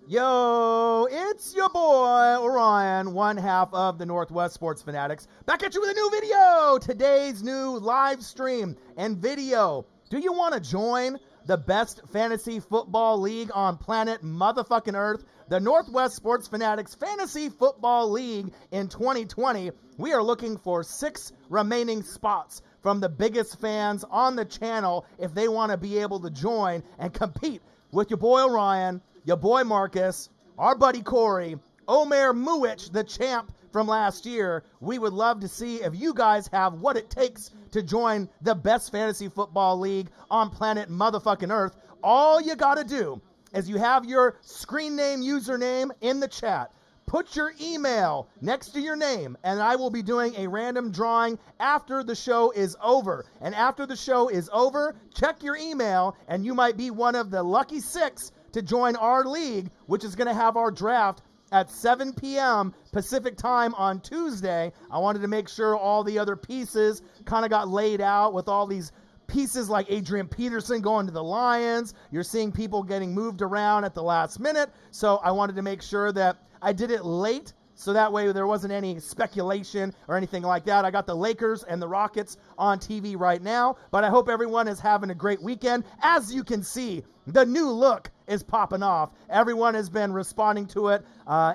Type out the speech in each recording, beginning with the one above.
Yo, it's your boy, Orion, one half of the Northwest Sports Fanatics, back at you with a new video! Today's new live stream and video. Do you want to join the best fantasy football league on planet motherfucking Earth? The Northwest Sports Fanatics Fantasy Football League in 2020. We are looking for 6 remaining spots from the biggest fans on the channel if they want to be able to join and compete with your boy Orion, your boy Marcus, our buddy Corey, Omer Muich, the champ from last year. We would love to see if you guys have what it takes to join the best fantasy football league on planet motherfucking Earth. All you gotta do is you have your screen name username in the chat. Put your email next to your name, and I will be doing a random drawing after the show is over. And after the show is over, check your email, and you might be one of the lucky 6 to join our league, which is going to have our draft at 7 p.m. Pacific time on Tuesday. I wanted to make sure all the other pieces kind of got laid out with all these pieces like Adrian Peterson going to the Lions. You're seeing people getting moved around at the last minute. So I wanted to make sure that I did it late, so that way there wasn't any speculation or anything like that. I got the Lakers and the Rockets on TV right now, but I hope everyone is having a great weekend. As you can see, the new look is popping off. Everyone has been responding to it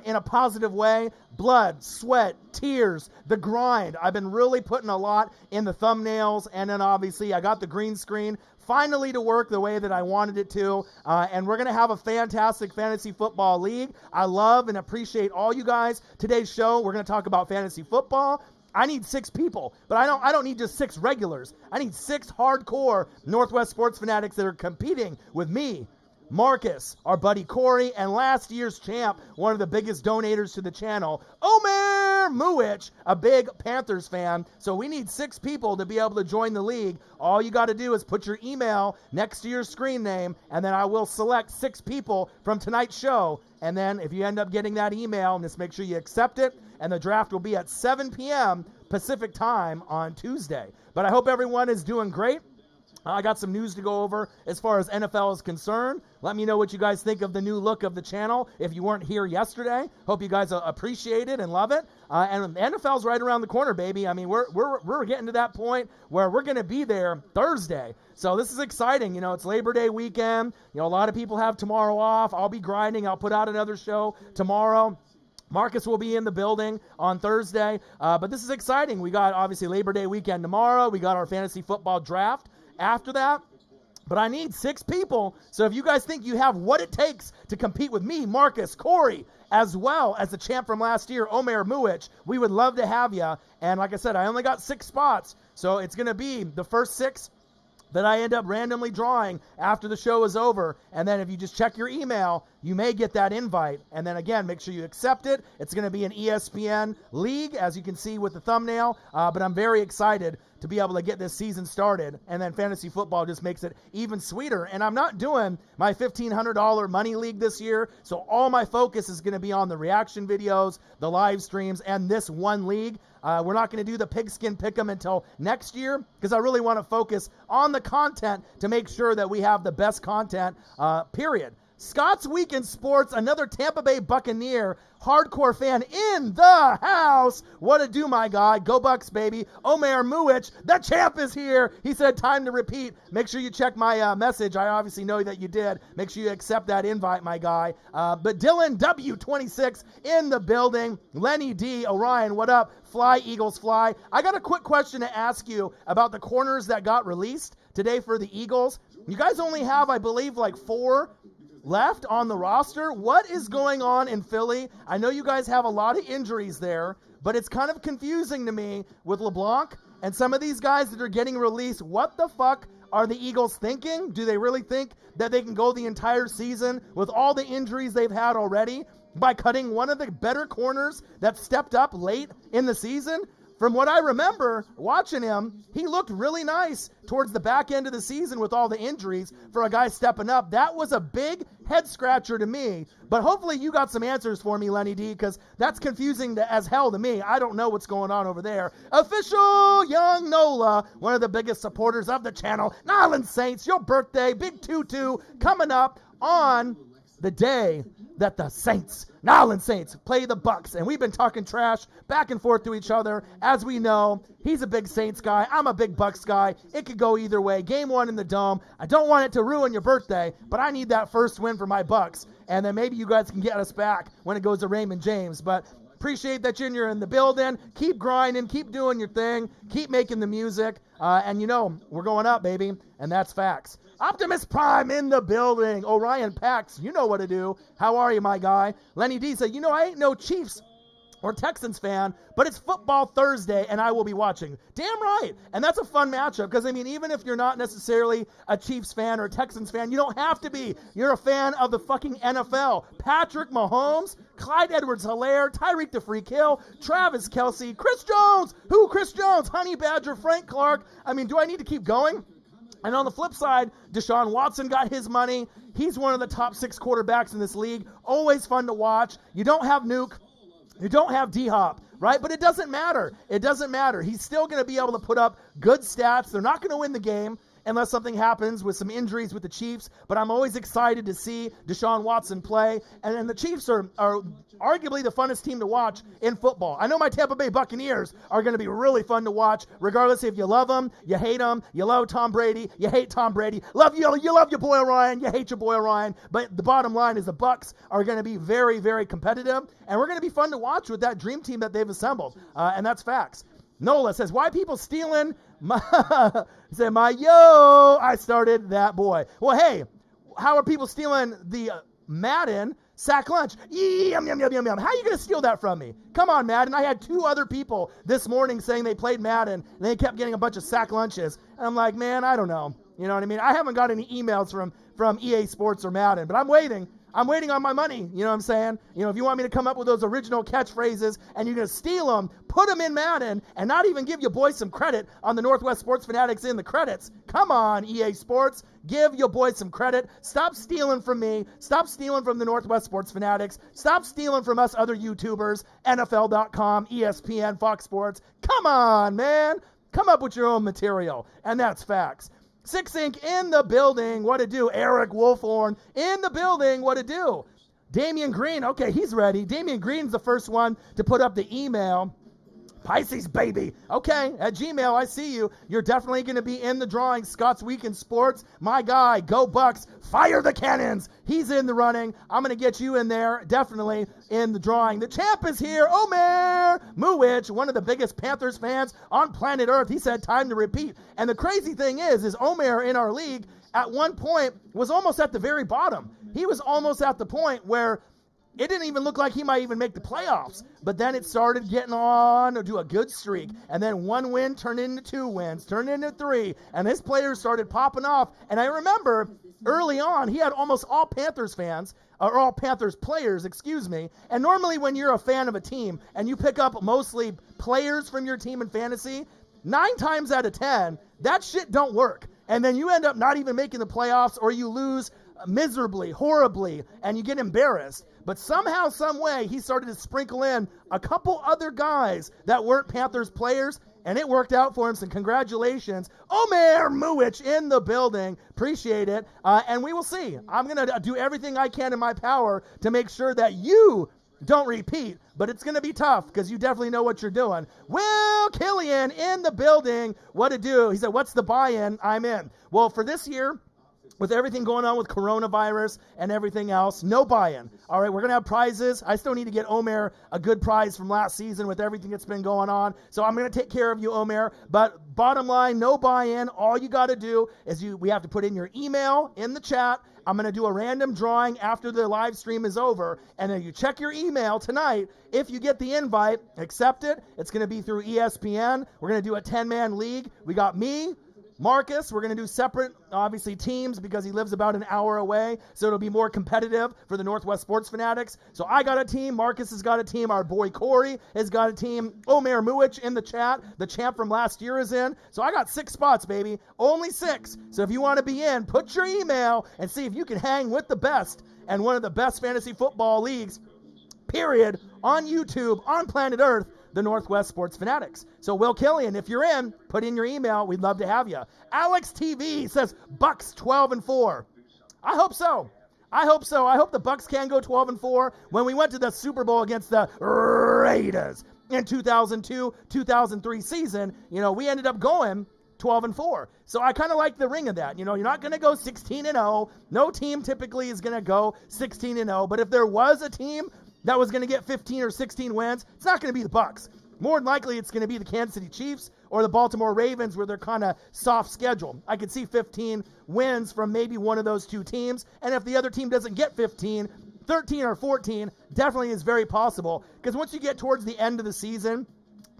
in a positive way. Blood, sweat, tears, the grind. I've been really putting a lot in the thumbnails, and then obviously I got the green screen finally to work the way that I wanted it to, and we're going to have a fantastic fantasy football league. I love and appreciate all you guys. Today's show, we're going to talk about fantasy football. I need 6 people, but I don't need just 6 regulars. I need 6 hardcore Northwest Sports Fanatics that are competing with me, Marcus, our buddy Corey, and last year's champ, one of the biggest donators to the channel, Omer Muich, a big Panthers fan. So we need 6 people to be able to join the league. All you got to do is put your email next to your screen name, and then I will select 6 people from tonight's show. And then if you end up getting that email, just make sure you accept it, and the draft will be at 7 p.m. Pacific time on Tuesday. But I hope everyone is doing great. I got some news to go over as far as NFL is concerned. Let me know what you guys think of the new look of the channel if you weren't here yesterday. Hope you guys appreciate it and love it. And the NFL's right around the corner, baby. I mean, we're getting to that point where we're going to be there Thursday. So this is exciting. You know, it's Labor Day weekend. You know, a lot of people have tomorrow off. I'll be grinding. I'll put out another show tomorrow. Marcus will be in the building on Thursday. But this is exciting. We got, obviously, Labor Day weekend tomorrow. We got our fantasy football draft after that, but I need 6 people. So if you guys think you have what it takes to compete with me, Marcus, Corey, as well as the champ from last year, Omer Muich, we would love to have you. And like I said, I only got 6 spots, so it's going to be the first 6 that I end up randomly drawing after the show is over. And then if you just check your email, you may get that invite. And then again, make sure you accept it. It's going to be an ESPN league, as you can see with the thumbnail. But I'm very excited to be able to get this season started. And then fantasy football just makes it even sweeter. And I'm not doing my $1,500 money league this year. So all my focus is going to be on the reaction videos, the live streams, and this one league. We're not going to do the pigskin pick'em until next year because I really want to focus on the content to make sure that we have the best content, period. Scott's Week in Sports, another Tampa Bay Buccaneer hardcore fan in the house. What a do, my guy. Go Bucks, baby. Omer Muich, the champ, is here. He said time to repeat. Make sure you check my message. I obviously know that you did. Make sure you accept that invite, my guy. But Dylan W26 in the building. Lenny D, Orion, what up? Fly, Eagles, fly. I got a quick question to ask you about the corners that got released today for the Eagles. You guys only have, I believe, like 4 left on the roster. What is going on in Philly? I know you guys have a lot of injuries there, but it's kind of confusing to me with LeBlanc and some of these guys that are getting released. What the fuck are the Eagles thinking? Do they really think that they can go the entire season with all the injuries they've had already by cutting one of the better corners that stepped up late in the season? From what I remember watching him, he looked really nice towards the back end of the season with all the injuries for a guy stepping up. That was a big head scratcher to me. But hopefully you got some answers for me, Lenny D, because that's confusing as hell to me. I don't know what's going on over there. Official Young Nola, one of the biggest supporters of the channel. Nyland Saints, your birthday, big tutu, coming up on the day that the Saints, New Orleans Saints, play the Bucks. And we've been talking trash back and forth to each other. As we know, he's a big Saints guy. I'm a big Bucks guy. It could go either way. Game 1 in the Dome. I don't want it to ruin your birthday, but I need that first win for my Bucks. And then maybe you guys can get us back when it goes to Raymond James. But appreciate that you're in the building. Keep grinding. Keep doing your thing. Keep making the music. And you know, we're going up, baby. And that's facts. Optimus Prime in the building. Orion Pax, you know what to do. How are you, my guy? Lenny D said, you know, I ain't no Chiefs or Texans fan, but it's football Thursday, and I will be watching. Damn right. And that's a fun matchup, because, I mean, even if you're not necessarily a Chiefs fan or a Texans fan, you don't have to be. You're a fan of the fucking NFL. Patrick Mahomes, Clyde Edwards-Helaire, Tyreek the Freak Hill, Travis Kelce, Chris Jones. Who? Chris Jones, Honey Badger, Frank Clark. I mean, do I need to keep going? And on the flip side, Deshaun Watson got his money. He's one of the top 6 quarterbacks in this league. Always fun to watch. You don't have Nuke. You don't have D-Hop, right? But it doesn't matter. It doesn't matter. He's still going to be able to put up good stats. They're not going to win the game unless something happens with some injuries with the Chiefs. But I'm always excited to see Deshaun Watson play. And the Chiefs are arguably the funnest team to watch in football. I know my Tampa Bay Buccaneers are going to be really fun to watch, regardless if you love them, you hate them, you love Tom Brady, you hate Tom Brady, you love your boy Orion, you hate your boy Orion. But the bottom line is the Bucs are going to be very, very competitive, and we're going to be fun to watch with that dream team that they've assembled. And that's facts. Nola says, why people stealing my, I started that boy. Well, hey, how are people stealing the Madden sack lunch? Yum, yum, yum, yum, yum. How are you going to steal that from me? Come on, Madden. I had 2 other people this morning saying they played Madden, and they kept getting a bunch of sack lunches. And I'm like, man, I don't know. You know what I mean? I haven't got any emails from EA Sports or Madden, but I'm waiting. I'm waiting on my money. You know what I'm saying? You know, if you want me to come up with those original catchphrases and you're going to steal them, put them in Madden and not even give your boys some credit on the Northwest Sports Fanatics in the credits. Come on, EA Sports. Give your boys some credit. Stop stealing from me. Stop stealing from the Northwest Sports Fanatics. Stop stealing from us other YouTubers, NFL.com, ESPN, Fox Sports. Come on, man. Come up with your own material. And that's facts. 6 Inc. in the building. What to do? Eric Wolfhorn in the building. What to do? Damian Green. Okay, he's ready. Damian Green's the first one to put up the email. Pisces, baby. Okay, at Gmail, I see you. You're definitely going to be in the drawing. Scott's Week in Sports. My guy, go Bucks. Fire the cannons. He's in the running. I'm going to get you in there, definitely in the drawing. The champ is here. Omer Muwich, one of the biggest Panthers fans on planet Earth. He said time to repeat. And the crazy thing is Omer in our league at one point was almost at the very bottom. He was almost at the point where it didn't even look like he might even make the playoffs. But then it started getting on to a good streak. And then 1 win turned into 2 wins, turned into 3. And his players started popping off. And I remember early on, he had almost all Panthers fans, or all Panthers players, excuse me. And normally when you're a fan of a team and you pick up mostly players from your team in fantasy, 9 times out of 10, that shit don't work. And then you end up not even making the playoffs, or you lose miserably, horribly, and you get embarrassed. But somehow, some way, he started to sprinkle in a couple other guys that weren't Panthers players, and it worked out for him. So congratulations, Omer Muwich in the building. Appreciate it. And we will see. I'm going to do everything I can in my power to make sure that you don't repeat, but it's going to be tough because you definitely know what you're doing. Will Killian in the building. What to do? He said, what's the buy-in? I'm in. Well, for this year, with everything going on with coronavirus and everything else, no buy-in. All right, we're going to have prizes. I still need to get Omer a good prize from last season with everything that's been going on. So I'm going to take care of you, Omer. But bottom line, no buy-in. All you got to do is we have to put in your email in the chat. I'm going to do a random drawing after the live stream is over. And then you check your email tonight. If you get the invite, accept it. It's going to be through ESPN. We're going to do a 10-man league. We got me, Marcus. We're going to do separate, obviously, teams because he lives about an hour away. So it'll be more competitive for the Northwest Sports Fanatics. So I got a team. Marcus has got a team. Our boy Corey has got a team. Omer Muwich in the chat. The champ from last year is in. So I got 6 spots, baby. Only 6. So if you want to be in, put your email and see if you can hang with the best and one of the best fantasy football leagues, period, on YouTube, on planet Earth, the Northwest Sports Fanatics. So Will Killian, if you're in, put in your email. We'd love to have you. Alex TV says Bucks 12-4. I hope so. I hope so. I hope the Bucs can go 12-4. When we went to the Super Bowl against the Raiders in 2002, 2003 season, we ended up going 12-4. So I kind of like the ring of that. You're not going to go 16-0. No team typically is going to go 16-0. But if there was a team that was going to get 15 or 16 wins, it's not going to be the Bucs. More than likely, it's going to be the Kansas City Chiefs or the Baltimore Ravens, where they're kind of soft schedule. I could see 15 wins from maybe one of those two teams. And if the other team doesn't get 15, 13 or 14 definitely is very possible. Because once you get towards the end of the season,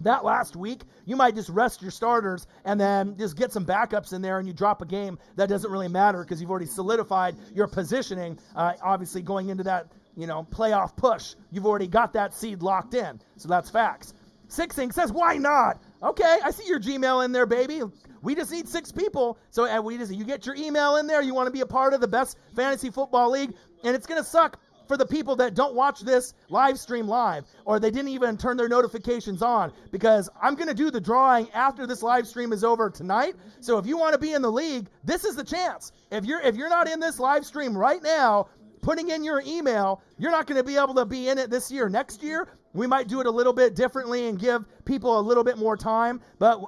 that last week, you might just rest your starters and then just get some backups in there, and you drop a game that doesn't really matter because you've already solidified your positioning. Obviously, going into that playoff push, you've already got that seed locked in. So that's facts. Six Inc says, why not? Okay, I see your Gmail in there, baby. We just need 6 people. So you get your email in there. You want to be a part of the best fantasy football league, and it's going to suck for the people that don't watch this live stream live, or they didn't even turn their notifications on, because I'm going to do the drawing after this live stream is over tonight. So if you want to be in the league, this is the chance. If you're not in this live stream right now, putting in your email, you're not going to be able to be in it this year. Next year, we might do it a little bit differently and give people a little bit more time. But,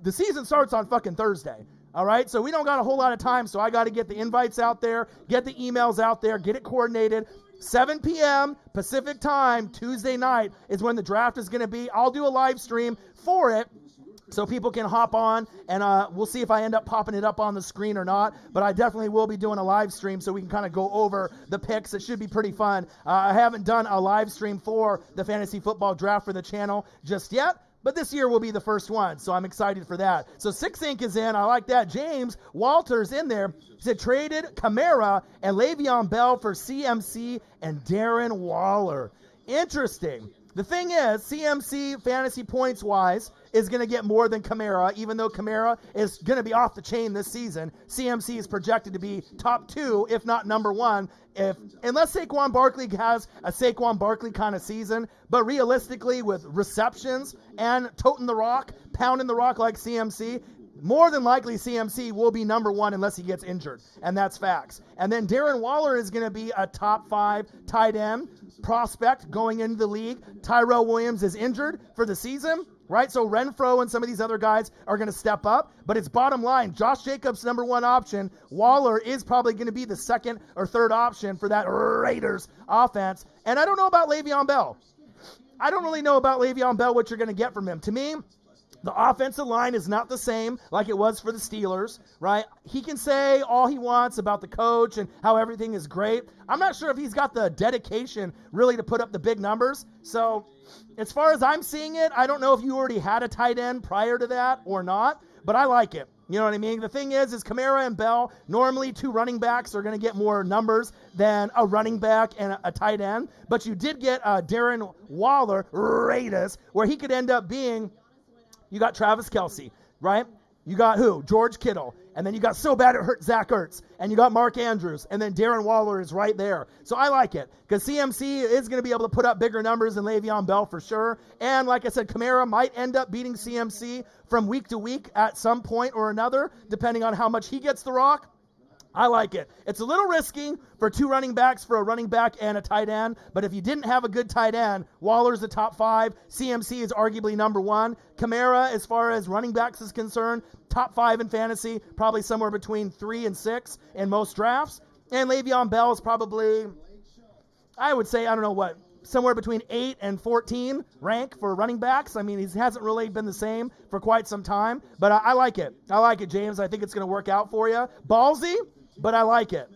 the season starts on fucking Thursday. All right? So we don't got a whole lot of time. So I got to get the invites out there, get the emails out there, get it coordinated. 7 p.m. Pacific time, Tuesday night is when the draft is going to be. I'll do a live stream for it, so people can hop on, and we'll see if I end up popping it up on the screen or not. But I definitely will be doing a live stream so we can kind of go over the picks. It should be pretty fun. I haven't done a live stream for the fantasy football draft for the channel just yet, but this year will be the first one, so I'm excited for that. So 6 Inc is in. I like that. James Walters in there. He said traded Kamara and Le'Veon Bell for CMC and Darren Waller. Interesting. The thing is, CMC, fantasy points-wise, is going to get more than Kamara, even though Kamara is going to be off the chain this season. CMC is projected to be top 2, if not number 1, unless Saquon Barkley has a Saquon Barkley kind of season. But realistically, with receptions and toting the rock, pounding the rock like CMC, more than likely CMC will be number 1 unless he gets injured, and that's facts. And then Darren Waller is going to be a top 5 tight end prospect going into the league. Tyrell Williams is injured for the season, right? So Renfro and some of these other guys are going to step up, but it's bottom line. Josh Jacobs, number 1 option. Waller is probably going to be the 2nd or 3rd option for that Raiders offense. And I don't know about Le'Veon Bell. I don't really know about Le'Veon Bell, what you're going to get from him. To me, the offensive line is not the same like it was for the Steelers, right? He can say all he wants about the coach and how everything is great. I'm not sure if he's got the dedication really to put up the big numbers. So as far as I'm seeing it, I don't know if you already had a tight end prior to that or not, but I like it. You know what I mean? The thing is Kamara and Bell, normally 2 running backs are going to get more numbers than a running back and a tight end. But you did get Darren Waller, Raiders, where he could end up being. You got Travis Kelce, right? You got who? George Kittle. And then you got so bad it hurt Zach Ertz. And you got Mark Andrews. And then Darren Waller is right there. So I like it because CMC is going to be able to put up bigger numbers than Le'Veon Bell for sure. And like I said, Kamara might end up beating CMC from week to week at some point or another, depending on how much he gets the rock. I like it. It's a little risky for 2 running backs for a running back and a tight end, but if you didn't have a good tight end, Waller's the top 5. CMC is arguably number 1. Kamara, as far as running backs is concerned, top 5 in fantasy, probably somewhere between 3 and 6 in most drafts. And Le'Veon Bell is probably, I would say, somewhere between 8 and 14 rank for running backs. He hasn't really been the same for quite some time, but I like it. I like it, James. I think it's going to work out for you. Ballsy, but I like it.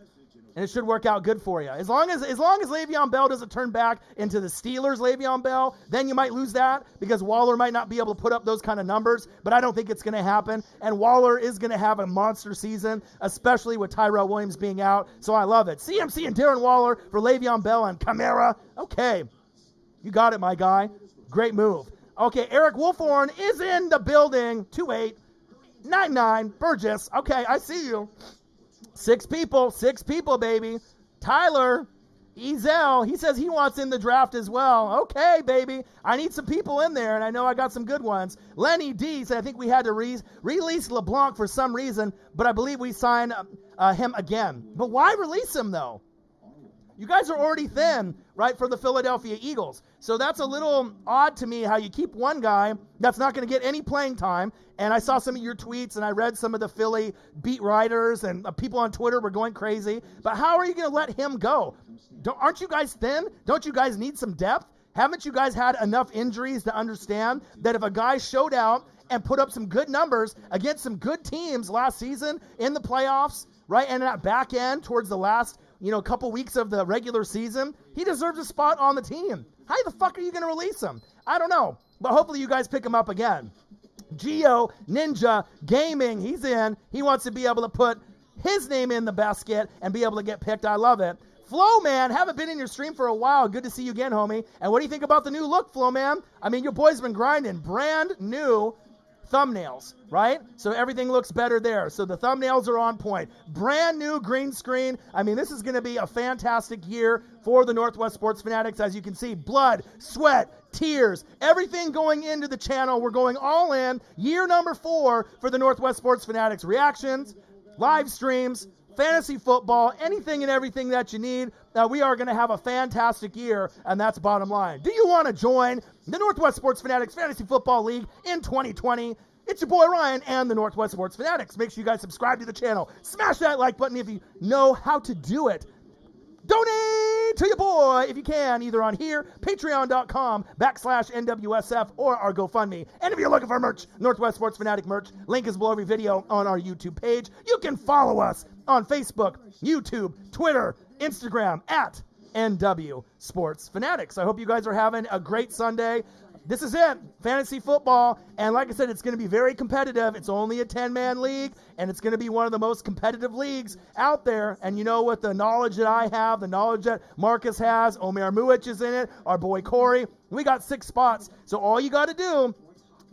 And it should work out good for you. As long as Le'Veon Bell doesn't turn back into the Steelers Le'Veon Bell, then you might lose that because Waller might not be able to put up those kind of numbers, but I don't think it's going to happen. And Waller is going to have a monster season, especially with Tyrell Williams being out. So I love it. CMC and Darren Waller for Le'Veon Bell and Kamara. Okay. You got it, my guy. Great move. Okay, Eric Wolfhorn is in the building. 2899 Burgess. Okay, I see you. 6 people, baby. Tyler Ezel, he says he wants in the draft as well. Okay, baby. I need some people in there, and I know I got some good ones. Lenny D said, I think we had to release LeBlanc for some reason, but I believe we signed him again. But why release him, though? You guys are already thin, right, for the Philadelphia Eagles. So that's a little odd to me how you keep one guy that's not going to get any playing time. And I saw some of your tweets, and I read some of the Philly beat writers, and people on Twitter were going crazy. But how are you going to let him go? Aren't you guys thin? Don't you guys need some depth? Haven't you guys had enough injuries to understand that if a guy showed out and put up some good numbers against some good teams last season in the playoffs, right, and that back end towards the last, couple weeks of the regular season, he deserves a spot on the team. How the fuck are you going to release him? I don't know, but hopefully you guys pick him up again. Geo Ninja Gaming, he's in. He wants to be able to put his name in the basket and be able to get picked. I love it. Flow Man, haven't been in your stream for a while. Good to see you again, homie. And what do you think about the new look, Flow Man? I mean, your boy's been grinding. Brand new thumbnails, right? So everything looks better there. So the thumbnails are on point. Brand new green screen. I mean, this is going to be a fantastic year for the Northwest Sports Fanatics. As you can see, blood, sweat, tears, everything going into the channel. We're going all in. Year number 4 for the Northwest Sports Fanatics. Reactions, live streams, fantasy football, anything and everything that you need. We are going to have a fantastic year, and that's bottom line. Do you want to join the Northwest Sports Fanatics Fantasy Football League in 2020? It's your boy Ryan and the Northwest Sports Fanatics. Make sure you guys subscribe to the channel. Smash that like button if you know how to do it. Donate to your boy if you can, either on here, patreon.com/NWSF, or our GoFundMe. And if you're looking for merch, Northwest Sports Fanatic merch, link is below every video on our YouTube page. You can follow us on Facebook, YouTube, Twitter, Instagram, at NW Sports Fanatics. I hope you guys are having a great Sunday. This is it, fantasy football, and like I said, it's going to be very competitive. It's only a 10-man league, and it's going to be one of the most competitive leagues out there. And you know, with the knowledge that I have, the knowledge that Marcus has, Omer Muich is in it, our boy Corey, we got 6 spots. So all you got to do,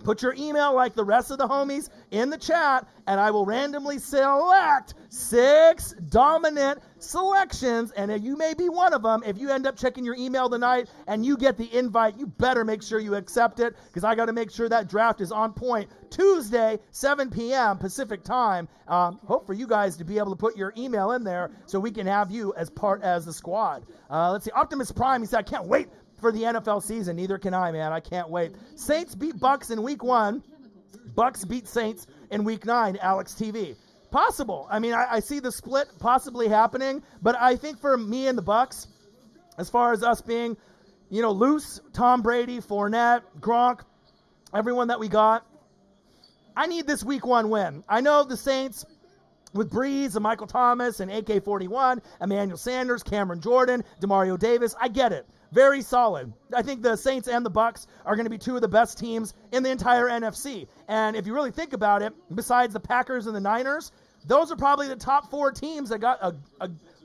put your email like the rest of the homies in the chat, and I will randomly select 6 dominant selections, and you may be one of them. If you end up checking your email tonight and you get the invite, you better make sure you accept it, because I got to make sure that draft is on point. Tuesday, 7 p.m. Pacific time. Hope for you guys to be able to put your email in there so we can have you as part as the squad. Let's see. Optimus Prime, he said, I can't wait for the NFL season. Neither can I, man. I can't wait. Saints beat Bucks in week 1. Bucks beat Saints in week 9, Alex TV. Possible. I mean, I see the split possibly happening, but I think for me and the Bucks, as far as us being, loose, Tom Brady, Fournette, Gronk, everyone that we got, I need this week 1 win. I know the Saints with Breeze and Michael Thomas and AK-41, Emmanuel Sanders, Cameron Jordan, Demario Davis, I get it. Very solid. I think the Saints and the Bucks are going to be 2 of the best teams in the entire NFC. And if you really think about it, besides the Packers and the Niners, those are probably the top 4 teams that got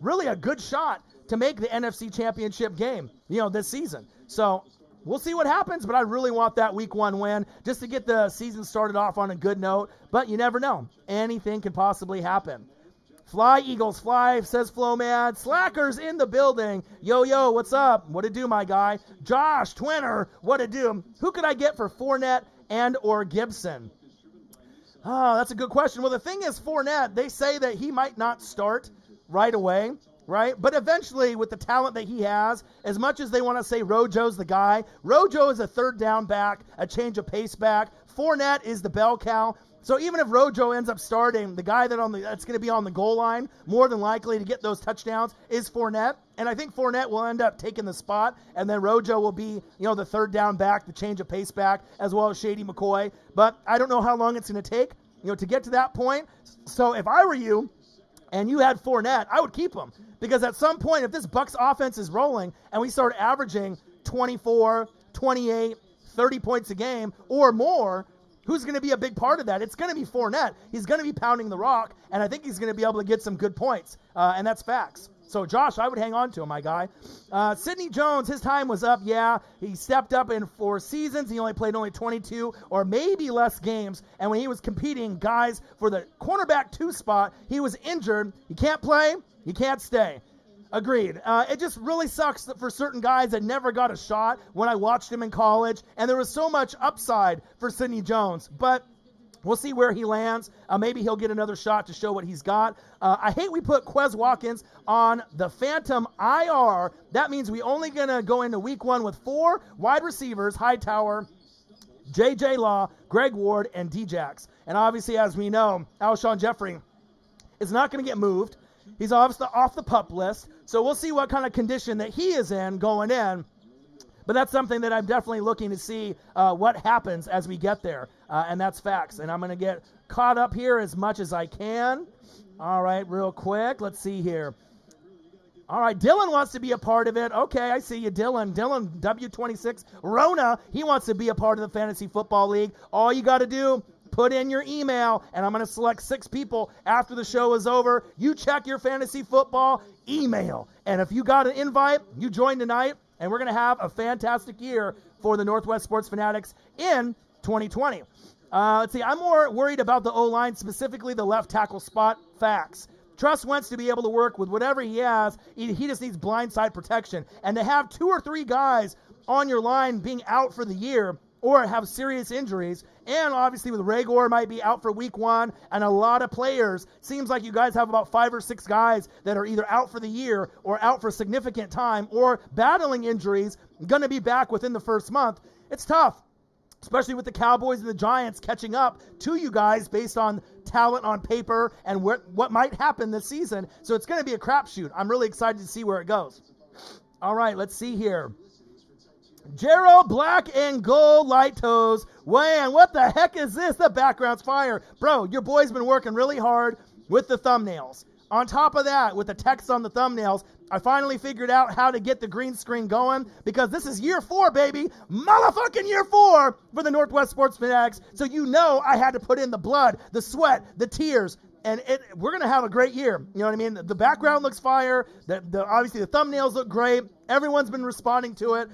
really a good shot to make the NFC Championship game, this season. So we'll see what happens, but I really want that week 1 win just to get the season started off on a good note. But you never know. Anything can possibly happen. Fly, Eagles, fly, says Flo Man. Slackers in the building. Yo, what's up? What it do, my guy? Josh, Twinner, what it do? Who could I get for Fournette and or Gibson? Oh, that's a good question. Well, the thing is, Fournette, they say that he might not start right away, right? But eventually, with the talent that he has, as much as they want to say Rojo's the guy, Rojo is a third down back, a change of pace back. Fournette is the bell cow. So even if Rojo ends up starting, the guy that's going to be on the goal line, more than likely to get those touchdowns, is Fournette. And I think Fournette will end up taking the spot, and then Rojo will be, the third down back, the change of pace back, as well as Shady McCoy. But I don't know how long it's going to take, to get to that point. So if I were you, and you had Fournette, I would keep him. Because at some point, if this Bucs offense is rolling, and we start averaging 24, 28, 30 points a game, or more, who's going to be a big part of that? It's going to be Fournette. He's going to be pounding the rock, and I think he's going to be able to get some good points, and that's facts. So, Josh, I would hang on to him, my guy. Sidney Jones, his time was up, yeah. He stepped up in 4 seasons. He only played 22 or maybe less games, and when he was competing, guys, for the cornerback 2 spot, he was injured. He can't play. He can't stay. Agreed. It just really sucks for certain guys that never got a shot when I watched him in college, and there was so much upside for Sidney Jones. But We'll see where he lands. Maybe he'll get another shot to show what he's got. I hate we put Quez Watkins on the Phantom IR. That means we only going to go into week 1 with 4 wide receivers, Hightower, J.J. Law, Greg Ward, and D-Jax. And obviously, as we know, Alshon Jeffrey is not going to get moved. He's obviously off the PUP list. So we'll see what kind of condition that he is in going in. But that's something that I'm definitely looking to see what happens as we get there. And that's facts. And I'm going to get caught up here as much as I can. All right, real quick. Let's see here. All right, Dylan wants to be a part of it. Okay, I see you, Dylan. Dylan, W26, Rona, he wants to be a part of the Fantasy Football League. All you got to do, put in your email, and I'm going to select 6 people after the show is over. You check your fantasy football email. And if you got an invite, you join tonight. And we're going to have a fantastic year for the Northwest Sports Fanatics in 2020. Let's see, I'm more worried about the O-line, specifically the left tackle spot. Facts. Trust Wentz to be able to work with whatever he has. He just needs blindside protection. And to have 2 or 3 guys on your line being out for the year or have serious injuries, and obviously with Raygor might be out for week 1, and a lot of players, seems like you guys have about 5 or 6 guys that are either out for the year or out for significant time or battling injuries, going to be back within the first month. It's tough, especially with the Cowboys and the Giants catching up to you guys based on talent on paper and what might happen this season. So it's going to be a crapshoot. I'm really excited to see where it goes. All right, let's see here. Gerald Black and Gold Light Toes. Man, what the heck is this? The background's fire. Bro, your boy's been working really hard with the thumbnails. On top of that, with the text on the thumbnails, I finally figured out how to get the green screen going because this is year 4, baby. Motherfucking year 4 for the Northwest Sports Fanatics. So you know I had to put in the blood, the sweat, the tears, and we're going to have a great year. You know what I mean? The background looks fire. Obviously, the thumbnails look great. Everyone's been responding to it.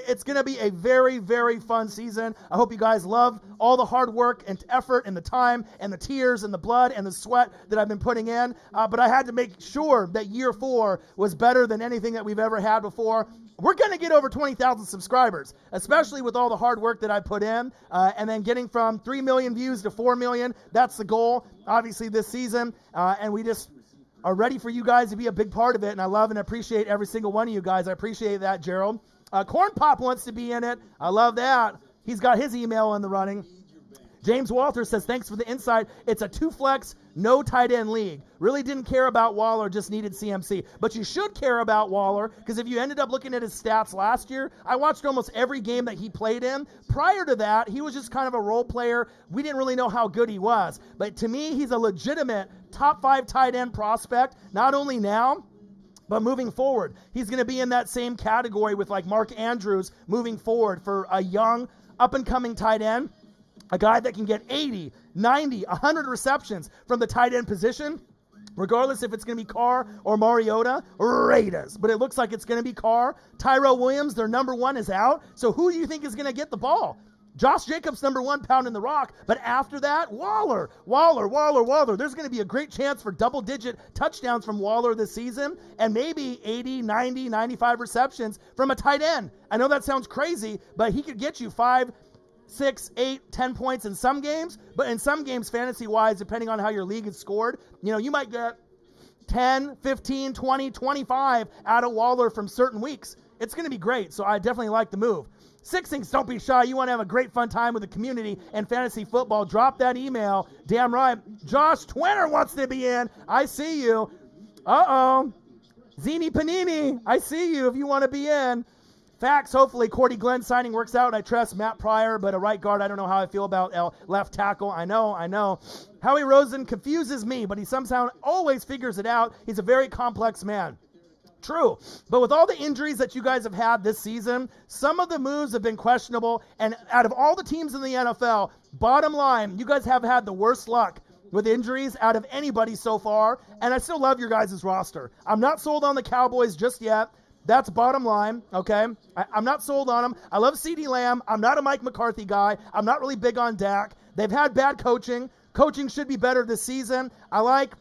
It's going to be a very, very fun season. I hope you guys love all the hard work and effort and the time and the tears and the blood and the sweat that I've been putting in. But I had to make sure that year 4 was better than anything that we've ever had before. We're going to get over 20,000 subscribers, especially with all the hard work that I put in. And then getting from 3 million views to 4 million, that's the goal, obviously, this season. And we just are ready for you guys to be a big part of it. And I love and appreciate every single one of you guys. I appreciate that, Gerald. Corn Pop wants to be in it. I love that. He's got his email in the running. James Walter says, thanks for the insight. It's a 2-flex, no tight end league. Really didn't care about Waller, just needed CMC. But you should care about Waller, because if you ended up looking at his stats last year, I watched almost every game that he played in. Prior to that, he was just kind of a role player. We didn't really know how good he was. But to me, he's a legitimate top 5 tight end prospect, not only now, but moving forward. He's going to be in that same category with like Mark Andrews moving forward for a young, up-and-coming tight end. A guy that can get 80, 90, 100 receptions from the tight end position, regardless if it's going to be Carr or Mariota, Raiders. But it looks like it's going to be Carr. Tyrell Williams, their number 1, is out. So who do you think is going to get the ball? Josh Jacobs, number 1, pounding the rock. But after that, Waller. There's going to be a great chance for double-digit touchdowns from Waller this season and maybe 80, 90, 95 receptions from a tight end. I know that sounds crazy, but he could get you 5, 6, 8, 10 points in some games, but in some games, fantasy-wise, depending on how your league is scored, you might get 10, 15, 20, 25 out of Waller from certain weeks. It's going to be great, so I definitely like the move. Sixings, don't be shy. You want to have a great fun time with the community and fantasy football. Drop that email. Damn right. Josh Twinner wants to be in. I see you. Uh-oh. Zini Panini, I see you if you want to be in. Facts, hopefully Cordy Glenn signing works out, and I trust Matt Pryor, but a right guard, I don't know how I feel about left tackle. I know. Howie Rosen confuses me, but he somehow always figures it out. He's a very complex man. True, but with all the injuries that you guys have had this season, some of the moves have been questionable, and out of all the teams in the NFL, bottom line, you guys have had the worst luck with injuries out of anybody so far, and I still love your guys' roster. I'm not sold on the Cowboys just yet. That's bottom line, okay? I'm not sold on them. I love CeeDee Lamb. I'm not a Mike McCarthy guy. I'm not really big on Dak. They've had bad coaching. Coaching should be better this season. I like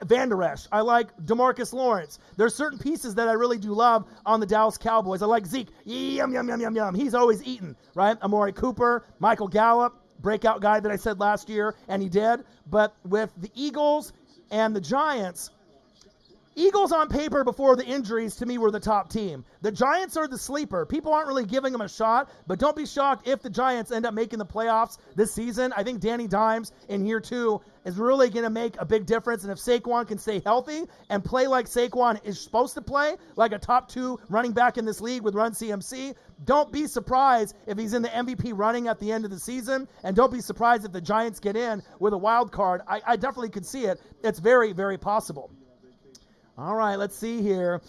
Van Der Esch. I like DeMarcus Lawrence. There's certain pieces that I really do love on the Dallas Cowboys. I like Zeke. Yum. He's always eating, right? Amari Cooper, Michael Gallup, breakout guy that I said last year, and he did. But with the Eagles and the Giants, Eagles on paper before the injuries to me were the top team. The Giants are the sleeper. People aren't really giving them a shot, but don't be shocked if the Giants end up making the playoffs this season. I think Danny Dimes in year 2 is really going to make a big difference, and if Saquon can stay healthy and play like Saquon is supposed to play, like a top 2 running back in this league with Run CMC, don't be surprised if he's in the MVP running at the end of the season, and don't be surprised if the Giants get in with a wild card. I definitely could see it. It's very, very possible. All right, let's see here.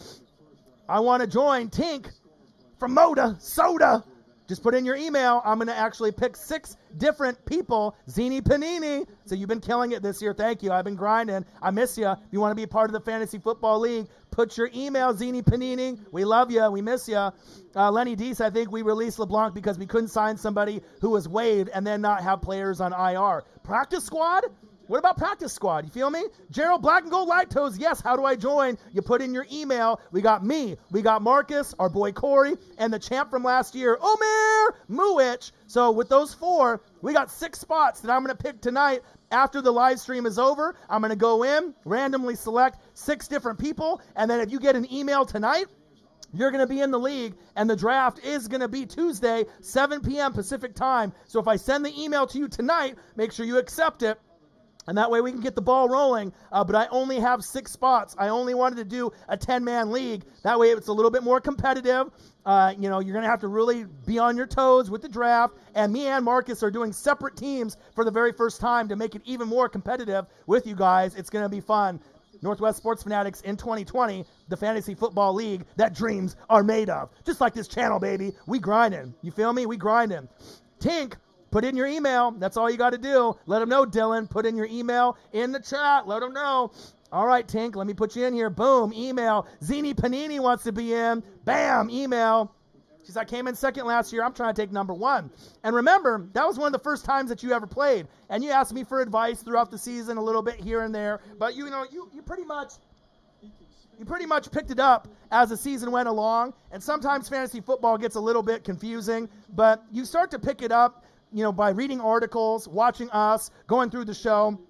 I want to join Tink from Moda Soda. Just put in your email. I'm going to actually pick 6 different people. Zini Panini. So you've been killing it this year. Thank you. I've been grinding. I miss you. If you want to be a part of the Fantasy Football League, put your email, Zini Panini. We love you. We miss you. Lenny Deese, I think we released LeBlanc because we couldn't sign somebody who was waived and then not have players on IR. Practice squad? What about practice squad? You feel me? Gerald Black and Gold Light Toes. Yes, how do I join? You put in your email. We got me. We got Marcus, our boy Corey, and the champ from last year, Omer Muich. So with those 4, we got 6 spots that I'm going to pick tonight. After the live stream is over, I'm going to go in, randomly select 6 different people, and then if you get an email tonight, you're going to be in the league, and the draft is going to be Tuesday, 7 p.m. Pacific time. So if I send the email to you tonight, make sure you accept it. And that way we can get the ball rolling, but I only have 6 spots. I only wanted to do a 10-man league. That way it's a little bit more competitive. You're going to have to really be on your toes with the draft. And me and Marcus are doing separate teams for the very first time to make it even more competitive with you guys. It's going to be fun. Northwest Sports Fanatics in 2020, the Fantasy Football League that dreams are made of. Just like this channel, baby. We grinding. You feel me? We grinding. Tink. Put in your email. That's all you got to do. Let them know, Dylan. Put in your email in the chat. Let them know. All right, Tink, let me put you in here. Boom, email. Zini Panini wants to be in. Bam, email. She said, I came in second last year. I'm trying to take number 1. And remember, that was one of the first times that you ever played. And you asked me for advice throughout the season, a little bit here and there. But, you pretty much picked it up as the season went along. And sometimes fantasy football gets a little bit confusing. But you start to pick it up, by reading articles, watching us, going through the show.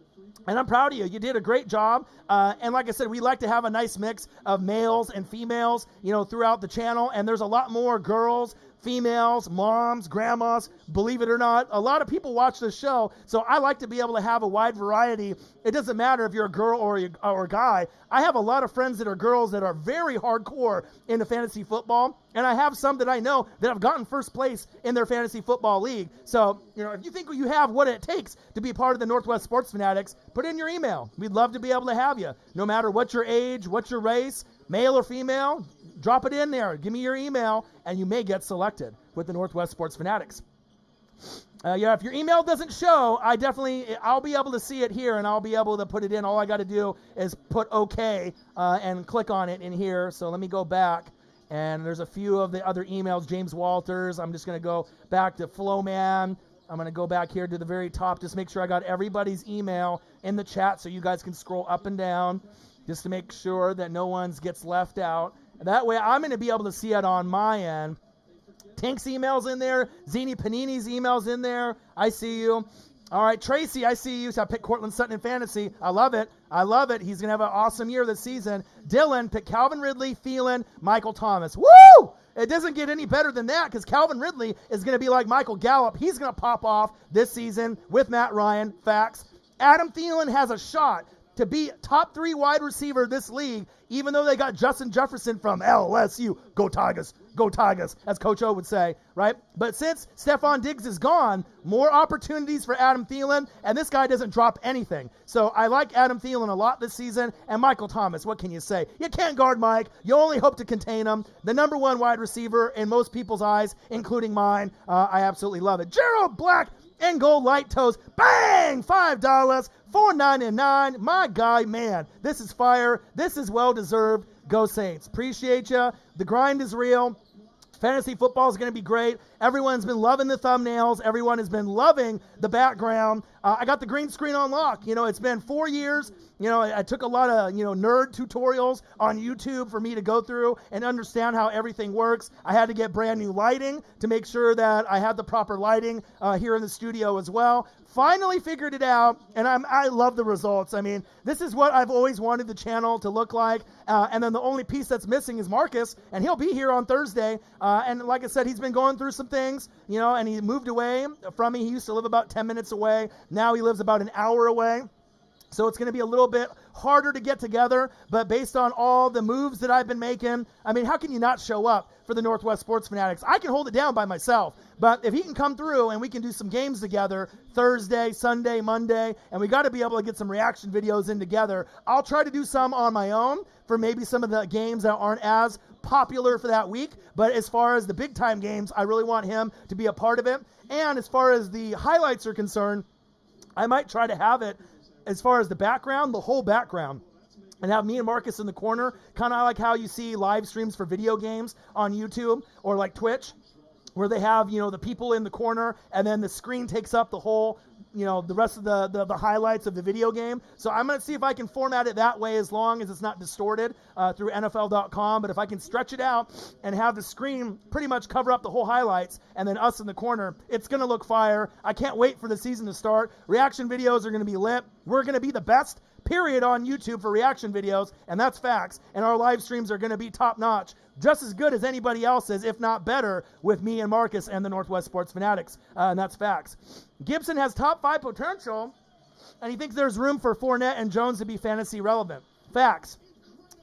And I'm proud of you. You did a great job. And like I said, we like to have a nice mix of males and females, throughout the channel. And there's a lot more girls, females, moms, grandmas, believe it or not. A lot of people watch this show. So I like to be able to have a wide variety. It doesn't matter if you're a girl or a guy. I have a lot of friends that are girls that are very hardcore into fantasy football. And I have some that I know that have gotten first place in their fantasy football league. So, if you think you have what it takes to be part of the Northwest Sports Fanatics, put in your email. We'd love to be able to have you. No matter what your age, what your race, male or female, drop it in there. Give me your email, and you may get selected with the Northwest Sports Fanatics. If your email doesn't show, I'll be able to see it here, and I'll be able to put it in. All I got to do is put OK and click on it in here. So let me go back. And there's a few of the other emails. James Walters. I'm just going to go back to Flowman. I'm going to go back here to the very top. Just make sure I got everybody's email in the chat so you guys can scroll up and down just to make sure that no one gets left out. And that way I'm going to be able to see it on my end. Tank's email's in there. Zini Panini's email's in there. I see you. All right, Tracy, I see you. So I picked Cortland Sutton in fantasy. I love it. He's going to have an awesome year this season. Dylan picked Calvin Ridley, Thielen, Michael Thomas. Woo! It doesn't get any better than that because Calvin Ridley is going to be like Michael Gallup. He's going to pop off this season with Matt Ryan. Facts. Adam Thielen has a shot to be top 3 wide receiver this league, even though they got Justin Jefferson from LSU. Go Tigers. Go Tigers, as Coach O would say, right? But since Stephon Diggs is gone, more opportunities for Adam Thielen, and this guy doesn't drop anything. So I like Adam Thielen a lot this season, and Michael Thomas, what can you say? You can't guard Mike. You only hope to contain him. The number 1 wide receiver in most people's eyes, including mine. I absolutely love it. Gerald Black and Gold Light Toes. Bang! $5, $4.99. My guy, man, this is fire. This is well-deserved. Go Saints. Appreciate you. The grind is real. Fantasy football is going to be great. Everyone's been loving the thumbnails. Everyone has been loving the background. I got the green screen on lock. It's been 4 years. I took a lot of, nerd tutorials on YouTube for me to go through and understand how everything works. I had to get brand new lighting to make sure that I had the proper lighting here in the studio as well. Finally figured it out, and I love the results. I mean, this is what I've always wanted the channel to look like, and then the only piece that's missing is Marcus, and he'll be here on Thursday, and like I said, he's been going through some things, and he moved away from me. He used to live about 10 minutes away. Now he lives about an hour away. So it's going to be a little bit harder to get together, but based on all the moves that I've been making, I mean, how can you not show up for the Northwest Sports Fanatics? I can hold it down by myself, but if he can come through and we can do some games together Thursday, Sunday, Monday, and we got to be able to get some reaction videos in together. I'll try to do some on my own for maybe some of the games that aren't as popular for that week, but as far as the big time games, I really want him to be a part of it. And as far as the highlights are concerned, I might try to have it as far as the background, the whole background, and have me and Marcus in the corner, kind of like how you see live streams for video games on YouTube or like Twitch, where they have, the people in the corner and then the screen takes up the whole, the rest of the highlights of the video game. So I'm going to see if I can format it that way as long as it's not distorted through NFL.com. But if I can stretch it out and have the screen pretty much cover up the whole highlights and then us in the corner, it's going to look fire. I can't wait for the season to start. Reaction videos are going to be lit. We're going to be the best period on YouTube for reaction videos, and that's facts. And our live streams are going to be top notch, just as good as anybody else's, if not better, with me and Marcus and the Northwest Sports Fanatics, and that's facts. Gibson has top 5 potential, and he thinks there's room for Fournette and Jones to be fantasy relevant. Facts.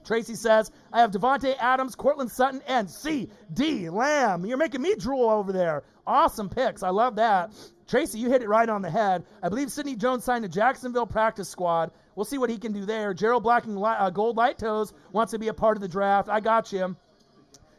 Tracy says, I have Devontae Adams, Cortland Sutton, and C.D. Lamb. You're making me drool over there. Awesome picks. I love that. Tracy, you hit it right on the head. I believe Sidney Jones signed a Jacksonville practice squad. We'll see what he can do there. Gerald Black and Gold Light Toes wants to be a part of the draft. I got you.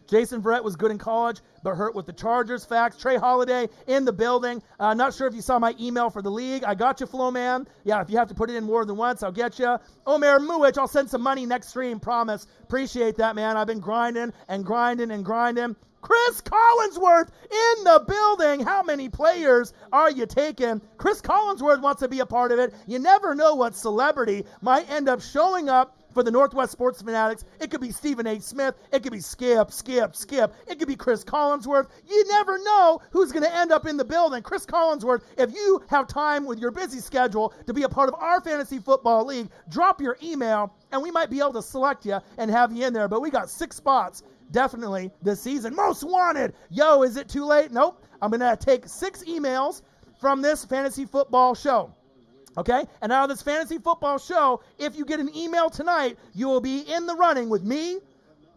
Jason Verrett was good in college, but hurt with the Chargers. Facts. Trey Holiday in the building. Not sure if you saw my email for the league. I got you, Flo Man. Yeah, if you have to put it in more than once, I'll get you. Omer Muich, I'll send some money next stream. Promise. Appreciate that, man. I've been grinding and grinding and grinding. Chris Collinsworth in the building. How many players are you taking? Chris Collinsworth wants to be a part of it. You never know what celebrity might end up showing up for the Northwest Sports Fanatics. It could be Stephen A. Smith. It could be Skip. It could be Chris Collinsworth. You never know who's going to end up in the building. Chris Collinsworth, if you have time with your busy schedule to be a part of our fantasy football league, drop your email, and we might be able to select you and have you in there. But we got 6 spots definitely this season. Most wanted. Yo, is it too late? Nope. I'm going to take 6 emails from this fantasy football show. Okay? And out of this fantasy football show, if you get an email tonight, you will be in the running with me,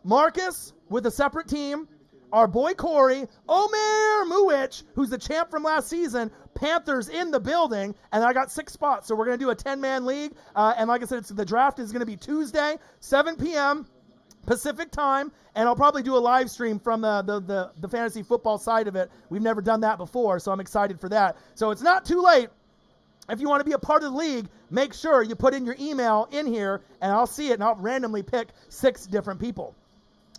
Marcus, with a separate team, our boy Corey, Omer Muich, who's the champ from last season, Panthers in the building, and I got 6 spots. So we're going to do a 10-man league. And like I said, the draft is going to be Tuesday, 7 p.m., Pacific time, and I'll probably do a live stream from the fantasy football side of it. We've never done that before, so I'm excited for that. So it's not too late. If you want to be a part of the league, make sure you put in your email in here, and I'll see it, and I'll randomly pick 6 different people.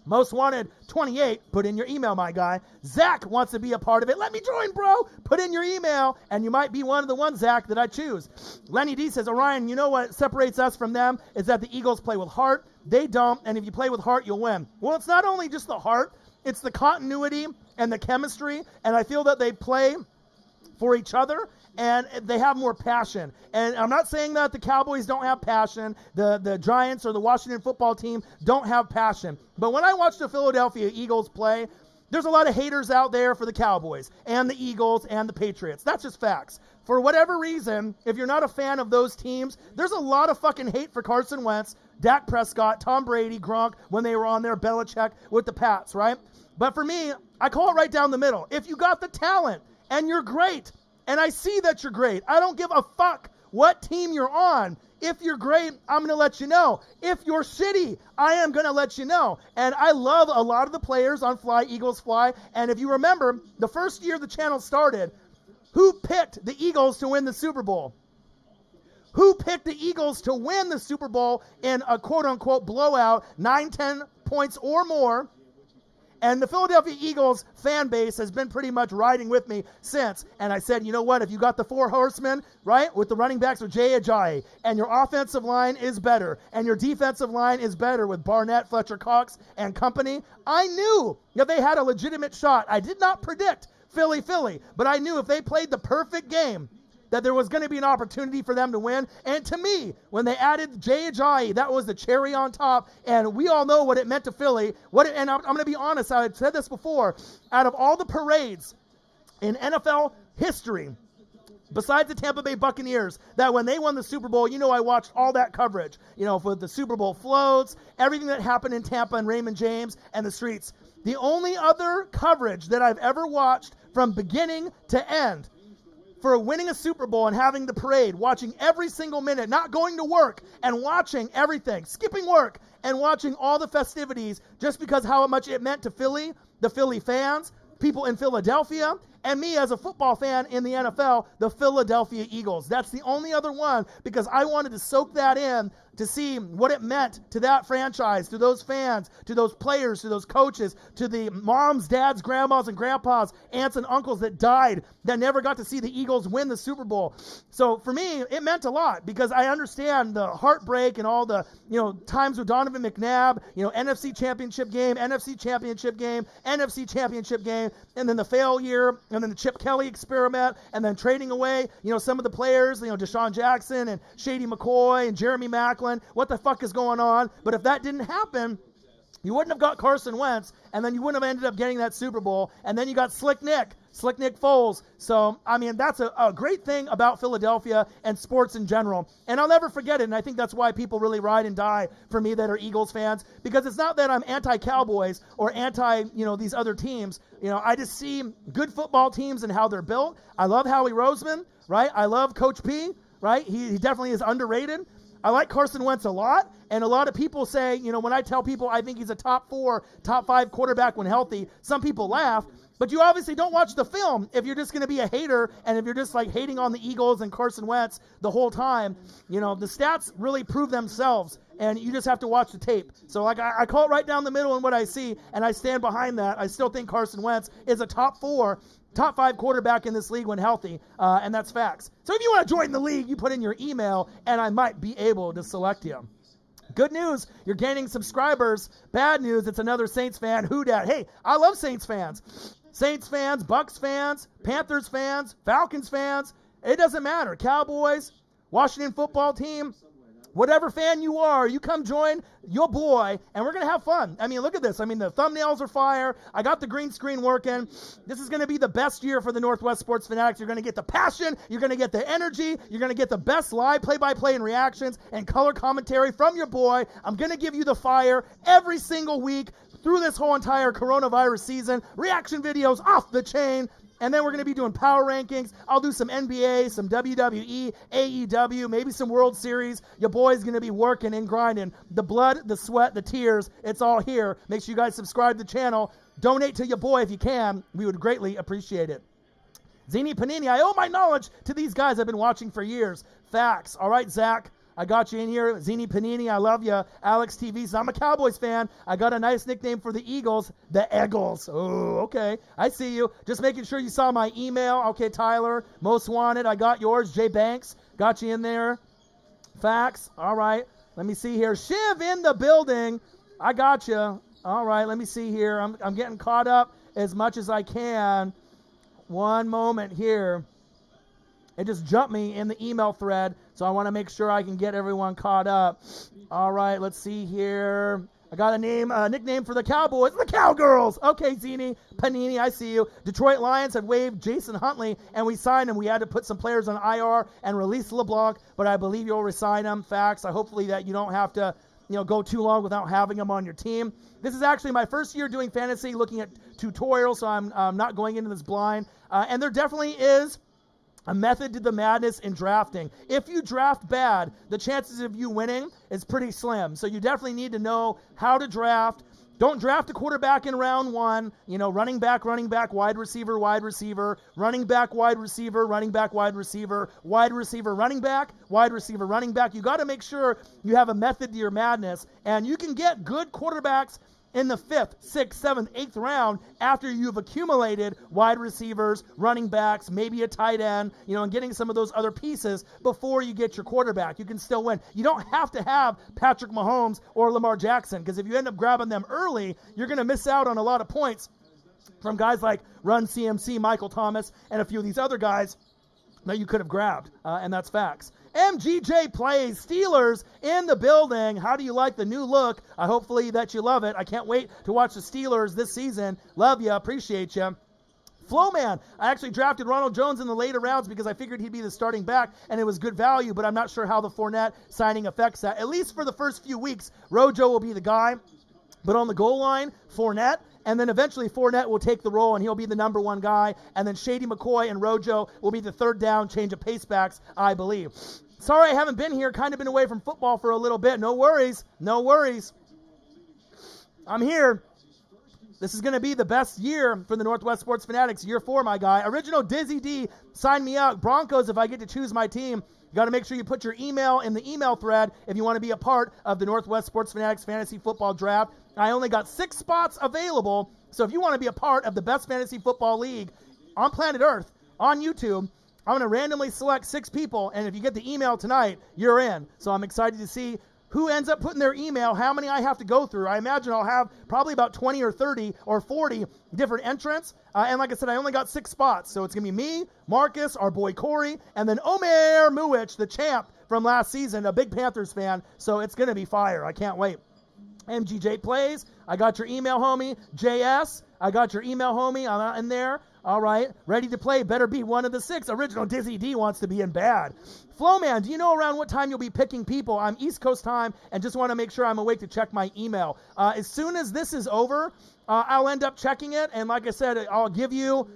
Most wanted, 28. Put in your email, my guy. Zach wants to be a part of it. Let me join, bro. Put in your email, and you might be one of the ones, Zach, that I choose. Lenny D says, Orion, you know what separates us from them is that the Eagles play with heart. They don't, and if you play with heart, you'll win. Well, it's not only just the heart. It's the continuity and the chemistry, and I feel that they play for each other, and they have more passion. And I'm not saying that the Cowboys don't have passion, the Giants or the Washington football team don't have passion. But when I watch the Philadelphia Eagles play, there's a lot of haters out there for the Cowboys and the Eagles and the Patriots. That's just facts. For whatever reason, if you're not a fan of those teams, there's a lot of fucking hate for Carson Wentz, Dak Prescott, Tom Brady, Gronk, when they were on there, Belichick with the Pats, right? But for me, I call it right down the middle. If you got the talent and you're great, and I see that you're great, I don't give a fuck what team you're on. If you're great, I'm going to let you know. If you're shitty, I am going to let you know. And I love a lot of the players on Fly Eagles Fly. And if you remember, the first year the channel started, who picked the Eagles to win the Super Bowl? Who picked the Eagles to win the Super Bowl in a quote-unquote blowout, 9-10 points or more? And the Philadelphia Eagles fan base has been pretty much riding with me since. And I said, you know what? If you got the four horsemen, right, with the running backs with Jay Ajayi, and your offensive line is better, and your defensive line is better with Barnett, Fletcher Cox, and company, I knew that they had a legitimate shot. I did not predict Philly, but I knew if they played the perfect game, that there was going to be an opportunity for them to win. And to me, when they added Jay Ajayi, that was the cherry on top. And we all know what it meant to Philly. And I'm going to be honest, I've said this before, out of all the parades in NFL history, besides the Tampa Bay Buccaneers, that when they won the Super Bowl, I watched all that coverage, with the Super Bowl floats, everything that happened in Tampa and Raymond James and the streets. The only other coverage that I've ever watched from beginning to end for winning a Super Bowl and having the parade, watching every single minute, not going to work and watching everything, skipping work and watching all the festivities just because how much it meant to Philly, the Philly fans, people in Philadelphia, and me as a football fan in the NFL, the Philadelphia Eagles. That's the only other one because I wanted to soak that in to see what it meant to that franchise, to those fans, to those players, to those coaches, to the moms, dads, grandmas, and grandpas, aunts and uncles that died that never got to see the Eagles win the Super Bowl. So for me, it meant a lot because I understand the heartbreak and all the, times with Donovan McNabb, NFC Championship game, NFC Championship game, NFC Championship game, and then the failure, and then the Chip Kelly experiment, and then trading away, some of the players, Deshaun Jackson and Shady McCoy and Jeremy Maclin. What the fuck is going on? But if that didn't happen, you wouldn't have got Carson Wentz, and then you wouldn't have ended up getting that Super Bowl, and then you got Slick Nick Foles. So, that's a great thing about Philadelphia and sports in general. And I'll never forget it, and I think that's why people really ride and die for me that are Eagles fans, because it's not that I'm anti-Cowboys or anti, these other teams. I just see good football teams and how they're built. I love Howie Roseman, right? I love Coach P, right? He definitely is underrated. I like Carson Wentz a lot, and a lot of people say, when I tell people I think he's a top 4, top 5 quarterback when healthy, some people laugh, but you obviously don't watch the film if you're just going to be a hater, and if you're just like hating on the Eagles and Carson Wentz the whole time. The stats really prove themselves, and you just have to watch the tape. So I call it right down the middle in what I see, and I stand behind that. I still think Carson Wentz is a top 4, top 5 quarterback in this league when healthy, and that's facts. So if you want to join the league, you put in your email, and I might be able to select you. Good news, you're gaining subscribers. Bad news, it's another Saints fan. Who dat? Hey, I love Saints fans. Saints fans, Bucks fans, Panthers fans, Falcons fans. It doesn't matter. Cowboys, Washington football team, whatever fan you are, you come join your boy, and we're going to have fun. Look at this. The thumbnails are fire. I got the green screen working. This is going to be the best year for the Northwest Sports Fanatics. You're going to get the passion. You're going to get the energy. You're going to get the best live play-by-play and reactions and color commentary from your boy. I'm going to give you the fire every single week through this whole entire coronavirus season. Reaction videos off the chain. And then we're going to be doing power rankings. I'll do some NBA, some WWE, AEW, maybe some World Series. Your boy's going to be working and grinding. The blood, the sweat, the tears, it's all here. Make sure you guys subscribe to the channel. Donate to your boy if you can. We would greatly appreciate it. Zini Panini, I owe my knowledge to these guys I've been watching for years. Facts. All right, Zach. I got you in here. Zini Panini, I love you. Alex TV says, I'm a Cowboys fan. I got a nice nickname for the Eagles, the Eagles. Oh, okay. I see you. Just making sure you saw my email. Okay, Tyler. Most Wanted, I got yours. Jay Banks, got you in there. Facts. All right. Let me see here. Shiv in the building. I got you. All right. Let me see here. I'm getting caught up as much as I can. One moment here. It just jumped me in the email thread, so I want to make sure I can get everyone caught up. All right, let's see here. I got a nickname for the Cowboys, the Cowgirls. Okay, Zini, Panini, I see you. Detroit Lions had waived Jason Huntley, and we signed him. We had to put some players on IR and release LeBlanc, but I believe you'll resign him. Facts. Hopefully that you don't have to, go too long without having him on your team. This is actually my first year doing fantasy, looking at tutorials, so I'm not going into this blind. And there definitely is a method to the madness in drafting. If you draft bad, the chances of you winning is pretty slim. So you definitely need to know how to draft. Don't draft a quarterback in round 1. Running back, wide receiver, running back, wide receiver, running back, wide receiver, running back, wide receiver, running back. You got to make sure you have a method to your madness. And you can get good quarterbacks in the 5th, 6th, 7th, 8th round after you've accumulated wide receivers, running backs, maybe a tight end, and getting some of those other pieces before you get your quarterback. You can still win. You don't have to have Patrick Mahomes or Lamar Jackson, because if you end up grabbing them early, you're going to miss out on a lot of points from guys like Run CMC, Michael Thomas, and a few of these other guys that you could have grabbed, and that's facts. MGJ plays, Steelers in the building. How do you like the new look? Hopefully that you love it. I can't wait to watch the Steelers this season. Love you, appreciate you. Flowman, I actually drafted Ronald Jones in the later rounds because I figured he'd be the starting back, and it was good value, but I'm not sure how the Fournette signing affects that. At least for the first few weeks, Rojo will be the guy, but on the goal line, Fournette. And then eventually Fournette will take the role, and he'll be the number one guy. And then Shady McCoy and Rojo will be the third down, change of pace backs, I believe. Sorry I haven't been here. Kind of been away from football for a little bit. No worries. No worries. I'm here. This is going to be the best year for the Northwest Sports Fanatics. Year 4, my guy. Original Dizzy D, sign me out. Broncos, if I get to choose my team. You got to make sure you put your email in the email thread if you want to be a part of the Northwest Sports Fanatics Fantasy Football Draft. I only got 6 spots available, so if you want to be a part of the best fantasy football league on planet Earth, on YouTube, I'm going to randomly select 6 people, and if you get the email tonight, you're in. So I'm excited to see who ends up putting their email, how many I have to go through. I imagine I'll have probably about 20 or 30 or 40 different entrants. And like I said, I only got 6 spots. So it's going to be me, Marcus, our boy Corey, and then Omer Muich, the champ from last season, a big Panthers fan. So it's going to be fire. I can't wait. MGJ plays. I got your email, homie. JS, I got your email, homie. I'm not in there. All right. Ready to play. Better be one of the 6. Original Dizzy D wants to be in bad. Flowman, do you know around what time you'll be picking people? I'm East Coast time and just want to make sure I'm awake to check my email. As soon as this is over, I'll end up checking it. And like I said, I'll give you,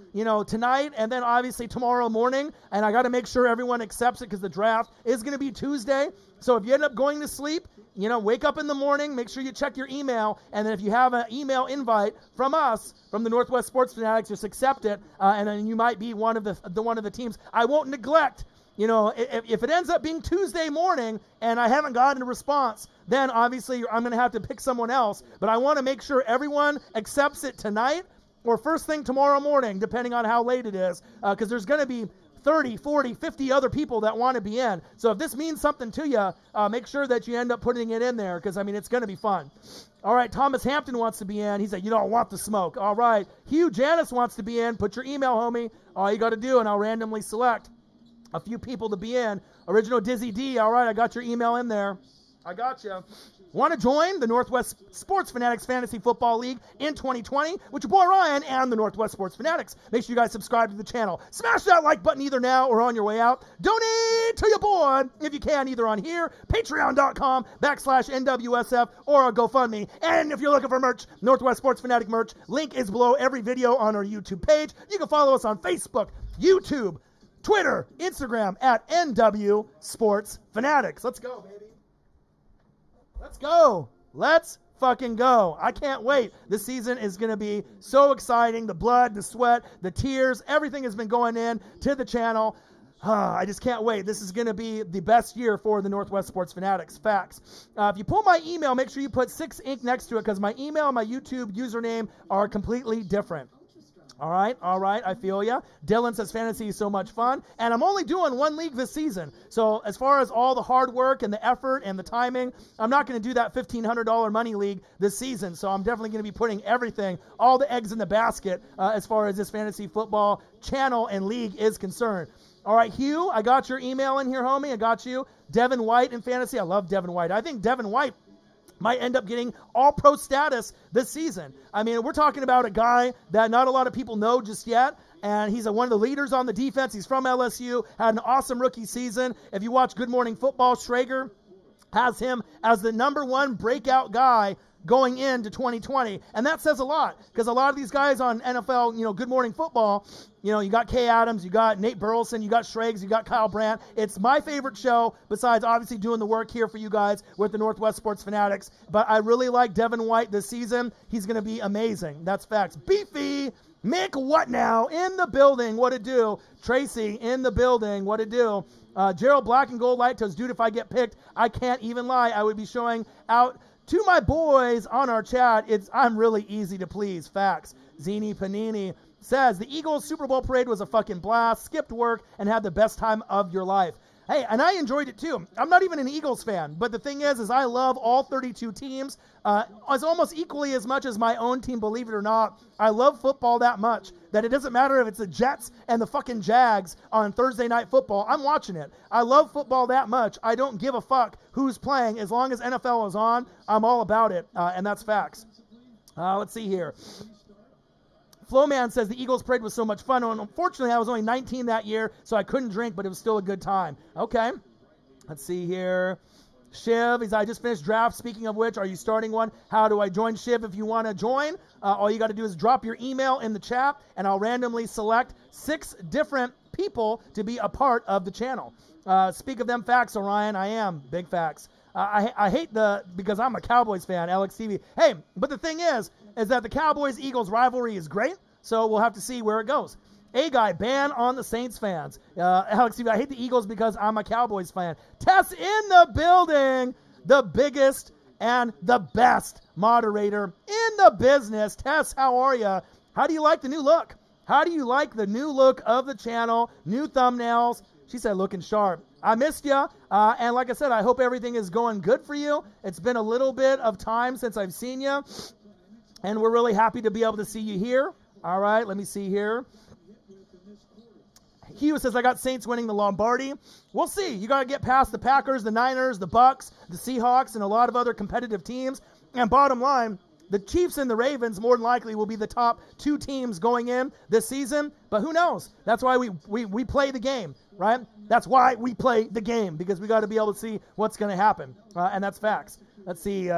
tonight and then obviously tomorrow morning. And I got to make sure everyone accepts it because the draft is going to be Tuesday. So if you end up going to sleep, wake up in the morning, make sure you check your email, and then if you have an email invite from us, from the Northwest Sports Fanatics, just accept it, and then you might be one of the teams. I won't neglect. If it ends up being Tuesday morning and I haven't gotten a response, then obviously I'm going to have to pick someone else. But I want to make sure everyone accepts it tonight or first thing tomorrow morning, depending on how late it is, because there's going to be 30, 40, 50 other people that want to be in. So if this means something to you, make sure that you end up putting it in there because, it's going to be fun. All right, Thomas Hampton wants to be in. He said, you don't want the smoke. All right, Hugh Janice wants to be in. Put your email, homie. All you got to do, and I'll randomly select a few people to be in. Original Dizzy D, all right, I got your email in there. I got you. Want to join the Northwest Sports Fanatics Fantasy Football League in 2020 with your boy Ryan and the Northwest Sports Fanatics? Make sure you guys subscribe to the channel. Smash that like button either now or on your way out. Donate to your boy if you can, either on here, patreon.com/NWSF, or a GoFundMe. And if you're looking for merch, Northwest Sports Fanatic merch, link is below every video on our YouTube page. You can follow us on Facebook, YouTube, Twitter, Instagram at NW Sports Fanatics. Let's go, baby. Let's go. Let's fucking go. I can't wait. This season is going to be so exciting. The blood, the sweat, the tears, everything has been going in to the channel. I just can't wait. This is going to be the best year for the Northwest Sports Fanatics. Facts. If you pull my email, make sure you put 6 ink next to it because my email and my YouTube username are completely different. All right, I feel ya. Dylan says fantasy is so much fun, and I'm only doing 1 league this season. So as far as all the hard work and the effort and the timing, I'm not going to do that $1,500 money league this season. So I'm definitely going to be putting everything, all the eggs in the basket as far as this fantasy football channel and league is concerned. All right, Hugh, I got your email in here, homie. I got you. Devin White in fantasy. I love Devin White. I think Devin White might end up getting all-pro status this season. We're talking about a guy that not a lot of people know just yet, and he's one of the leaders on the defense. He's from LSU, had an awesome rookie season. If you watch Good Morning Football, Schrager has him as the #1 breakout guy going into 2020, and that says a lot because a lot of these guys on NFL, Good Morning Football, you got Kay Adams, you got Nate Burleson, you got Schrags, you got Kyle Brandt. It's my favorite show besides obviously doing the work here for you guys with the Northwest Sports Fanatics, but I really like Devin White this season. He's going to be amazing. That's facts. Beefy Mick what now in the building. What to do? Tracy in the building. What to do? Gerald Black and Gold Light Toes. Dude, if I get picked, I can't even lie. I would be showing out To my boys on our chat, I'm really easy to please. Facts. Zini Panini says, the Eagles Super Bowl parade was a fucking blast, skipped work, and had the best time of your life. Hey, and I enjoyed it too. I'm not even an Eagles fan, but the thing is I love all 32 teams as almost equally as much as my own team, believe it or not. I love football that much that it doesn't matter if it's the Jets and the fucking Jags on Thursday Night Football. I'm watching it. I love football that much. I don't give a fuck who's playing. As long as NFL is on, I'm all about it, and that's facts. Let's see here. Flowman says the Eagles parade was so much fun. And unfortunately, I was only 19 that year, so I couldn't drink, but it was still a good time. Okay. Let's see here. Shiv, I just finished draft. Speaking of which, are you starting one? How do I join Shiv? If you want to join, all you got to do is drop your email in the chat, and I'll randomly select 6 different people to be a part of the channel. Speak of them facts, Orion. I am. Big facts. I hate because I'm a Cowboys fan, Alex TV. Hey, but the thing is that the Cowboys-Eagles rivalry is great, so we'll have to see where it goes. A-Guy, ban on the Saints fans. Alex TV, I hate the Eagles because I'm a Cowboys fan. Tess in the building, the biggest and the best moderator in the business. Tess, how are you? How do you like the new look? How do you like the new look of the channel? New thumbnails. She said looking sharp. I missed you, and like I said, I hope everything is going good for you. It's been a little bit of time since I've seen you, and we're really happy to be able to see you here. All right, let me see here. Hugh says, I got Saints winning the Lombardi. We'll see. You got to get past the Packers, the Niners, the Bucks, the Seahawks, and a lot of other competitive teams. And bottom line, the Chiefs and the Ravens more than likely will be the top 2 teams going in this season, but who knows? That's why we play the game, right? That's why we play the game, because we got to be able to see what's going to happen, and that's facts. Let's see.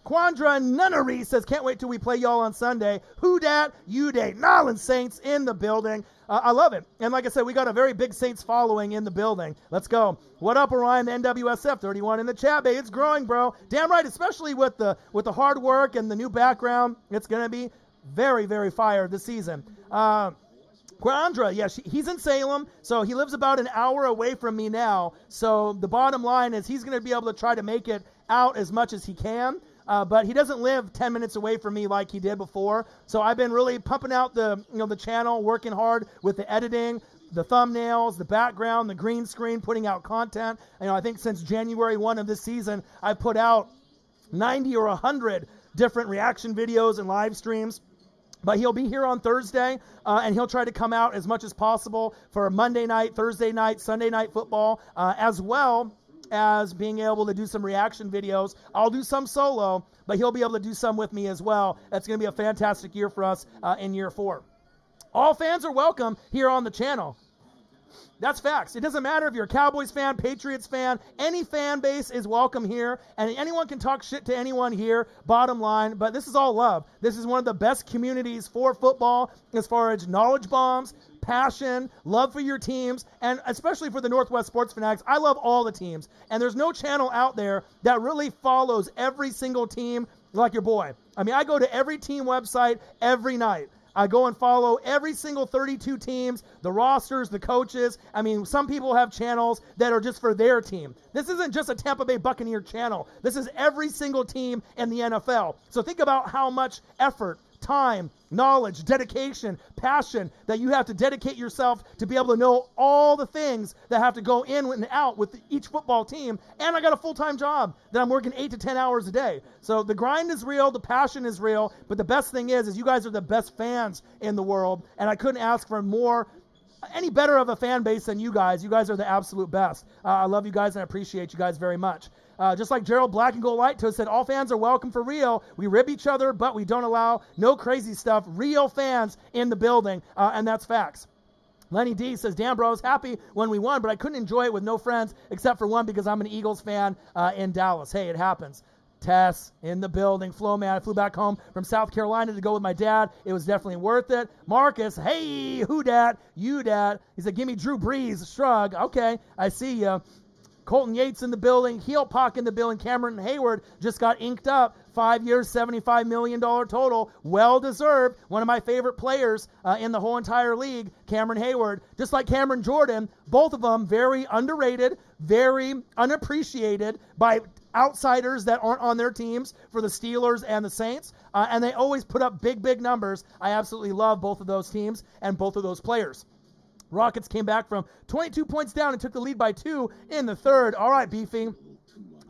Quandra Nunnery says, can't wait till we play y'all on Sunday. Who dat? You day. Nolan Saints in the building. I love it. And like I said, we got a very big Saints following in the building. Let's go. What up, Orion, the NWSF 31 in the chat, babe. It's growing, bro. Damn right, especially with the hard work and the new background. It's going to be very, very fire this season. Quandra, yeah, he's in Salem, so he lives about an hour away from me now. So the bottom line is he's going to be able to try to make it out as much as he can. But he doesn't live 10 minutes away from me like he did before. So I've been really pumping out the channel, working hard with the editing, the thumbnails, the background, the green screen, putting out content. I think since January 1 of this season, I put out 90 or 100 different reaction videos and live streams. But he'll be here on Thursday, and he'll try to come out as much as possible for Monday night, Thursday night, Sunday night football, as well as being able to do some reaction videos. I'll do some solo, but he'll be able to do some with me as well. That's going to be a fantastic year for us in year 4. All fans are welcome here on the channel. That's facts. It doesn't matter if you're a Cowboys fan, Patriots fan, any fan base is welcome here, and anyone can talk shit to anyone here, bottom line, but this is all love. This is one of the best communities for football as far as knowledge bombs, passion, love for your teams, and especially for the Northwest Sports Fanatics. I love all the teams, and there's no channel out there that really follows every single team like your boy. I mean, I go to every team website every night. I go and follow every single 32 teams, the rosters, the coaches. I mean, some people have channels that are just for their team. This isn't just a Tampa Bay Buccaneer channel. This is every single team in the NFL. So think about how much effort, time, knowledge, dedication, passion that you have to dedicate yourself to be able to know all the things that have to go in and out with each football team. And I got a full-time job that I'm working 8 to 10 hours a day. So the grind is real, the passion is real, but the best thing is you guys are the best fans in the world, and I couldn't ask for any better of a fan base than you guys. You guys are the absolute best. I love you guys and I appreciate you guys very much. Just like Gerald Black and Gold Light Toast said, all fans are welcome for Rio. We rib each other, but we don't allow no crazy stuff. Real fans in the building, and that's facts. Lenny D says, damn, bro, I was happy when we won, but I couldn't enjoy it with no friends except for one because I'm an Eagles fan in Dallas. Hey, it happens. Tess in the building. Flo, man, I flew back home from South Carolina to go with my dad. It was definitely worth it. Marcus, hey, who dat? You dat. He said, give me Drew Brees. Shrug. Okay, I see you. Colton Yates in the building. Heel Pock in the building. Cameron Hayward just got inked up. 5 years, $75 million total. Well-deserved. One of my favorite players in the whole entire league, Cameron Hayward. Just like Cameron Jordan, both of them very underrated, very unappreciated by outsiders that aren't on their teams for the Steelers and the Saints, and they always put up big, big numbers. I absolutely love both of those teams and both of those players. Rockets came back from 22 points down and took the lead by 2 in the third. All right, Beefy.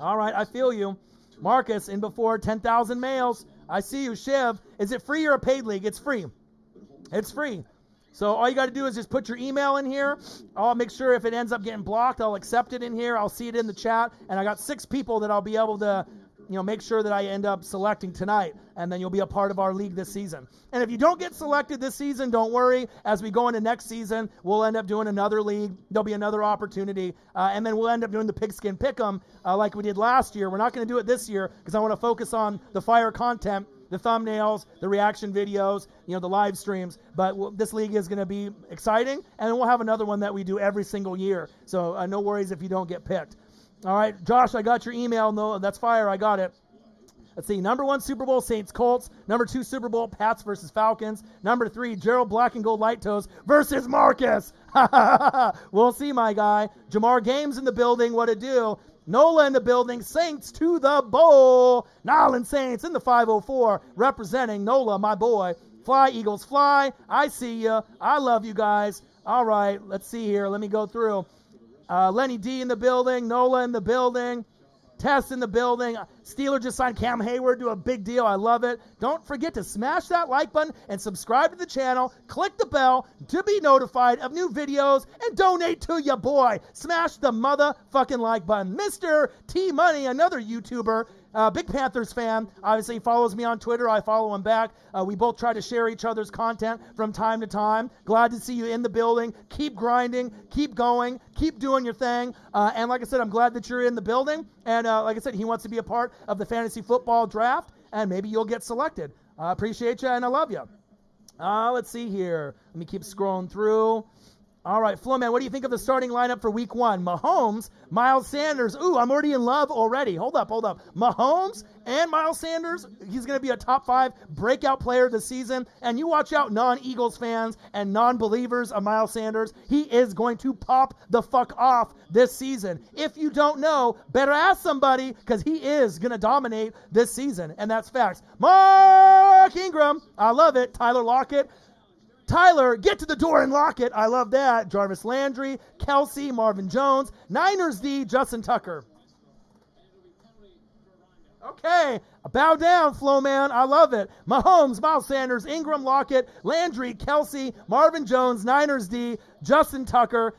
All right, I feel you. Marcus in before 10,000 males. I see you. Shiv, is it free or a paid league? It's free. It's free. So all you got to do is just put your email in here. I'll make sure if it ends up getting blocked, I'll accept it in here. I'll see it in the chat. And I got 6 people that I'll be able to, make sure that I end up selecting tonight. And then you'll be a part of our league this season. And if you don't get selected this season, don't worry. As we go into next season, we'll end up doing another league. There'll be another opportunity. And then we'll end up doing the Pigskin Pick'em like we did last year. We're not going to do it this year because I want to focus on the fire content, the thumbnails, the reaction videos, the live streams. But this league is going to be exciting. And then we'll have another one that we do every single year. So no worries if you don't get picked. All right, Josh, I got your email. No, that's fire. I got it. Let's see. Number 1 Super Bowl, Saints Colts. Number 2 Super Bowl, Pats versus Falcons. Number 3 Gerald Black and Gold Light Toes versus Marcus. We'll see, my guy. Jamar Games in the building. What it do? Nola in the building. Saints to the bowl. Nolan Saints in the 504 representing Nola, my boy. Fly, Eagles, fly. I see ya. I love you guys. All right, let's see here. Let me go through. Lenny D in the building. Nola in the building. Tess in the building. Steeler just signed Cam Hayward. Do a big deal. I love it. Don't forget to smash that like button and subscribe to the channel. Click the bell to be notified of new videos and donate to your boy. Smash the motherfucking like button. Mr. T Money, another YouTuber, big Panthers fan. Obviously, he follows me on Twitter. I follow him back. We both try to share each other's content from time to time. Glad to see you in the building. Keep grinding. Keep going. Keep doing your thing. And like I said, I'm glad that you're in the building. And like I said, he wants to be a part of the fantasy football draft. And maybe you'll get selected. I appreciate you and I love you. Let's see here. Let me keep scrolling through. All right, Flo, man, what do you think of the starting lineup for week 1? Mahomes, Miles Sanders. Ooh, I'm already in love already. Hold up. Mahomes and Miles Sanders. He's going to be a top 5 breakout player this season. And you watch out, non-Eagles fans and non-believers of Miles Sanders. He is going to pop the fuck off this season. If you don't know, better ask somebody because he is going to dominate this season. And that's facts. Mark Ingram. I love it. Tyler Lockett. Tyler, get to the door and lock it. I love that. Jarvis Landry, Kelsey, Marvin Jones, Niners D, Justin Tucker. Okay, bow down, Flo man. I love it. Mahomes, Miles Sanders, Ingram, Lockett, Landry, Kelsey, Marvin Jones, Niners D, Justin Tucker.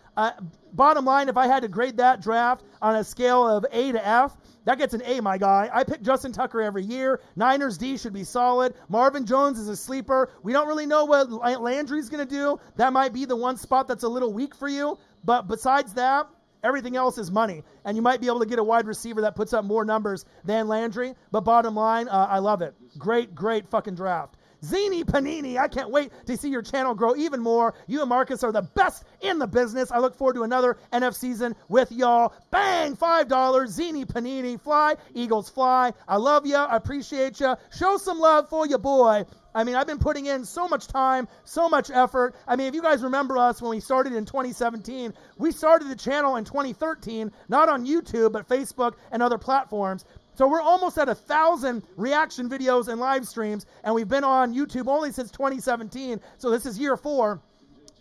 Bottom line, if I had to grade that draft on a scale of A to F, that gets an A, my guy. I pick Justin Tucker every year. Niners D should be solid. Marvin Jones is a sleeper. We don't really know what Landry's going to do. That might be the one spot that's a little weak for you. But besides that, everything else is money. And you might be able to get a wide receiver that puts up more numbers than Landry. But bottom line, I love it. Great fucking draft. Zini Panini, I can't wait to see your channel grow even more. You and Marcus are the best in the business. I look forward to another NF season with y'all. Bang, $5. Zini Panini, fly, Eagles fly. I love you. I appreciate you. Show some love for your boy. I mean, I've been putting in so much time, so much effort. I mean, if you guys remember us when we started in 2017, we started the channel in 2013, not on YouTube, but Facebook and other platforms. So we're almost at 1,000 reaction videos and live streams, and we've been on YouTube only since 2017. So this is year 4.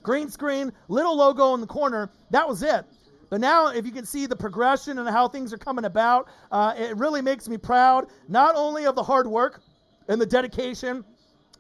Green screen, little logo in the corner. That was it. But now, if you can see the progression and how things are coming about, it really makes me proud, not only of the hard work and the dedication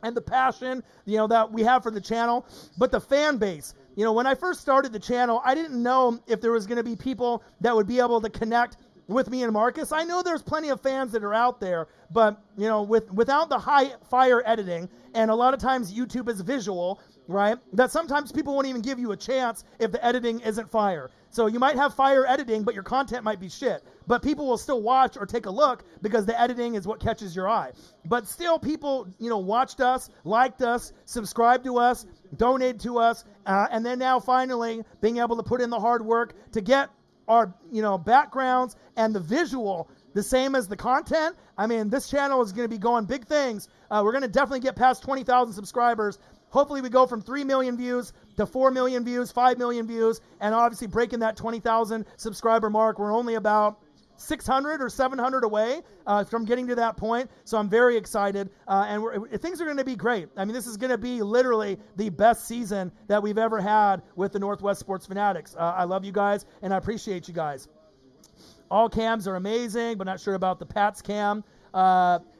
and the passion, that we have for the channel, but the fan base. When I first started the channel, I didn't know if there was going to be people that would be able to connect with me and Marcus. I know there's plenty of fans that are out there, but without the high fire editing, and a lot of times YouTube is visual, right? That sometimes people won't even give you a chance if the editing isn't fire. So you might have fire editing, but your content might be shit. But people will still watch or take a look because the editing is what catches your eye. But still, people, watched us, liked us, subscribed to us, donated to us, and then now finally being able to put in the hard work to get our backgrounds and the visual the same as the content. I mean, this channel is going to be going big things. We're going to definitely get past 20,000 subscribers. Hopefully we go from 3 million views to 4 million views, 5 million views, and obviously breaking that 20,000 subscriber mark. We're only about 600 or 700 away from getting to that point. So I'm very excited, and things are going to be great. I mean, this is going to be literally the best season that we've ever had with the Northwest Sports Fanatics. I love you guys, and I appreciate you guys. All cams are amazing, but not sure about the Pats cam.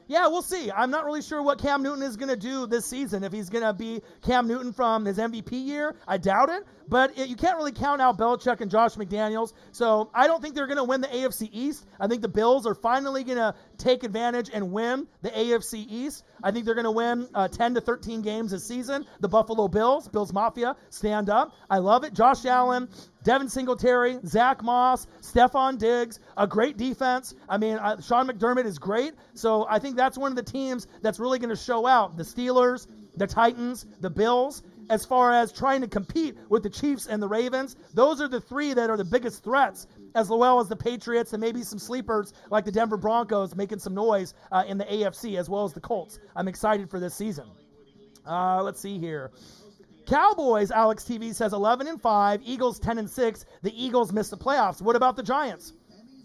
Yeah, we'll see. I'm not really sure what Cam Newton is going to do this season. If he's going to be Cam Newton from his MVP year, I doubt it. But you can't really count out Belichick and Josh McDaniels. So I don't think they're going to win the AFC East. I think the Bills are finally going to take advantage and win the AFC East. I think they're going to win 10 to 13 games this season. The Buffalo Bills, Bills Mafia, stand up. I love it. Josh Allen, Devin Singletary, Zach Moss, Stephon Diggs, a great defense. I mean, Sean McDermott is great. So I think that's one of the teams that's really going to show out. The Steelers, the Titans, the Bills. As far as trying to compete with the Chiefs and the Ravens, those are the three that are the biggest threats, as well as the Patriots and maybe some sleepers like the Denver Broncos making some noise in the AFC, as well as the Colts. I'm excited for this season. Let's see here. Cowboys, Alex TV says 11-5, Eagles 10-6. The Eagles missed the playoffs. What about the Giants?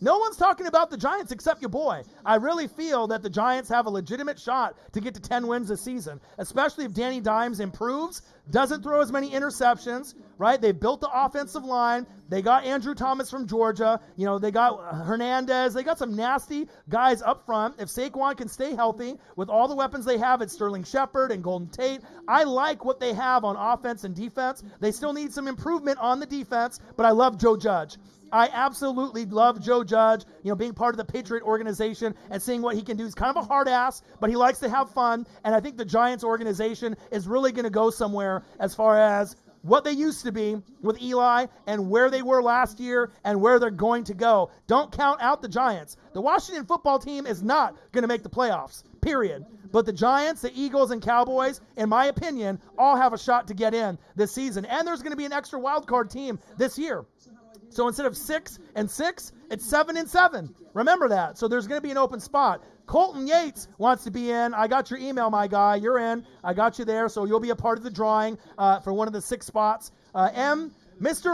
No one's talking about the Giants except your boy. I really feel that the Giants have a legitimate shot to get to 10 wins this season, especially if Danny Dimes improves, doesn't throw as many interceptions, right? They built the offensive line. They got Andrew Thomas from Georgia. You know, they got Hernandez. They got some nasty guys up front. If Saquon can stay healthy with all the weapons they have at Sterling Shepard and Golden Tate, I like what they have on offense and defense. They still need some improvement on the defense, but I love Joe Judge. I absolutely love Joe Judge, being part of the Patriot organization and seeing what he can do. He's kind of a hard ass, but he likes to have fun. And I think the Giants organization is really going to go somewhere as far as what they used to be with Eli and where they were last year and where they're going to go. Don't count out the Giants. The Washington football team is not going to make the playoffs, period. But the Giants, the Eagles, and Cowboys, in my opinion, all have a shot to get in this season. And there's going to be an extra wild card team this year. So instead of 6-6, it's 7-7. Remember that. So there's going to be an open spot. Colton Yates wants to be in. I got your email, my guy. You're in. I got you there. So you'll be a part of the drawing for one of the 6 spots. Mr.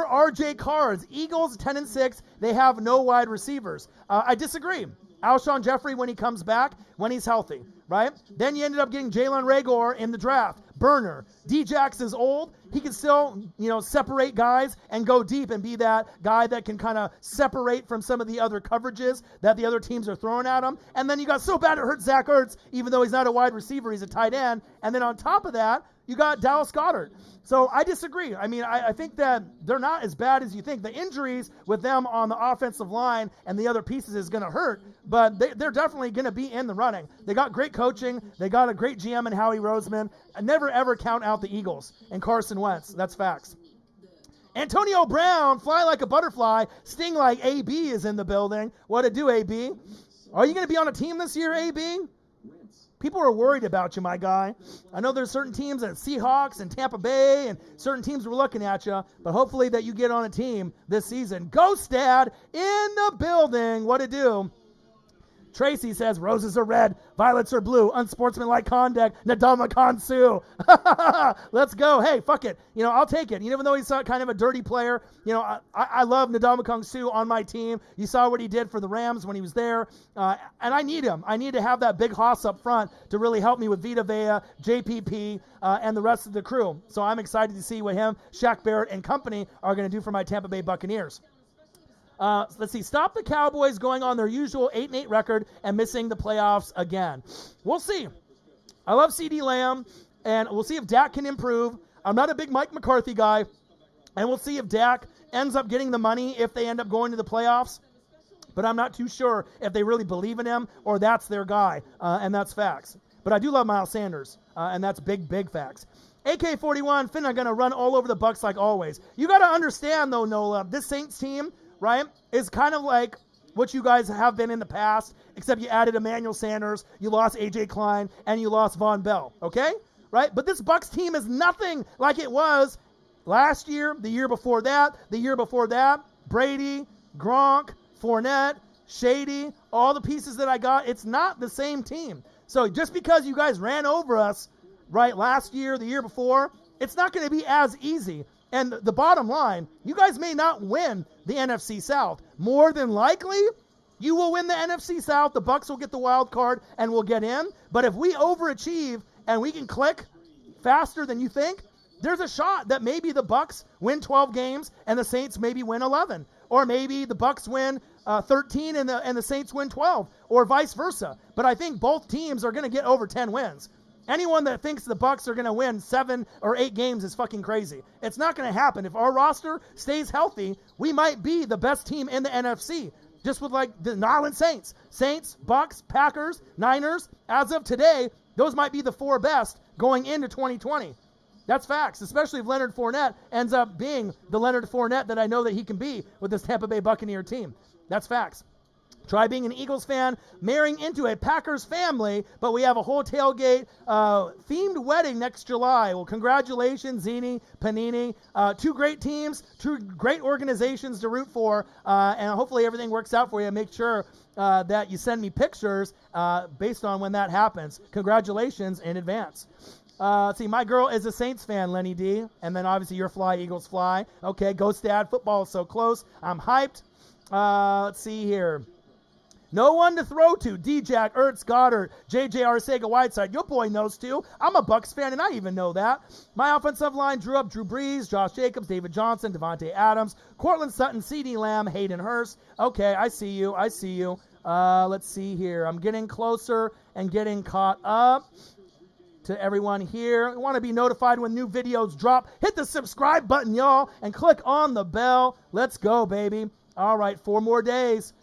RJ Cards, Eagles 10-6. They have no wide receivers. I disagree. Alshon Jeffrey when he comes back, when he's healthy, right? Then you ended up getting Jalen Reagor in the draft. Burner. D-Jax is old. He can still, separate guys and go deep and be that guy that can kind of separate from some of the other coverages that the other teams are throwing at him. And then you got so bad it hurt Zach Ertz, even though he's not a wide receiver, he's a tight end. And then on top of that, you got Dallas Goedert. So I disagree. I mean, I think that they're not as bad as you think. The injuries with them on the offensive line and the other pieces is going to hurt, but they're definitely going to be in the running. They got great coaching. They got a great GM in Howie Roseman. I never, ever count out the Eagles and Carson Wentz. That's facts. Antonio Brown, fly like a butterfly, sting like AB is in the building. What to do, AB? Are you going to be on a team this year, AB? People are worried about you, my guy. I know there's certain teams at Seahawks and Tampa Bay and certain teams were looking at you, but hopefully that you get on a team this season. Ghost Dad in the building. What to do? Tracy says, roses are red, violets are blue, unsportsmanlike conduct, Ndamukong Suh. Let's go. Hey, fuck it. I'll take it. Even though he's kind of a dirty player, I love Ndamukong Suh on my team. You saw what he did for the Rams when he was there. And I need him. I need to have that big hoss up front to really help me with Vita Vea, JPP, and the rest of the crew. So I'm excited to see what him, Shaq Barrett, and company are going to do for my Tampa Bay Buccaneers. Let's see. Stop the Cowboys going on their usual 8-8 record and missing the playoffs again. We'll see. I love CeeDee Lamb, and we'll see if Dak can improve. I'm not a big Mike McCarthy guy, and we'll see if Dak ends up getting the money if they end up going to the playoffs. But I'm not too sure if they really believe in him or that's their guy, and that's facts. But I do love Miles Sanders, and that's big, big facts. AK-41, Finn are going to run all over the Bucs like always. You got to understand, though, Nola, this Saints team, right, is kind of like what you guys have been in the past, except you added Emmanuel Sanders, you lost A.J. Klein, and you lost Von Bell, okay? Right? But this Bucs team is nothing like it was last year, the year before that, Brady, Gronk, Fournette, Shady, all the pieces that I got. It's not the same team. So just because you guys ran over us, right, last year, the year before, it's not going to be as easy. And the bottom line, you guys may not win the NFC South. More than likely, You will win the NFC South. The Bucs will get the wild card and we'll get in. But if we overachieve and we can click faster than you think, there's a shot that maybe the Bucs win 12 games and the Saints maybe win 11. Or maybe the Bucs win 13 and the Saints win 12, or vice versa. But I think both teams are going to get over 10 wins. Anyone that thinks the Bucs are going to win 7 or 8 games is fucking crazy. It's not going to happen. If our roster stays healthy, we might be the best team in the NFC. Just with like the New Orleans Saints. Saints, Bucs, Packers, Niners. As of today, those might be the 4 best going into 2020. That's facts, especially if Leonard Fournette ends up being the Leonard Fournette that I know that he can be with this Tampa Bay Buccaneer team. That's facts. Try being an Eagles fan, marrying into a Packers family, but we have a whole tailgate themed wedding next July. Well, congratulations, Zini, Panini. 2 great teams, 2 great organizations to root for, and hopefully everything works out for you. Make sure that you send me pictures based on when that happens. Congratulations in advance. Let's see, my girl is a Saints fan, Lenny D. And then obviously you're fly, Eagles fly. Okay, Ghost Dad, football is so close. I'm hyped. Let's see here. No one to throw to. D-Jack, Ertz, Goddard, J.J. Arcega-Whiteside. Your boy knows too. I'm a Bucs fan, and I even know that. My offensive line drew up Drew Brees, Josh Jacobs, David Johnson, Devontae Adams, Cortland Sutton, CeeDee Lamb, Hayden Hurst. Okay, I see you. Let's see here. I'm getting closer and getting caught up. To everyone here, you want to be notified when new videos drop, hit the subscribe button, y'all, and click on the bell. Let's go, baby. All right, 4 more days.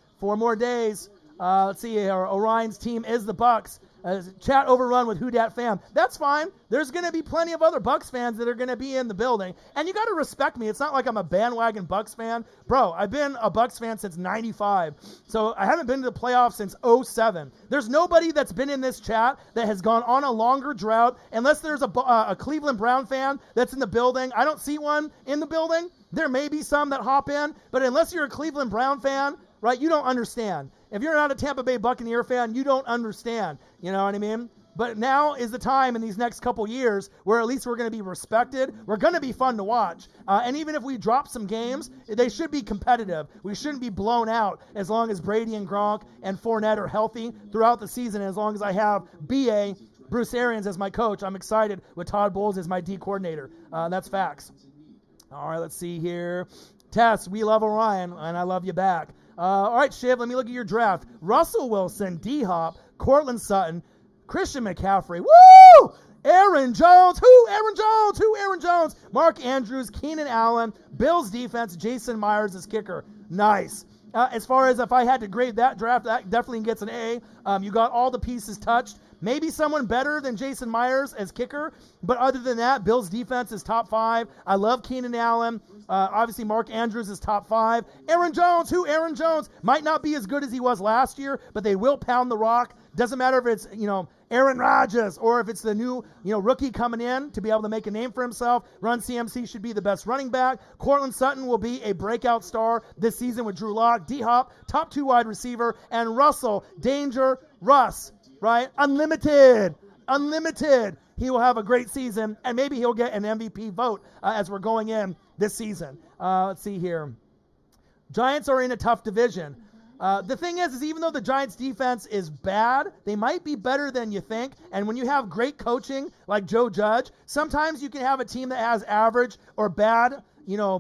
Let's see here. Orion's team is the Bucs. Chat overrun with Who Dat fam. That's fine. There's going to be plenty of other Bucs fans that are going to be in the building. And you got to respect me. It's not like I'm a bandwagon Bucs fan. Bro, I've been a Bucs fan since 95. So I haven't been to the playoffs since 07. There's nobody that's been in this chat that has gone on a longer drought, unless there's a Cleveland Brown fan that's in the building. I don't see one in the building. There may be some that hop in, but unless you're a Cleveland Brown fan, right, you don't understand. If you're not a Tampa Bay Buccaneer fan, you don't understand. You know what I mean? But now is the time in these next couple years where at least we're going to be respected. We're going to be fun to watch. And even if we drop some games, they should be competitive. We shouldn't be blown out as long as Brady and Gronk and Fournette are healthy throughout the season. As long as I have B.A., Bruce Arians, as my coach, I'm excited with Todd Bowles as my D coordinator. That's facts. All right, let's see here. Tess, we love Orion, and I love you back. All right, Shiv, let me look at your draft. Russell Wilson, D-Hop, Cortland Sutton, Christian McCaffrey. Woo! Aaron Jones. Who? Aaron Jones. Mark Andrews, Keenan Allen, Bills defense, Jason Myers as kicker. Nice. As far as if I had to grade that draft, that definitely gets an A. You got all the pieces touched. Maybe someone better than Jason Myers as kicker, but other than that, Bills defense is top 5. I love Keenan Allen. Obviously, Mark Andrews is top 5. Aaron Jones, Aaron Jones might not be as good as he was last year, but they will pound the rock. Doesn't matter if it's, Aaron Rodgers or if it's the new, rookie coming in to be able to make a name for himself. Run CMC should be the best running back. Cortland Sutton will be a breakout star this season with Drew Lock. D-Hop, top 2 wide receiver. And Russell, Danger, Russ, right? Unlimited. He will have a great season, and maybe he'll get an MVP vote as we're going in this season. Let's see here. Giants are in a tough division. The thing is even though the Giants defense is bad, they might be better than you think. And when you have great coaching like Joe Judge, sometimes you can have a team that has average or bad,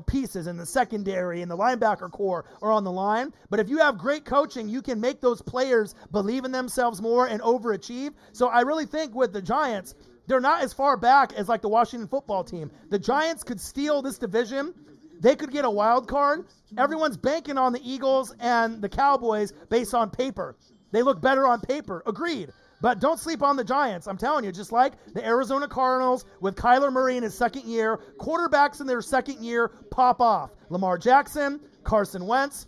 pieces in the secondary and the linebacker core or on the line. But if you have great coaching, you can make those players believe in themselves more and overachieve. So I really think with the Giants, they're not as far back as like the Washington football team. The Giants could steal this division. They could get a wild card. Everyone's banking on the Eagles and the Cowboys based on paper. They look better on paper. Agreed. But don't sleep on the Giants. I'm telling you, just like the Arizona Cardinals with Kyler Murray in his second year, quarterbacks in their second year pop off. Lamar Jackson, Carson Wentz,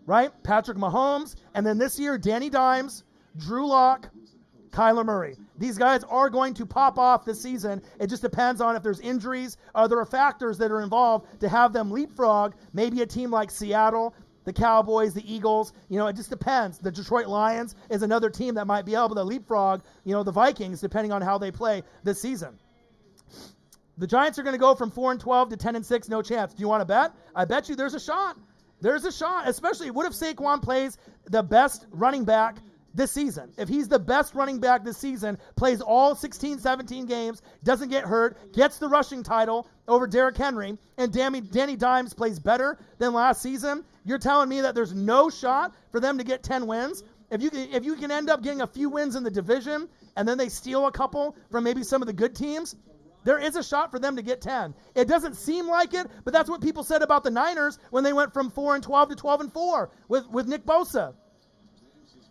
right? Patrick Mahomes. And then this year, Danny Dimes, Drew Lock, Kyler Murray. These guys are going to pop off this season. It just depends on if there's injuries. There are factors that are involved to have them leapfrog. Maybe a team like Seattle, the Cowboys, the Eagles. It just depends. The Detroit Lions is another team that might be able to leapfrog, the Vikings, depending on how they play this season. The Giants are going to go from 4-12 to 10-6, no chance. Do you want to bet? I bet you there's a shot. There's a shot, especially what if Saquon plays the best running back this season? If he's the best running back this season, plays all 16, 17 games, doesn't get hurt, gets the rushing title over Derrick Henry, and Danny Dimes plays better than last season, you're telling me that there's no shot for them to get 10 wins? If you can end up getting a few wins in the division, and then they steal a couple from maybe some of the good teams, there is a shot for them to get 10. It doesn't seem like it, but that's what people said about the Niners when they went from 4-12 to 12-4 with Nick Bosa.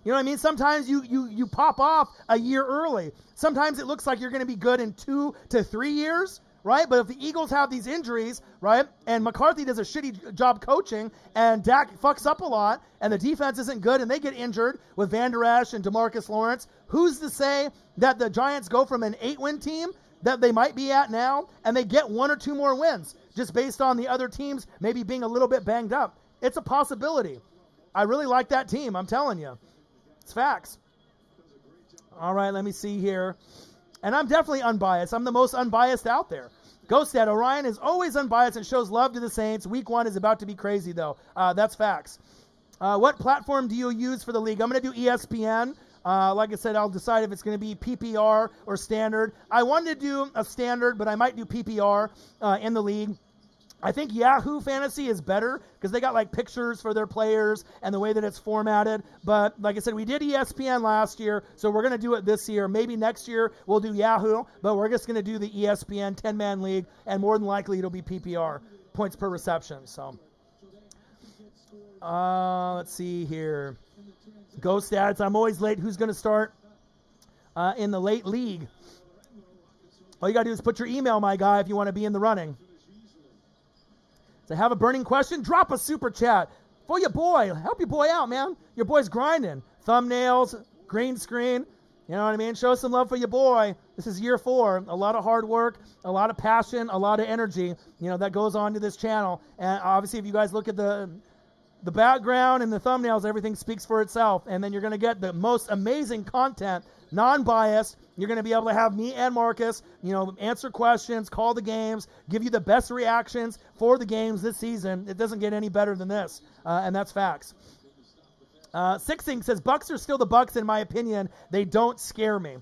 You know what I mean? Sometimes you pop off a year early. Sometimes it looks like you're going to be good in 2 to 3 years, right? But if the Eagles have these injuries, right, and McCarthy does a shitty job coaching, and Dak fucks up a lot, and the defense isn't good, and they get injured with Van Der Esch and DeMarcus Lawrence, who's to say that the Giants go from an 8-win team that they might be at now, and they get 1 or 2 more wins, just based on the other teams maybe being a little bit banged up? It's a possibility. I really like that team, I'm telling you. It's facts. All right, let me see here. And I'm definitely unbiased. I'm the most unbiased out there. Ghost Dad, Orion is always unbiased and shows love to the Saints. Week 1 is about to be crazy, though. That's facts. What platform do you use for the league? I'm going to do ESPN. Like I said, I'll decide if it's going to be PPR or standard. I wanted to do a standard, but I might do PPR in the league. I think Yahoo Fantasy is better because they got like pictures for their players and the way that it's formatted. But like I said, we did ESPN last year, so we're going to do it this year. Maybe next year we'll do Yahoo, but we're just going to do the ESPN 10-man league, and more than likely it'll be PPR, points per reception. So let's see here. Ghost Stats, I'm always late. Who's going to start in the late league? All you got to do is put your email, my guy, if you want to be in the running. So have a burning question? Drop a super chat for your boy. Help your boy out, man. Your boy's grinding. Thumbnails, green screen. You know what I mean? Show some love for your boy. This is year 4. A lot of hard work, a lot of passion, a lot of energy, that goes on to this channel. And obviously, if you guys look at the background and the thumbnails, everything speaks for itself. And then you're going to get the most amazing content, non-biased. You're going to be able to have me and Marcus, answer questions, call the games, give you the best reactions for the games this season. It doesn't get any better than this, and that's facts. Sixing says, Bucks are still the Bucks in my opinion. They don't scare me.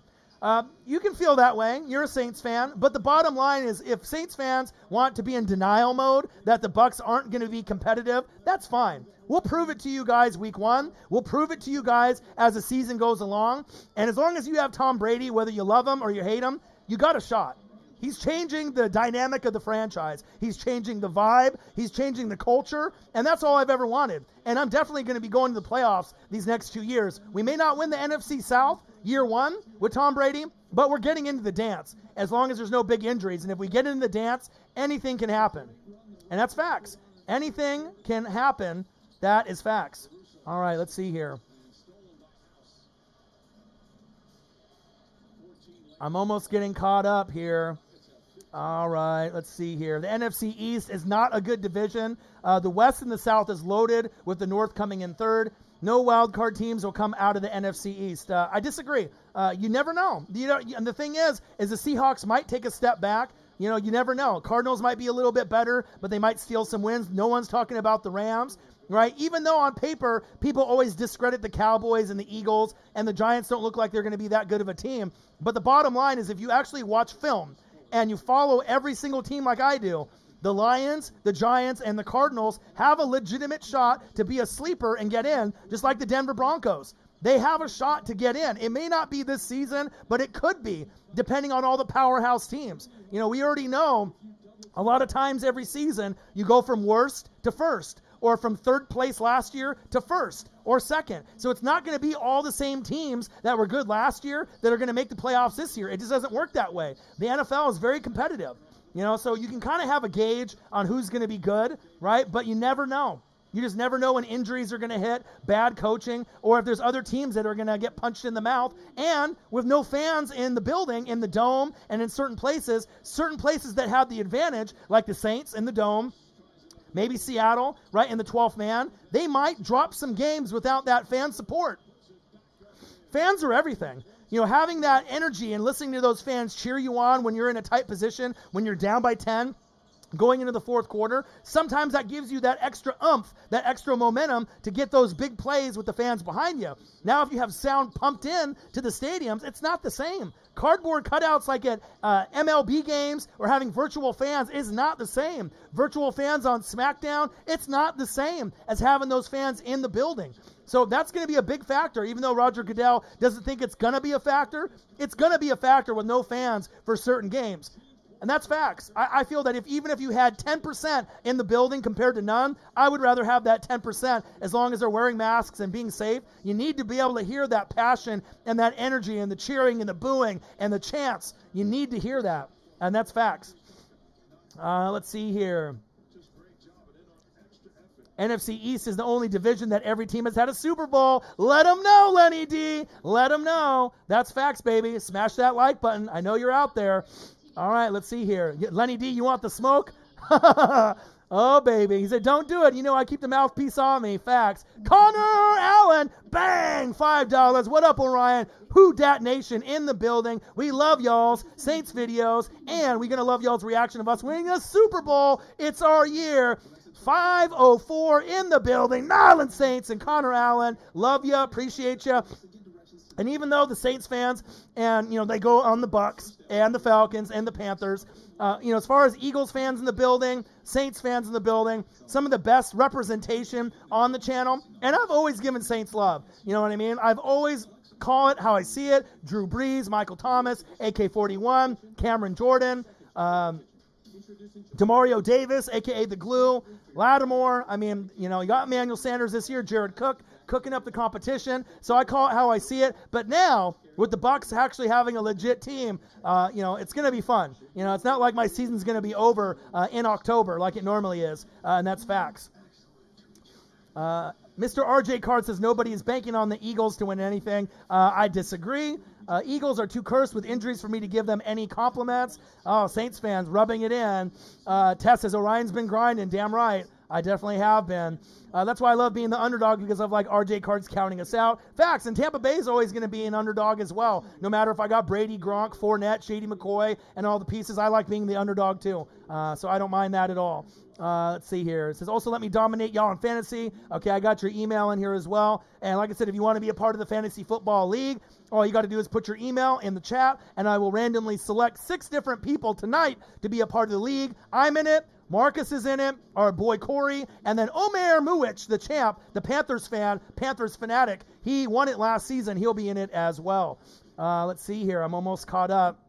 You can feel that way. You're a Saints fan. But the bottom line is, if Saints fans want to be in denial mode that the Bucks aren't going to be competitive, that's fine. We'll prove it to you guys week 1. We'll prove it to you guys as the season goes along. And as long as you have Tom Brady, whether you love him or you hate him, you got a shot. He's changing the dynamic of the franchise. He's changing the vibe. He's changing the culture. And that's all I've ever wanted. And I'm definitely going to be going to the playoffs these next 2 years. We may not win the NFC South year 1 with Tom Brady, but we're getting into the dance as long as there's no big injuries. And if we get into the dance, anything can happen. And that's facts. Anything can happen. That is facts. All right, let's see here. I'm almost getting caught up here. All right, let's see here. The NFC East is not a good division. The West and the South is loaded, with the North coming in third. No wild card teams will come out of the NFC East. I disagree. You never know. And the thing is the Seahawks might take a step back. You never know. Cardinals might be a little bit better, but they might steal some wins. No one's talking about the Rams, right? Even though on paper, people always discredit the Cowboys and the Eagles, and the Giants don't look like they're going to be that good of a team. But the bottom line is, if you actually watch film and you follow every single team like I do, the Lions, the Giants, and the Cardinals have a legitimate shot to be a sleeper and get in, just like the Denver Broncos. They have a shot to get in. It may not be this season, but it could be, depending on all the powerhouse teams. We already know a lot of times every season you go from worst to first, or from third place last year to first or second. So it's not going to be all the same teams that were good last year that are going to make the playoffs this year. It just doesn't work that way. The NFL is very competitive, so you can kind of have a gauge on who's going to be good, right? But you never know. You just never know when injuries are going to hit, bad coaching, or if there's other teams that are going to get punched in the mouth. And with no fans in the building, in the dome, and in certain places that have the advantage, like the Saints in the dome, maybe Seattle, right, in the 12th man, they might drop some games without that fan support. Fans are everything. Having that energy and listening to those fans cheer you on when you're in a tight position, when you're down by 10, going into the fourth quarter. Sometimes that gives you that extra oomph, that extra momentum to get those big plays with the fans behind you. Now, if you have sound pumped in to the stadiums, it's not the same. Cardboard cutouts like at MLB games or having virtual fans is not the same. Virtual fans on SmackDown, it's not the same as having those fans in the building. So that's going to be a big factor. Even though Roger Goodell doesn't think it's going to be a factor, it's going to be a factor with no fans for certain games. And that's facts. I feel that even if you had 10% in the building compared to none, I would rather have that 10% as long as they're wearing masks and being safe. You need to be able to hear that passion and that energy and the cheering and the booing and the chants. You need to hear that. And that's facts. Let's see here. NFC East is the only division that every team has had a Super Bowl. Let them know, Lenny D. Let them know. That's facts, baby. Smash that like button. I know you're out there. All right, let's see here. Lenny D, you want the smoke? Oh, baby. He said, don't do it. You know I keep the mouthpiece on me. Facts. Connor Allen, bang, $5. What up, Orion? Who Dat Nation in the building. We love y'all's Saints videos, and we're going to love y'all's reaction of us winning a Super Bowl. It's our year. 504 in the building. Nyland Saints and Connor Allen. Love you. Appreciate you. And even though the Saints fans, and, they go on the Bucks and the Falcons and the Panthers, as far as Eagles fans in the building, Saints fans in the building, some of the best representation on the channel. And I've always given Saints love. You know what I mean? I've always call it how I see it. Drew Brees, Michael Thomas, AK-41, Cameron Jordan, Demario Davis, a.k.a. The Glue, Lattimore. You got Emmanuel Sanders this year, Jared Cook, cooking up the competition. So I call it how I see it. But now, with the Bucs actually having a legit team, it's going to be fun. It's not like my season's going to be over in October like it normally is, and that's facts. Mr. RJ Card says nobody is banking on the Eagles to win anything. I disagree. Eagles are too cursed with injuries for me to give them any compliments. Oh, Saints fans rubbing it in. Tess says Orion's been grinding. Damn right. I definitely have been. That's why I love being the underdog, because of like RJ Cards counting us out. Facts, and Tampa Bay is always going to be an underdog as well. No matter if I got Brady, Gronk, Fournette, Shady McCoy, and all the pieces, I like being the underdog too. So I don't mind that at all. Let's see here. It says, also let me dominate y'all in fantasy. Okay, I got your email in here as well. And like I said, if you want to be a part of the Fantasy Football League, all you got to do is put your email in the chat, and I will randomly select 6 different people tonight to be a part of the league. I'm in it. Marcus is in it, our boy Corey, and then Omer Muich, the champ, the Panthers fan, Panthers fanatic. He won it last season. He'll be in it as well. Let's see here. I'm almost caught up.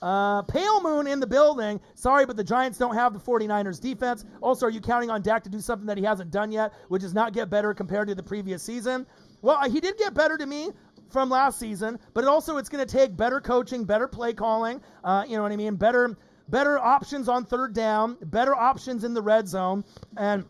Pale Moon in the building. Sorry, but the Giants don't have the 49ers defense. Also, are you counting on Dak to do something that he hasn't done yet, which is not get better compared to the previous season? Well, he did get better to me from last season, but it's going to take better coaching, better play calling, you know what I mean, better options on third down, better options in the red zone, and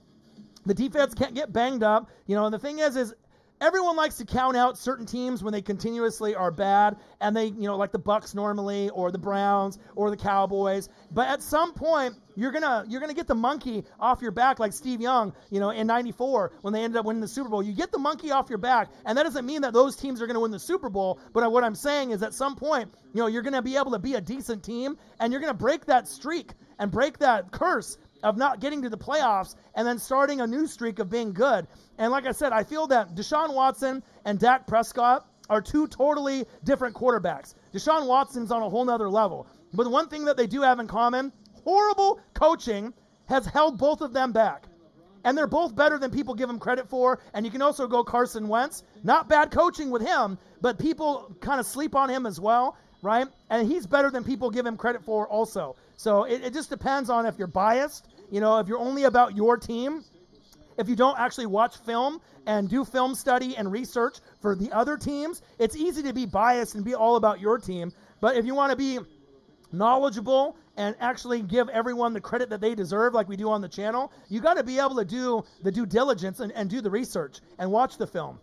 the defense can't get banged up. And the thing is everyone likes to count out certain teams when they continuously are bad, and they, like the Bucks normally, or the Browns, or the Cowboys. But at some point, you're gonna get the monkey off your back, like Steve Young, in '94 when they ended up winning the Super Bowl. You get the monkey off your back, and that doesn't mean that those teams are gonna win the Super Bowl. But what I'm saying is, at some point, you're gonna be able to be a decent team, and you're gonna break that streak and break that curse of not getting to the playoffs, and then starting a new streak of being good. And like I said, I feel that Deshaun Watson and Dak Prescott are 2 totally different quarterbacks. Deshaun Watson's on a whole nother level. But the one thing that they do have in common, horrible coaching has held both of them back. And they're both better than people give them credit for. And you can also go Carson Wentz. Not bad coaching with him, but people kind of sleep on him as well, right? And he's better than people give him credit for also. So it just depends on if you're biased, if you're only about your team, if you don't actually watch film and do film study and research for the other teams. It's easy to be biased and be all about your team. But if you want to be knowledgeable and actually give everyone the credit that they deserve, like we do on the channel, you got to be able to do the due diligence and do the research and watch the film.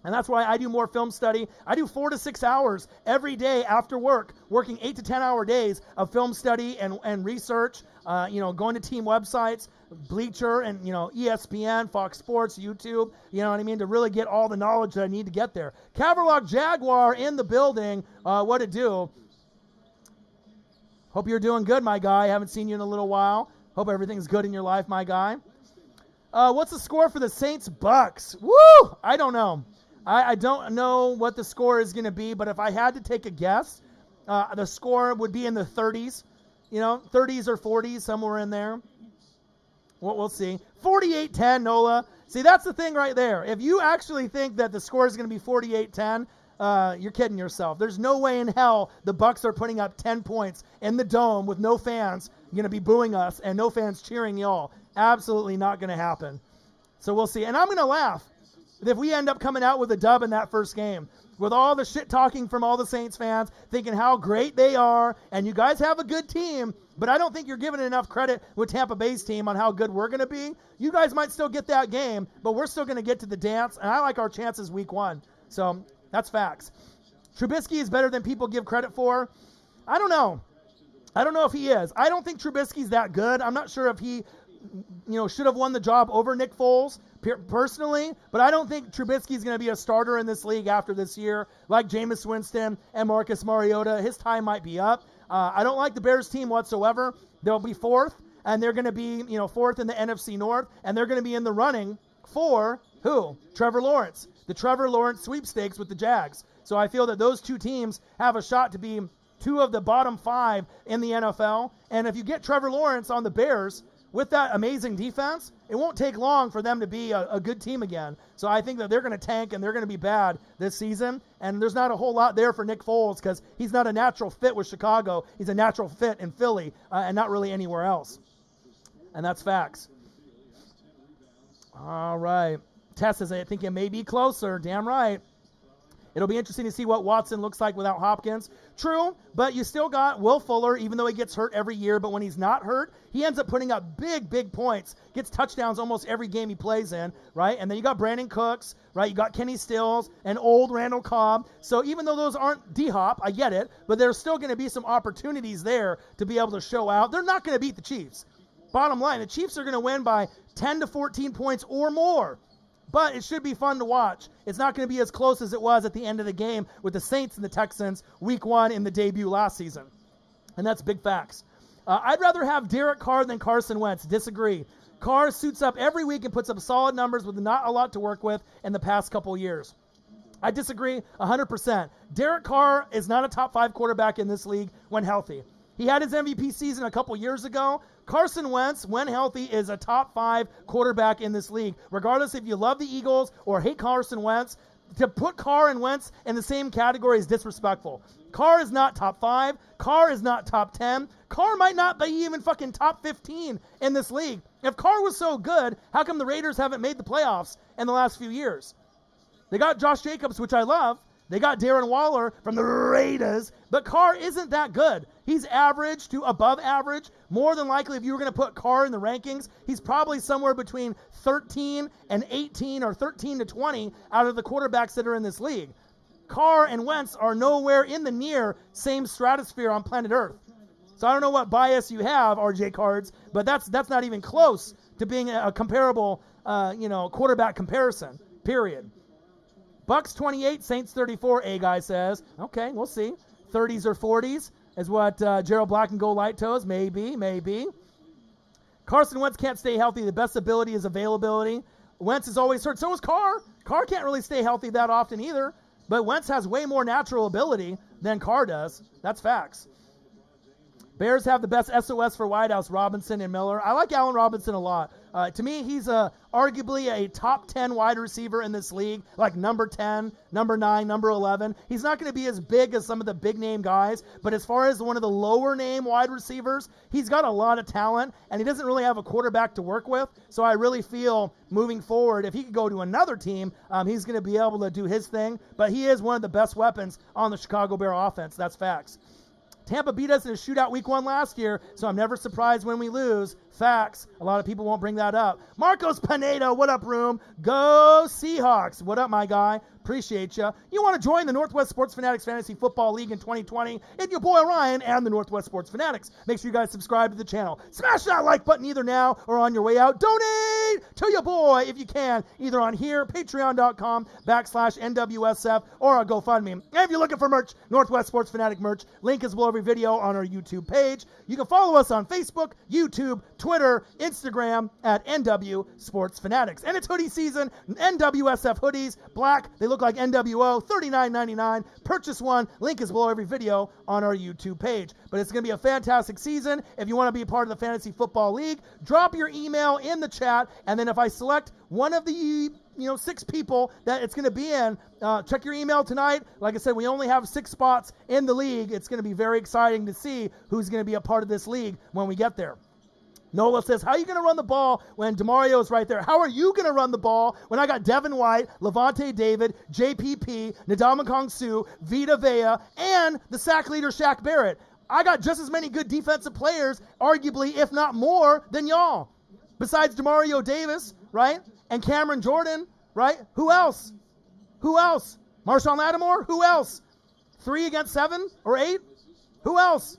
And that's why I do more film study. I do 4 to 6 hours every day after work, working 8 to 10 hour days of film study and research, going to team websites, Bleacher and, ESPN, Fox Sports, YouTube, to really get all the knowledge that I need to get there. Caverlock Jaguar in the building. What to do? Hope you're doing good, my guy. Haven't seen you in a little while. Hope everything's good in your life, my guy. What's the score for the Saints-Bucks? Woo! I don't know. I don't know what the score is going to be, but if I had to take a guess, the score would be in the 30s. 30s or 40s, somewhere in there. We'll see. 48-10, Nola. See, that's the thing right there. If you actually think that the score is going to be 48-10, you're kidding yourself. There's no way in hell the Bucks are putting up 10 points in the dome with no fans going to be booing us and no fans cheering y'all. Absolutely not going to happen. So we'll see. And I'm going to laugh if we end up coming out with a dub in that first game. With all the shit talking from all the Saints fans, thinking how great they are, and you guys have a good team, but I don't think you're giving enough credit with Tampa Bay's team on how good we're going to be. You guys might still get that game, but we're still going to get to the dance, and I like our chances week 1. So that's facts. Trubisky is better than people give credit for. I don't know. I don't know if he is. I don't think Trubisky's that good. I'm not sure if he should have won the job over Nick Foles personally, but I don't think Trubisky's going to be a starter in this league after this year, like Jameis Winston and Marcus Mariota. His time might be up. I don't like the Bears team whatsoever. They'll be 4th, and they're going to be 4th in the NFC North, and they're going to be in the running for who? Trevor Lawrence. The Trevor Lawrence sweepstakes with the Jags. So I feel that those two teams have a shot to be 2 of the bottom 5 in the NFL. And if you get Trevor Lawrence on the Bears with that amazing defense, it won't take long for them to be a good team again. So I think that they're going to tank and they're going to be bad this season. And there's not a whole lot there for Nick Foles because he's not a natural fit with Chicago. He's a natural fit in Philly and not really anywhere else. And that's facts. All right. Tess says, I think it may be closer. Damn right. It'll be interesting to see what Watson looks like without Hopkins. True, but you still got Will Fuller, even though he gets hurt every year. But when he's not hurt, he ends up putting up big points, gets touchdowns almost every game he plays in, right? And then you got Brandon Cooks, right? You got Kenny Stills and old Randall Cobb. So even though those aren't D-Hop, I get it, but there's still going to be some opportunities there to be able to show out. They're not going to beat the Chiefs. Bottom line, the Chiefs are going to win by 10 to 14 points or more. But it should be fun to watch. It's not going to be as close as it was at the end of the game with the Saints and the Texans week 1 in the debut last season. And that's big facts. I'd rather have Derek Carr than Carson Wentz. Disagree. Carr suits up every week and puts up solid numbers with not a lot to work with in the past couple years. I disagree 100%. Derek Carr is not a top 5 quarterback in this league when healthy. He had his MVP season a couple years ago. Carson Wentz, when healthy, is a top 5 quarterback in this league. Regardless if you love the Eagles or hate Carson Wentz, to put Carr and Wentz in the same category is disrespectful. Carr is not top 5. Carr is not top 10. Carr might not be even fucking top 15 in this league. If Carr was so good, how come the Raiders haven't made the playoffs in the last few years? They got Josh Jacobs, which I love. They got Darren Waller from the Raiders, but Carr isn't that good. He's average to above average. More than likely, if you were going to put Carr in the rankings, he's probably somewhere between 13 and 18 or 13 to 20 out of the quarterbacks that are in this league. Carr and Wentz are nowhere in the near same stratosphere on planet Earth. So I don't know what bias you have, RJ Cards, but that's not even close to being a comparable, quarterback comparison, period. Bucks 28, Saints 34, A-Guy says. Okay, we'll see. 30s or 40s is what Gerald Black and Go Light Toes. Maybe. Carson Wentz can't stay healthy. The best ability is availability. Wentz is always hurt. So is Carr. Carr can't really stay healthy that often either. But Wentz has way more natural ability than Carr does. That's facts. Bears have the best SOS for wideouts, Robinson and Miller. I like Allen Robinson a lot. To me, he's arguably a top 10 wide receiver in this league, like number 10, number 9, number 11. He's not going to be as big as some of the big-name guys, but as far as one of the lower-name wide receivers, he's got a lot of talent, and he doesn't really have a quarterback to work with. So I really feel moving forward, if he could go to another team, he's going to be able to do his thing. But he is one of the best weapons on the Chicago Bear offense. That's facts. Tampa beat us in a shootout week 1 last year, so I'm never surprised when we lose. Facts. A lot of people won't bring that up. Marcos Pinedo, what up, room? Go Seahawks. What up, my guy? Appreciate you. You want to join the Northwest Sports Fanatics Fantasy Football League in 2020? It's your boy Ryan and the Northwest Sports Fanatics. Make sure you guys subscribe to the channel. Smash that like button either now or on your way out. Donate to your boy if you can, either on here, patreon.com/NWSF, or on GoFundMe. And if you're looking for merch, Northwest Sports Fanatic merch, link is below every video on our YouTube page. You can follow us on Facebook, YouTube, Twitter, Instagram at NW Sports Fanatics. And it's hoodie season. NWSF hoodies, black. They look like NWO, $39.99. Purchase one. Link is below every video on our YouTube page. But it's going to be a fantastic season. If you want to be a part of the Fantasy Football League, drop your email in the chat. And then if I select one of the 6 people that it's going to be in, check your email tonight. Like I said, we only have 6 spots in the league. It's going to be very exciting to see who's going to be a part of this league when we get there. Nola says, how are you going to run the ball when DeMario's right there? How are you going to run the ball when I got Devin White, Levante David, JPP, Ndamukong Suh, Vita Vea, and the sack leader Shaq Barrett? I got just as many good defensive players, arguably, if not more, than y'all. Besides DeMario Davis, right? And Cameron Jordan, right? Who else? Who else? Marshawn Lattimore? Who else? 3 against 7 or 8? Who else?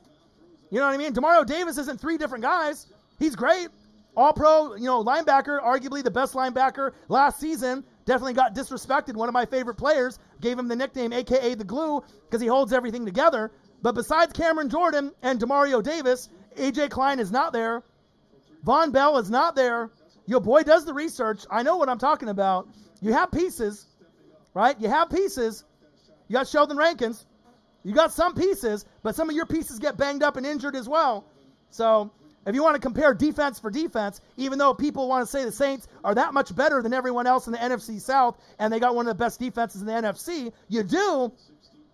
You know what I mean? DeMario Davis isn't 3 different guys. He's great. All-pro, linebacker, arguably the best linebacker last season. Definitely got disrespected. One of my favorite players gave him the nickname, a.k.a. the glue, because he holds everything together. But besides Cameron Jordan and DeMario Davis, A.J. Klein is not there. Von Bell is not there. Your boy does the research. I know what I'm talking about. You have pieces, right? You have pieces. You got Sheldon Rankins. You got some pieces, but some of your pieces get banged up and injured as well. So if you want to compare defense for defense, even though people want to say the Saints are that much better than everyone else in the NFC South and they got one of the best defenses in the NFC, you do,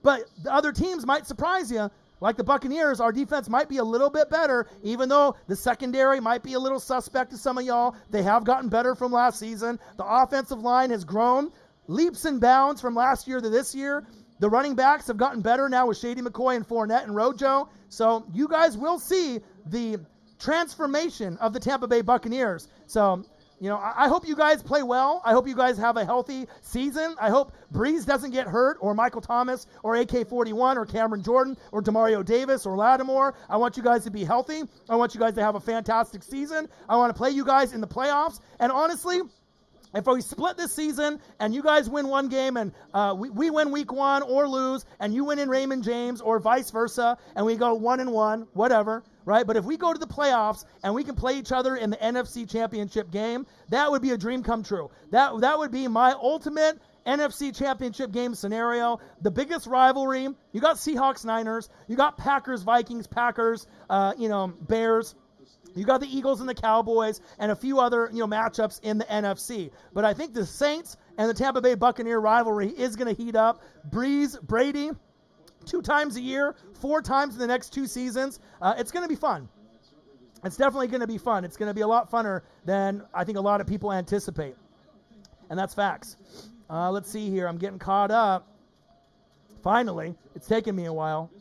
but the other teams might surprise you. Like the Buccaneers, our defense might be a little bit better, even though the secondary might be a little suspect to some of y'all. They have gotten better from last season. The offensive line has grown leaps and bounds from last year to this year. The running backs have gotten better now with Shady McCoy and Fournette and Rojo. So you guys will see the transformation of the Tampa Bay Buccaneers. So, I hope you guys play well. I hope you guys have a healthy season. I hope Breeze doesn't get hurt, or Michael Thomas, or AK-41, or Cameron Jordan, or DeMario Davis, or Lattimore. I want you guys to be healthy. I want you guys to have a fantastic season. I want to play you guys in the playoffs. And honestly, if we split this season and you guys win one game and we win week 1 or lose, and you win in Raymond James or vice versa, and we go 1-1, whatever, right? But if we go to the playoffs and we can play each other in the NFC Championship game, that would be a dream come true. That would be my ultimate NFC Championship game scenario. The biggest rivalry, you got Seahawks-Niners, you got Packers-Vikings, Packers, Bears. You got the Eagles and the Cowboys and a few other, matchups in the NFC. But I think the Saints and the Tampa Bay Buccaneer rivalry is going to heat up. Breeze, Brady, 2 times a year, 4 times in the next 2 seasons. It's going to be fun. It's definitely going to be fun. It's going to be a lot funner than I think a lot of people anticipate. And that's facts. Let's see here. I'm getting caught up. Finally. It's taken me a while.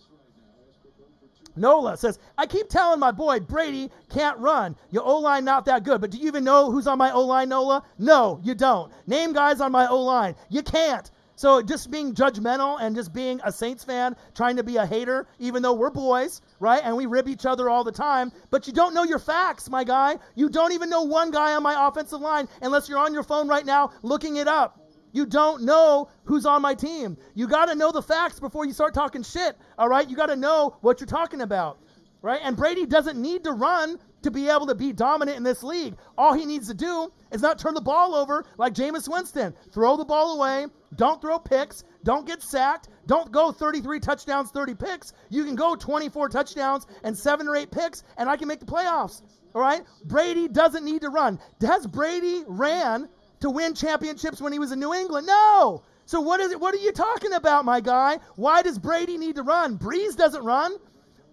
Nola says, I keep telling my boy Brady can't run. Your O-line not that good. But do you even know who's on my O-line, Nola? No, you don't. Name guys on my O-line. You can't. So just being judgmental and just being a Saints fan, trying to be a hater, even though we're boys, right? And we rib each other all the time. But you don't know your facts, my guy. You don't even know one guy on my offensive line unless you're on your phone right now looking it up. You don't know who's on my team. You got to know the facts before you start talking shit, all right? You got to know what you're talking about, right? And Brady doesn't need to run to be able to be dominant in this league. All he needs to do is not turn the ball over like Jameis Winston. Throw the ball away. Don't throw picks. Don't get sacked. Don't go 33 touchdowns, 30 picks. You can go 24 touchdowns and 7 or 8 picks, and I can make the playoffs, all right? Brady doesn't need to run. Has Brady ran to win championships when he was in New England? No. So what are you talking about, my guy? Why does Brady need to run? Breeze doesn't run.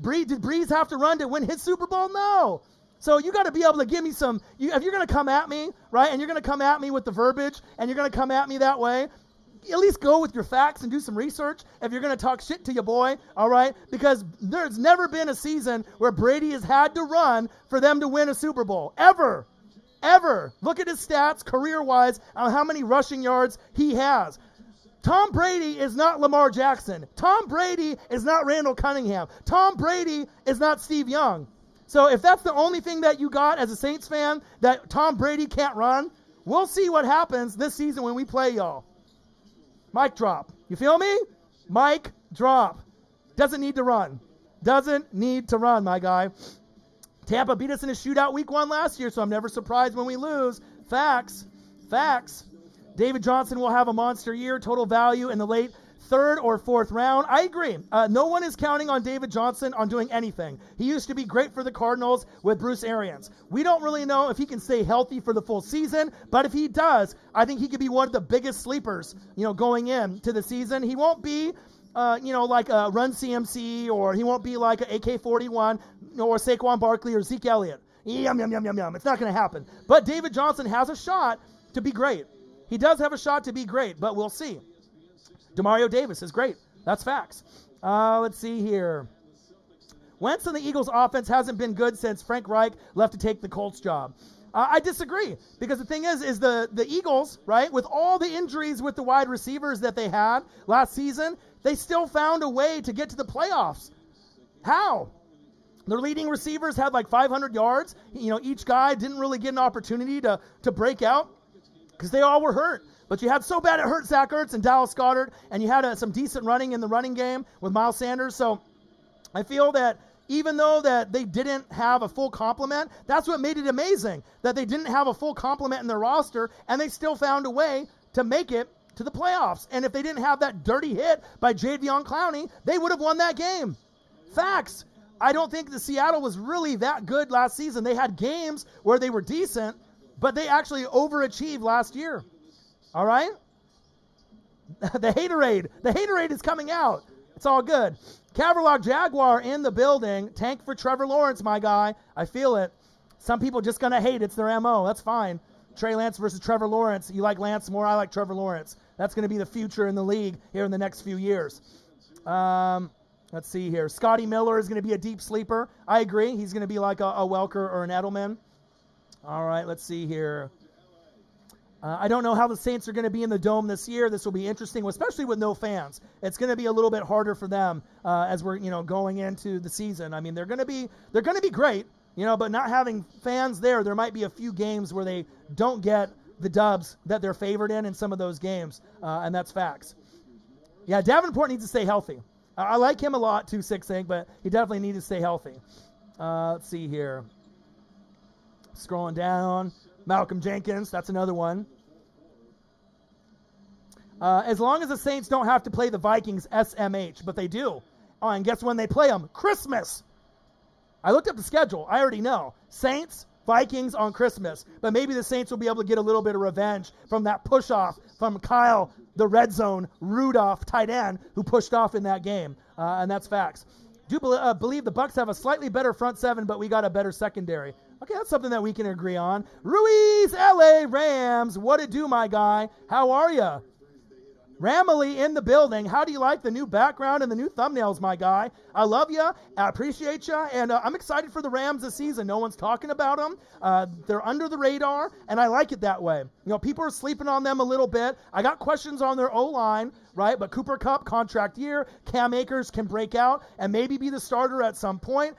Did Breeze have to run to win his Super Bowl? No. So you got to be able to give me some, if you're going to come at me, right, and you're going to come at me with the verbiage, and you're going to come at me that way, at least go with your facts and do some research if you're going to talk shit to your boy, all right? Because there's never been a season where Brady has had to run for them to win a Super Bowl. Ever. Ever. Look at his stats career-wise on how many rushing yards he has. Tom Brady is not Lamar Jackson. Tom Brady is not Randall Cunningham. Tom Brady is not Steve Young. So if that's the only thing that you got as a Saints fan, that Tom Brady can't run, we'll see what happens this season when we play y'all. Mic drop. You feel me? Mic drop. Doesn't need to run. Doesn't need to run, my guy. Tampa beat us in a shootout week 1 last year, so I'm never surprised when we lose. Facts. Facts. David Johnson will have a monster year, total value in the late 3rd or 4th round. I agree. No one is counting on David Johnson on doing anything. He used to be great for the Cardinals with Bruce Arians. We don't really know if he can stay healthy for the full season, but if he does, I think he could be one of the biggest sleepers, going into the season. He won't be, like a Run CMC, or he won't be like an AK-41 or Saquon Barkley or Zeke Elliott. Yum, yum, yum, yum, yum. It's not going to happen. But David Johnson has a shot to be great. He does have a shot to be great, but we'll see. Demario Davis is great. That's facts. Let's see here. Wentz and the Eagles' offense hasn't been good since Frank Reich left to take the Colts job. I disagree, because the thing is the Eagles, right, with all the injuries with the wide receivers that they had last season, they still found a way to get to the playoffs. How? Their leading receivers had like 500 yards. Each guy didn't really get an opportunity to break out, because they all were hurt. But you had so bad it hurt Zach Ertz and Dallas Goedert, and you had some decent running in the running game with Miles Sanders. So I feel that even though that they didn't have a full complement, that's what made it amazing, that they didn't have a full complement in their roster, and they still found a way to make it to the playoffs. And if they didn't have that dirty hit by Jadeveon Clowney, they would have won that game. Facts. I don't think the Seattle was really that good last season. They had games where they were decent, but they actually overachieved last year. All right? The haterade is coming out. It's all good. Caverlock Jaguar in the building. Tank for Trevor Lawrence, my guy. I feel it. Some people just going to hate. It's their MO. That's fine. Trey Lance versus Trevor Lawrence. You like Lance more? I like Trevor Lawrence. That's going to be the future in the league here in the next few years. Let's see here. Scotty Miller is going to be a deep sleeper. I agree. He's going to be like a Welker or an Edelman. All right, let's see here. I don't know how the Saints are going to be in the Dome this year. This will be interesting, especially with no fans. It's going to be a little bit harder for them as we're going into the season. I mean, they're going to be great, but not having fans there might be a few games where they don't get the dubs that they're favored in some of those games, and that's facts. Yeah, Davenport needs to stay healthy. I like him a lot, 2-6 Inc., but he definitely needs to stay healthy. Let's see here. Scrolling down. Malcolm Jenkins, that's another one. As long as the Saints don't have to play the Vikings SMH, but they do. Oh, and guess when they play them? Christmas. I looked up the schedule. I already know. Saints, Vikings on Christmas. But maybe the Saints will be able to get a little bit of revenge from that push-off from Kyle, the red zone, Rudolph, tight end, who pushed off in that game. And that's facts. Do believe the Bucs have a slightly better front seven, but we got a better secondary. Okay, that's something that we can agree on. Ruiz, LA Rams. What it do, my guy? How are you? Ramily in the building. How do you like the new background and the new thumbnails, my guy? I love you. I appreciate you. And I'm excited for the Rams this season. No one's talking about them. They're under the radar, and I like it that way. People are sleeping on them a little bit. I got questions on their O-line, right? But Cooper Kupp, contract year. Cam Akers can break out and maybe be the starter at some point.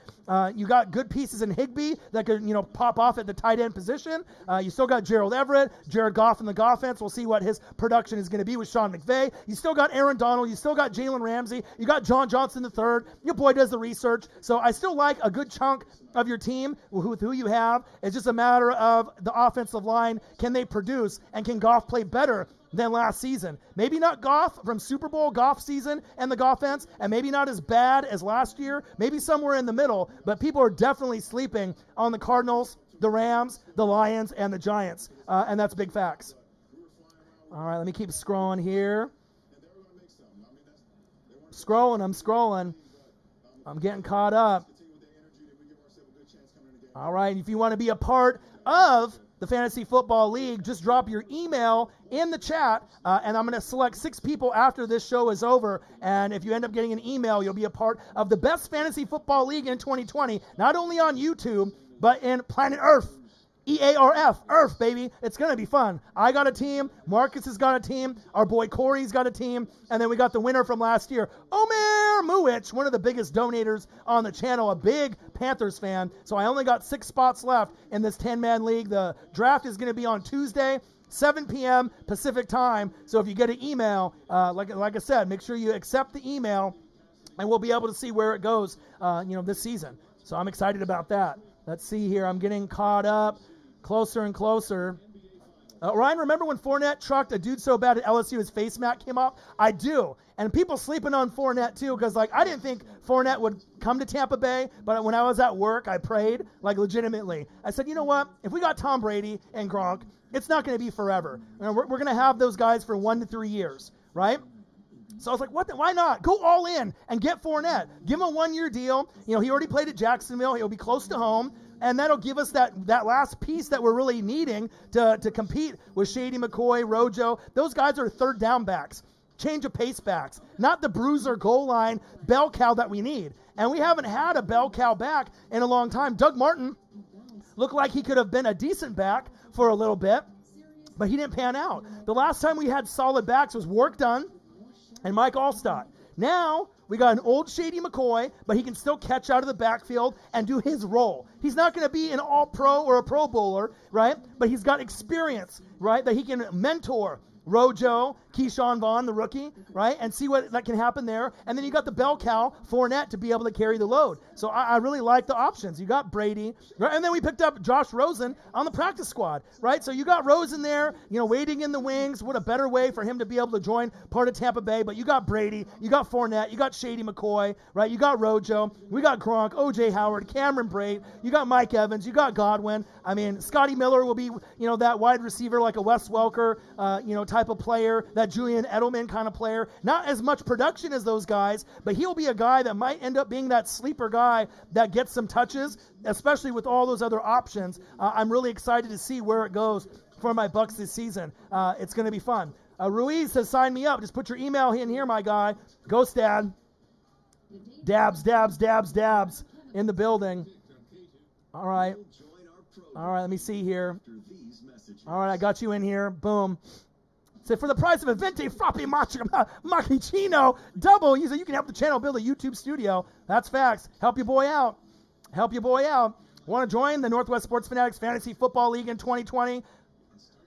You got good pieces in Higbee that could, pop off at the tight end position. You still got Gerald Everett, Jared Goff in the Goffense. We'll see what his production is going to be with Sean McVay. You still got Aaron Donald. You still got Jalen Ramsey. You got John Johnson III. Your boy does the research. So I still like a good chunk of your team with who you have. It's just a matter of the offensive line. Can they produce? And can Goff play better than last season? Maybe not Goff from Super Bowl Goff season and the Goffense, and maybe not as bad as last year, maybe somewhere in the middle, but people are definitely sleeping on the Cardinals, the Rams, the Lions, and the Giants, and that's big facts. All right, let me keep scrolling here. I'm scrolling. I'm getting caught up. All right, if you want to be a part of the Fantasy Football League, just drop your email in the chat, and I'm going to select 6 people after this show is over. And if you end up getting an email, you'll be a part of the best Fantasy Football League in 2020, not only on YouTube, but in Planet Earth. EARF, EARF, baby. It's going to be fun. I got a team. Marcus has got a team. Our boy Corey's got a team. And then we got the winner from last year, Omer Muich, one of the biggest donators on the channel, a big Panthers fan. So I only got 6 spots left in this 10-man league. The draft is going to be on Tuesday, 7 p.m. Pacific time. So if you get an email, like I said, make sure you accept the email, and we'll be able to see where it goes, this season. So I'm excited about that. Let's see here. I'm getting caught up. Closer and closer. Ryan, remember when Fournette trucked a dude so bad at LSU his face mat came off? I do. And people sleeping on Fournette too, because I didn't think Fournette would come to Tampa Bay, but when I was at work, I prayed, legitimately. I said, you know what? If we got Tom Brady and Gronk, it's not going to be forever. We're going to have those guys for 1 to 3 years, right? So I was like, why not? Go all in and get Fournette. Give him a 1-year deal. He already played at Jacksonville. He'll be close to home. And that'll give us that last piece that we're really needing to compete with Shady McCoy, Rojo. Those guys are third down backs, change of pace backs, not the bruiser goal line bell cow that we need. And we haven't had a bell cow back in a long time. Doug Martin looked like he could have been a decent back for a little bit, but he didn't pan out. The last time we had solid backs was Work Done and Mike Allstott. Now we got an old Shady McCoy, but he can still catch out of the backfield and do his role. He's not going to be an all-pro or a pro bowler, right? But he's got experience, right, that he can mentor Rojo, Keyshawn Vaughn, the rookie, right, and see what that can happen there. And then you got the bell cow, Fournette, to be able to carry the load. So I really like the options. You got Brady, right? And then we picked up Josh Rosen on the practice squad, right? So you got Rosen there, waiting in the wings. What a better way for him to be able to join part of Tampa Bay. But you got Brady, you got Fournette, you got Shady McCoy, right? You got Rojo, we got Gronk, O.J. Howard, Cameron Brate, you got Mike Evans, you got Godwin. I mean, Scotty Miller will be, that wide receiver like a Wes Welker, type of player, that Julian Edelman kind of player. Not as much production as those guys, but he'll be a guy that might end up being that sleeper guy that gets some touches, especially with all those other options. I'm really excited to see where it goes for my Bucks this season. It's going to be fun. Ruiz has signed me up. Just put your email in here, my guy. Ghost Dad. Dabs in the building. All right, let me see here. All right, I got you in here. Boom. So for the price of a Venti Frappi Macchiato double, you can help the channel build a YouTube studio. That's facts. Help your boy out. Want to join the Northwest Sports Fanatics Fantasy Football League in 2020?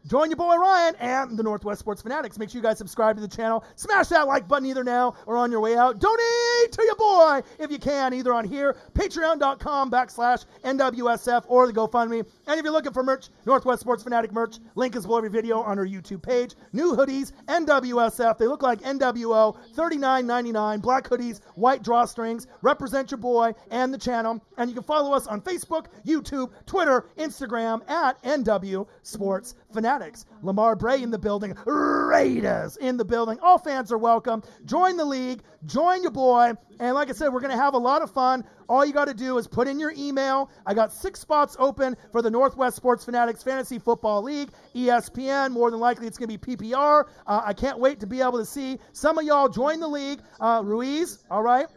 Join your boy Ryan and the Northwest Sports Fanatics. Make sure you guys subscribe to the channel. Smash that like button either now or on your way out. Donate to your boy if you can, either on here, patreon.com/NWSF, or the GoFundMe. And if you're looking for merch, Northwest Sports Fanatic merch, link is below every video on our YouTube page. New hoodies, NWSF. They look like NWO, $39.99. Black hoodies, white drawstrings. Represent your boy and the channel. And you can follow us on Facebook, YouTube, Twitter, Instagram at NW Sports Fanatics. Lamar Bray in the building. Raiders in the building. All fans are welcome. Join the league. Join your boy. And like I said, we're going to have a lot of fun. All you got to do is put in your email. I got 6 spots open for the Northwest Sports Fanatics Fantasy Football League. ESPN, more than likely it's going to be PPR. I can't wait to be able to see some of y'all join the league. Ruiz, all right.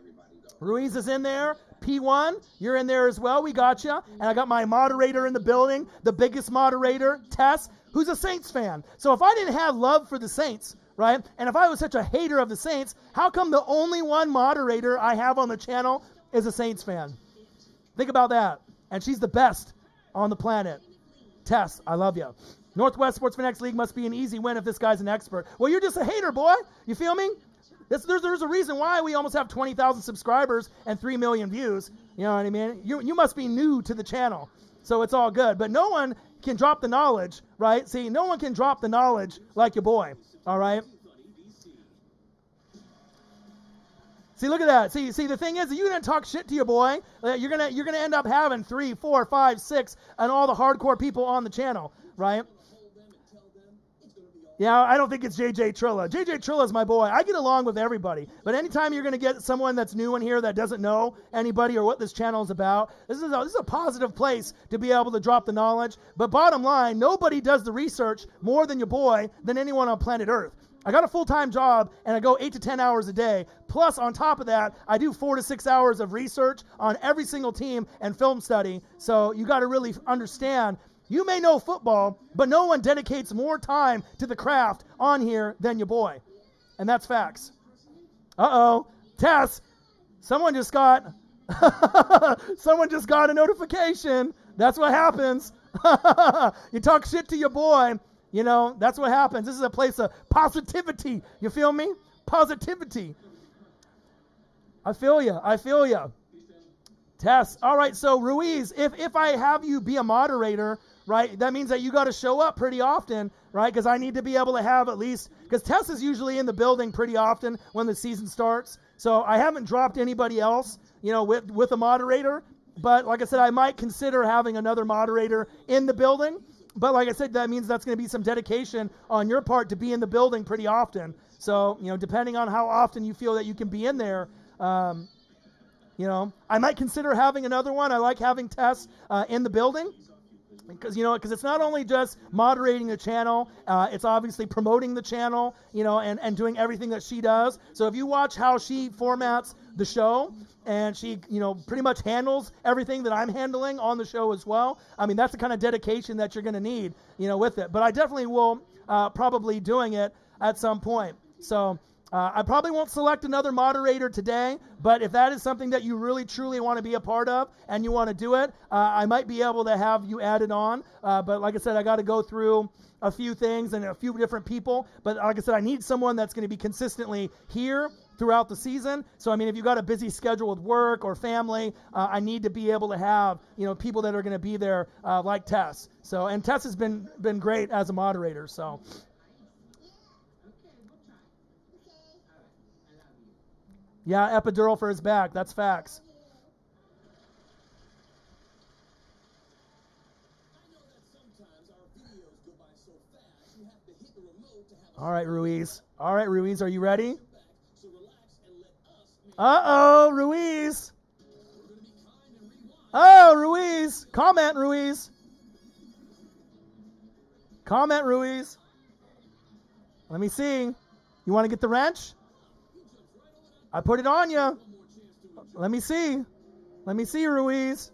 Ruiz is in there. P1, you're in there as well. We got you. And I got my moderator in the building, the biggest moderator, Tess, who's a Saints fan. So if I didn't have love for the Saints, right, and if I was such a hater of the Saints, how come the only one moderator I have on the channel is a Saints fan? Think about that. And she's the best on the planet. Tess, I love you. Northwest Sports Fanatics League must be an easy win if this guy's an expert. Well, you're just a hater, boy. You feel me? There's a reason why we almost have 20,000 subscribers and 3 million views. You know what I mean? You must be new to the channel. So it's all good. But no one can drop the knowledge, right? See, no one can drop the knowledge like your boy, all right? See, look at that. See, the thing is, you're gonna talk shit to your boy. You're gonna end up having 3, 4, 5, 6, and all the hardcore people on the channel, right? Yeah, I don't think it's JJ Trilla. JJ Trilla is my boy. I get along with everybody. But anytime you're going to get someone that's new in here that doesn't know anybody or what this channel is about, this is a positive place to be able to drop the knowledge. But bottom line, nobody does the research more than your boy than anyone on planet Earth. I got a full-time job, and I go 8 to 10 hours a day. Plus, on top of that, I do 4 to 6 hours of research on every single team and film study. So you got to really understand You may know football, but no one dedicates more time to the craft on here than your boy. And that's facts. Uh-oh. Tess, someone just got a notification. That's what happens. You talk shit to your boy, you know, that's what happens. This is a place of positivity. You feel me? Positivity. I feel you. Tess. All right, so Ruiz, if I have you be a moderator, right, that means that you got to show up pretty often, right? Because I need to be able to have at least, because Tess is usually in the building pretty often when the season starts. So I haven't dropped anybody else, you know, with a moderator. But like I said, I might consider having another moderator in the building. But like I said, that means that's going to be some dedication on your part to be in the building pretty often. So, you know, depending on how often you feel that you can be in there, you know, I might consider having another one. I like having Tess in the building. Because, you know, because it's not only just moderating the channel, it's obviously promoting the channel, you know, and doing everything that she does. So if you watch how she formats the show, and she, you know, pretty much handles everything that I'm handling on the show as well, I mean, that's the kind of dedication that you're going to need, you know, with it. But I definitely will probably doing it at some point. So I probably won't select another moderator today, but if that is something that you really truly want to be a part of and you want to do it, I might be able to have you added on. But like I said, I got to go through a few things and a few different people. But like I said, I need someone that's going to be consistently here throughout the season. So, I mean, if you've got a busy schedule with work or family, I need to be able to have, you know, people that are going to be there like Tess. So, and Tess has been great as a moderator. So. Yeah, epidural for his back. That's facts. All right, Ruiz. All right, Ruiz, are you ready? Uh-oh, Ruiz. Oh, Ruiz. Comment, Ruiz. Comment, Ruiz. Let me see. You want to get the wrench? I put it on you. Let me see. Let me see, Ruiz.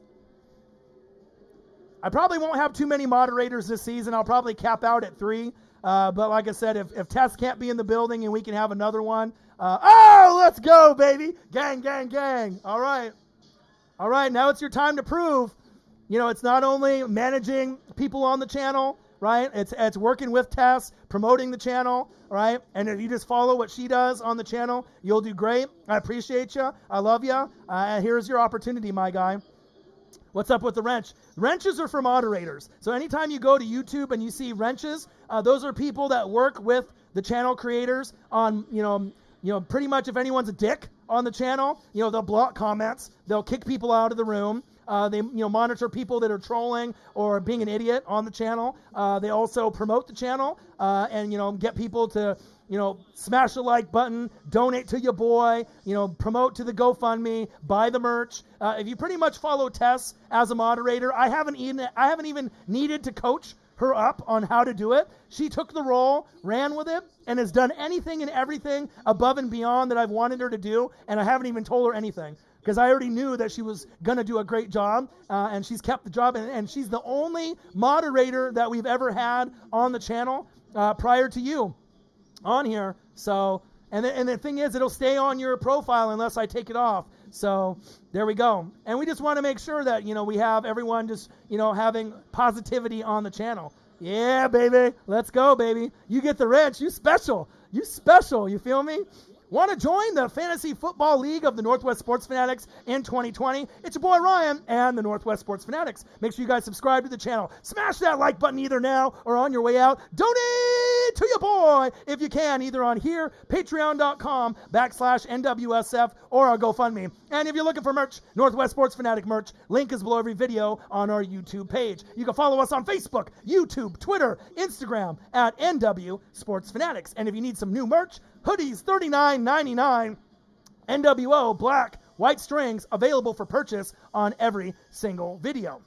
I probably won't have too many moderators this season. I'll probably cap out at 3. But like I said, if Tess can't be in the building and we can have another one. Oh, let's go, baby. Gang, gang, gang. All right. All right, now it's your time to prove. You know, it's not only managing people on the channel, right? It's working with Tess, promoting the channel, right? And if you just follow what she does on the channel, you'll do great. I appreciate you. I love you. And here's your opportunity, my guy. What's up with the wrench? Wrenches are for moderators. So anytime you go to YouTube and you see wrenches, those are people that work with the channel creators on, you know, pretty much if anyone's a dick on the channel, you know, they'll block comments, they'll kick people out of the room. They, you know, monitor people that are trolling or being an idiot on the channel. They also promote the channel and, you know, get people to, you know, smash the like button, donate to your boy, you know, promote to the GoFundMe, buy the merch. If you pretty much follow Tess as a moderator, I haven't even needed to coach her up on how to do it. She took the role, ran with it, and has done anything and everything above and beyond that I've wanted her to do, and I haven't even told her anything. Because I already knew that she was going to do a great job, and she's kept the job, and she's the only moderator that we've ever had on the channel prior to you on here. So, and the thing is, it'll stay on your profile unless I take it off. So there we go. And we just want to make sure that, you know, we have everyone just, you know, having positivity on the channel. Yeah, baby. Let's go, baby. You get the wrench. You special. You special. You feel me? Want to join the Fantasy Football League of the Northwest Sports Fanatics in 2020? It's your boy Ryan and the Northwest Sports Fanatics. Make sure you guys subscribe to the channel. Smash that like button either now or on your way out. Donate to your boy if you can, either on here, patreon.com/NWSF, or our GoFundMe. And if you're looking for merch, Northwest Sports Fanatic merch, link is below every video on our YouTube page. You can follow us on Facebook, YouTube, Twitter, Instagram at NW Sports Fanatics. And if you need some new merch, hoodies, $39.99, NWO, black, white strings, available for purchase on every single video.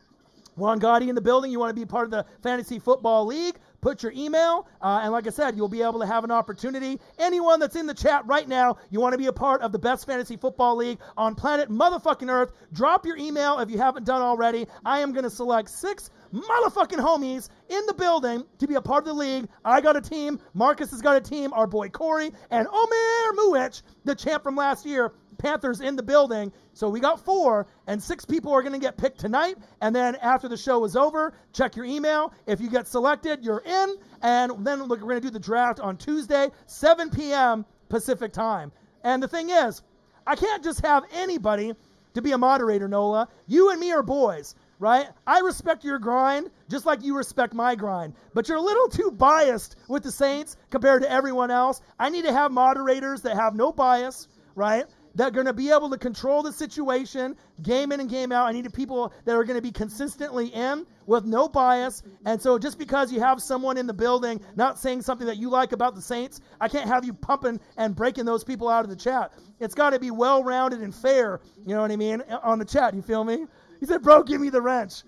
Juan Gotti in the building. You want to be part of the Fantasy Football League? put your email, and like I said, you'll be able to have an opportunity. Anyone that's in the chat right now, you want to be a part of the best fantasy football league on planet motherfucking Earth, drop your email if you haven't done already. I am going to select 6 motherfucking homies in the building to be a part of the league. I got a team. Marcus has got a team. Our boy Corey and Omer Muich, the champ from last year. Panthers in the building. So we got 4, and 6 people are going to get picked tonight. And then after the show is over, check your email. If you get selected, you're in. And then look, we're going to do the draft on Tuesday, 7 p.m. Pacific time. And the thing is, I can't just have anybody to be a moderator, Nola. You and me are boys, right? I respect your grind just like you respect my grind. But you're a little too biased with the Saints compared to everyone else. I need to have moderators that have no bias, right? That are going to be able to control the situation, game in and game out. I need people that are going to be consistently in with no bias. And so just because you have someone in the building not saying something that you like about the Saints, I can't have you pumping and breaking those people out of the chat. It's got to be well-rounded and fair, you know what I mean, on the chat. You feel me? He said, bro, give me the wrench.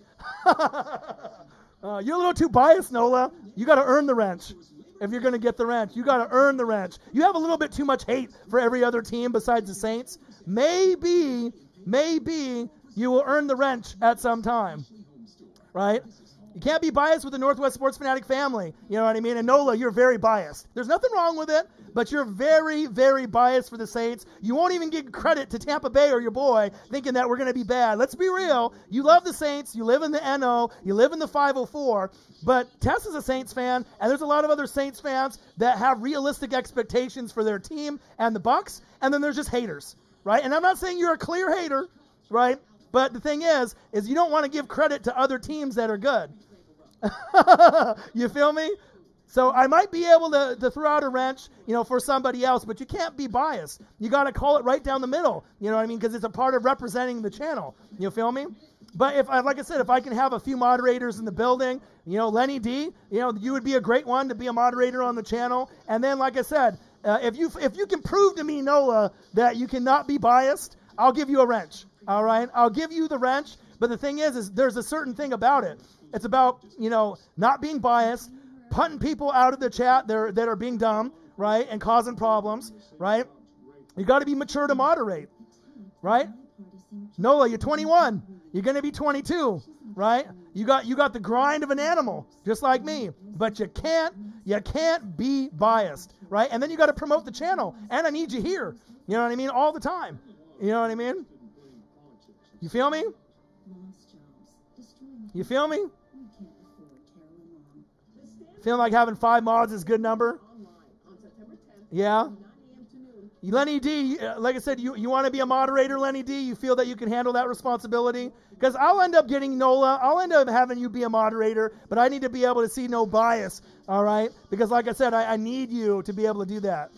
You're a little too biased, Nola. You got to earn the wrench. If you're going to get the wrench, you got to earn the wrench. You have a little bit too much hate for every other team besides the Saints. Maybe you will earn the wrench at some time, right? You can't be biased with the Northwest Sports Fanatic family. You know what I mean? And Nola, you're very biased. There's nothing wrong with it, but you're very, very biased for the Saints. You won't even give credit to Tampa Bay or your boy thinking that we're going to be bad. Let's be real. You love the Saints. You live in the NO. You live in the 504. But Tess is a Saints fan, and there's a lot of other Saints fans that have realistic expectations for their team and the Bucs, and then there's just haters, right? And I'm not saying you're a clear hater, right? But the thing is you don't want to give credit to other teams that are good. You feel me? So I might be able to throw out a wrench, for somebody else, but you can't be biased. You got to call it right down the middle, you know what I mean? Because it's a part of representing the channel. You feel me? But like I said, if I can have a few moderators in the building, Lenny D, you would be a great one to be a moderator on the channel. And then, like I said, if you can prove to me, Nola, that you cannot be biased, I'll give you a wrench. All right? I'll give you the wrench. But the thing is there's a certain thing about it. It's about, not being biased, punting people out of the chat that are being dumb, right, and causing problems, right? You got to be mature to moderate, right? Nola, you're 21. You're going to be 22, right? You got the grind of an animal, just like me. But you can't be biased, right? And then you got to promote the channel. And I need you here. You know what I mean? All the time. You know what I mean? You feel me? You feel me? Feeling like having 5 mods is a good number? Yeah? Lenny D, like I said, you want to be a moderator, Lenny D? You feel that you can handle that responsibility? Because I'll end up getting Nola. I'll end up having you be a moderator, but I need to be able to see no bias, all right? Because like I said, I need you to be able to do that.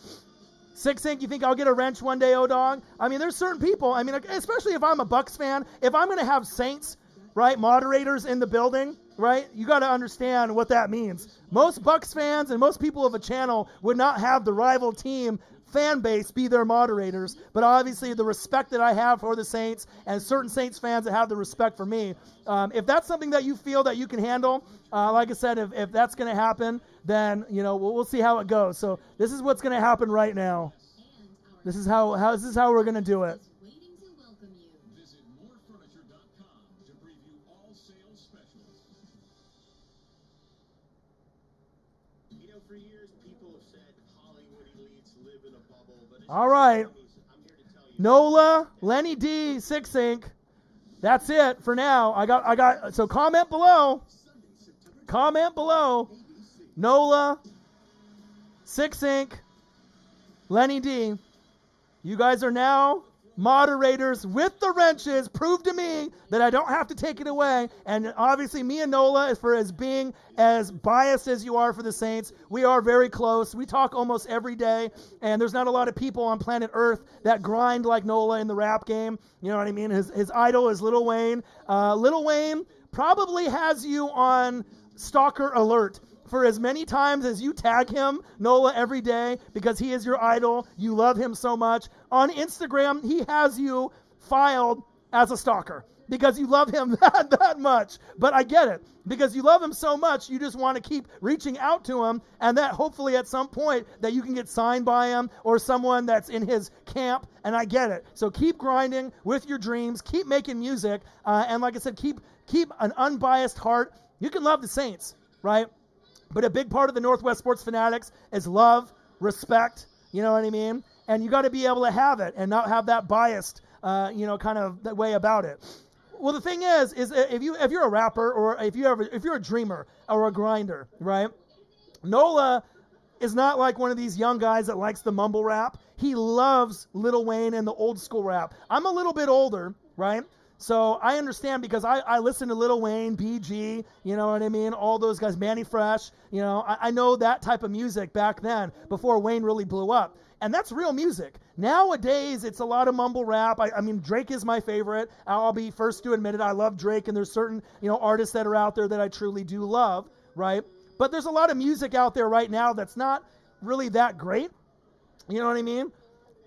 Six Inc, you think I'll get a wrench one day, O-Dog? I mean, there's certain people, especially if I'm a Bucs fan, if I'm going to have Saints, right, moderators in the building, right, you got to understand what that means. Most Bucs fans and most people of a channel would not have the rival team fan base be their moderators, but obviously the respect that I have for the Saints and certain Saints fans that have the respect for me, if that's something that you feel that you can handle, like I said, if that's going to happen, then we'll see how it goes. So this is what's going to happen right now. This is how we're going to do it. All right. Nola, Lenny D, Six Inc. That's it for now. I got so comment below. Comment below. Nola, Six Inc, Lenny D. You guys are now moderators with the wrenches. Prove to me that I don't have to take it away. And obviously me and Nola, for as being as biased as you are for the Saints, we are very close. We talk almost every day, and there's not a lot of people on planet Earth that grind like Nola in the rap game. You know what I mean? His idol is Lil Wayne. Lil Wayne probably has you on stalker alert for as many times as you tag him, Nola, every day, because he is your idol. You love him so much. On Instagram, he has you filed as a stalker because you love him that much. But I get it. Because you love him so much, you just want to keep reaching out to him, and that hopefully at some point that you can get signed by him or someone that's in his camp, and I get it. So keep grinding with your dreams, keep making music, and like I said, keep an unbiased heart. You can love the Saints, right? But a big part of the Northwest Sports Fanatics is love, respect, you know what I mean? And you got to be able to have it and not have that biased, kind of that way about it. Well, the thing is if you're a rapper or if you're a dreamer or a grinder, right? Nola is not like one of these young guys that likes the mumble rap. He loves Lil Wayne and the old school rap. I'm a little bit older, right? So I understand because I listen to Lil Wayne, BG, you know what I mean? All those guys, Manny Fresh, you know, I know that type of music back then before Wayne really blew up. And that's real music. Nowadays, it's a lot of mumble rap. I mean, Drake is my favorite. I'll be first to admit it. I love Drake, and there's certain, artists that are out there that I truly do love, right? But there's a lot of music out there right now that's not really that great. You know what I mean?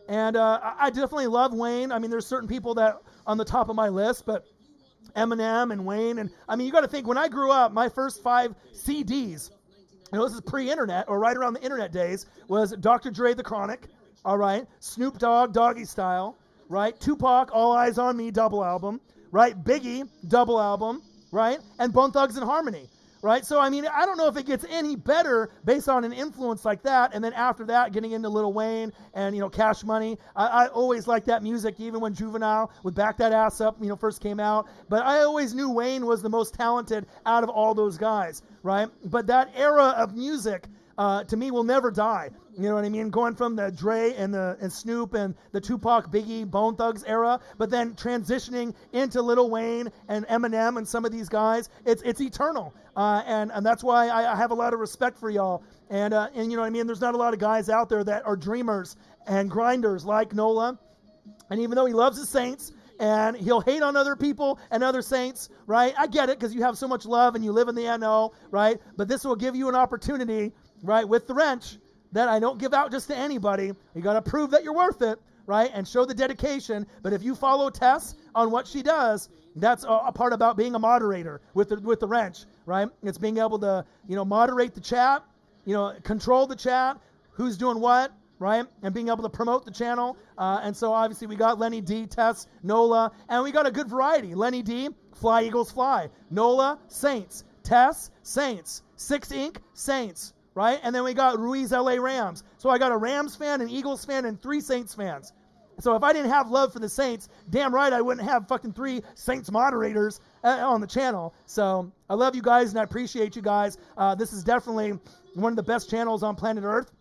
And I definitely love Wayne. I mean, there's certain people that on the top of my list, but Eminem and Wayne. And I mean, you got to think, when I grew up, my first 5 CDs, this is pre-internet or right around the internet days, was Dr. Dre, The Chronic, all right, Snoop Dogg, Doggy Style, right, Tupac, All Eyes on Me, double album, right, Biggie, double album, right, and Bone Thugs and Harmony, right? So, I mean, I don't know if it gets any better based on an influence like that, and then after that, getting into Lil Wayne and, Cash Money. I always liked that music, even when Juvenile would back that ass up, first came out. But I always knew Wayne was the most talented out of all those guys, right? But that era of music, to me, will never die. You know what I mean? Going from the Dre and Snoop and the Tupac, Biggie, Bone Thugs era, but then transitioning into Lil Wayne and Eminem and some of these guys, it's eternal. And that's why I have a lot of respect for y'all. And you know what I mean? There's not a lot of guys out there that are dreamers and grinders like Nola. And even though he loves the Saints, and he'll hate on other people and other Saints, right? I get it, because you have so much love and you live in the NO, right? But this will give you an opportunity, right, with the wrench, that I don't give out just to anybody. You got to prove that you're worth it, right, and show the dedication. But if you follow Tess on what she does, that's a part about being a moderator with the wrench, right? It's being able to, moderate the chat, control the chat, who's doing what, right, and being able to promote the channel. And so obviously we got Lenny D, Tess, Nola, and we got a good variety. Lenny D, Fly Eagles Fly. Nola, Saints. Tess, Saints. 6 Inc., Saints. Right? And then we got Ruiz LA Rams. So I got a Rams fan, an Eagles fan, and 3 Saints fans. So if I didn't have love for the Saints, damn right I wouldn't have fucking 3 Saints moderators on the channel. So I love you guys, and I appreciate you guys. This is definitely one of the best channels on planet Earth.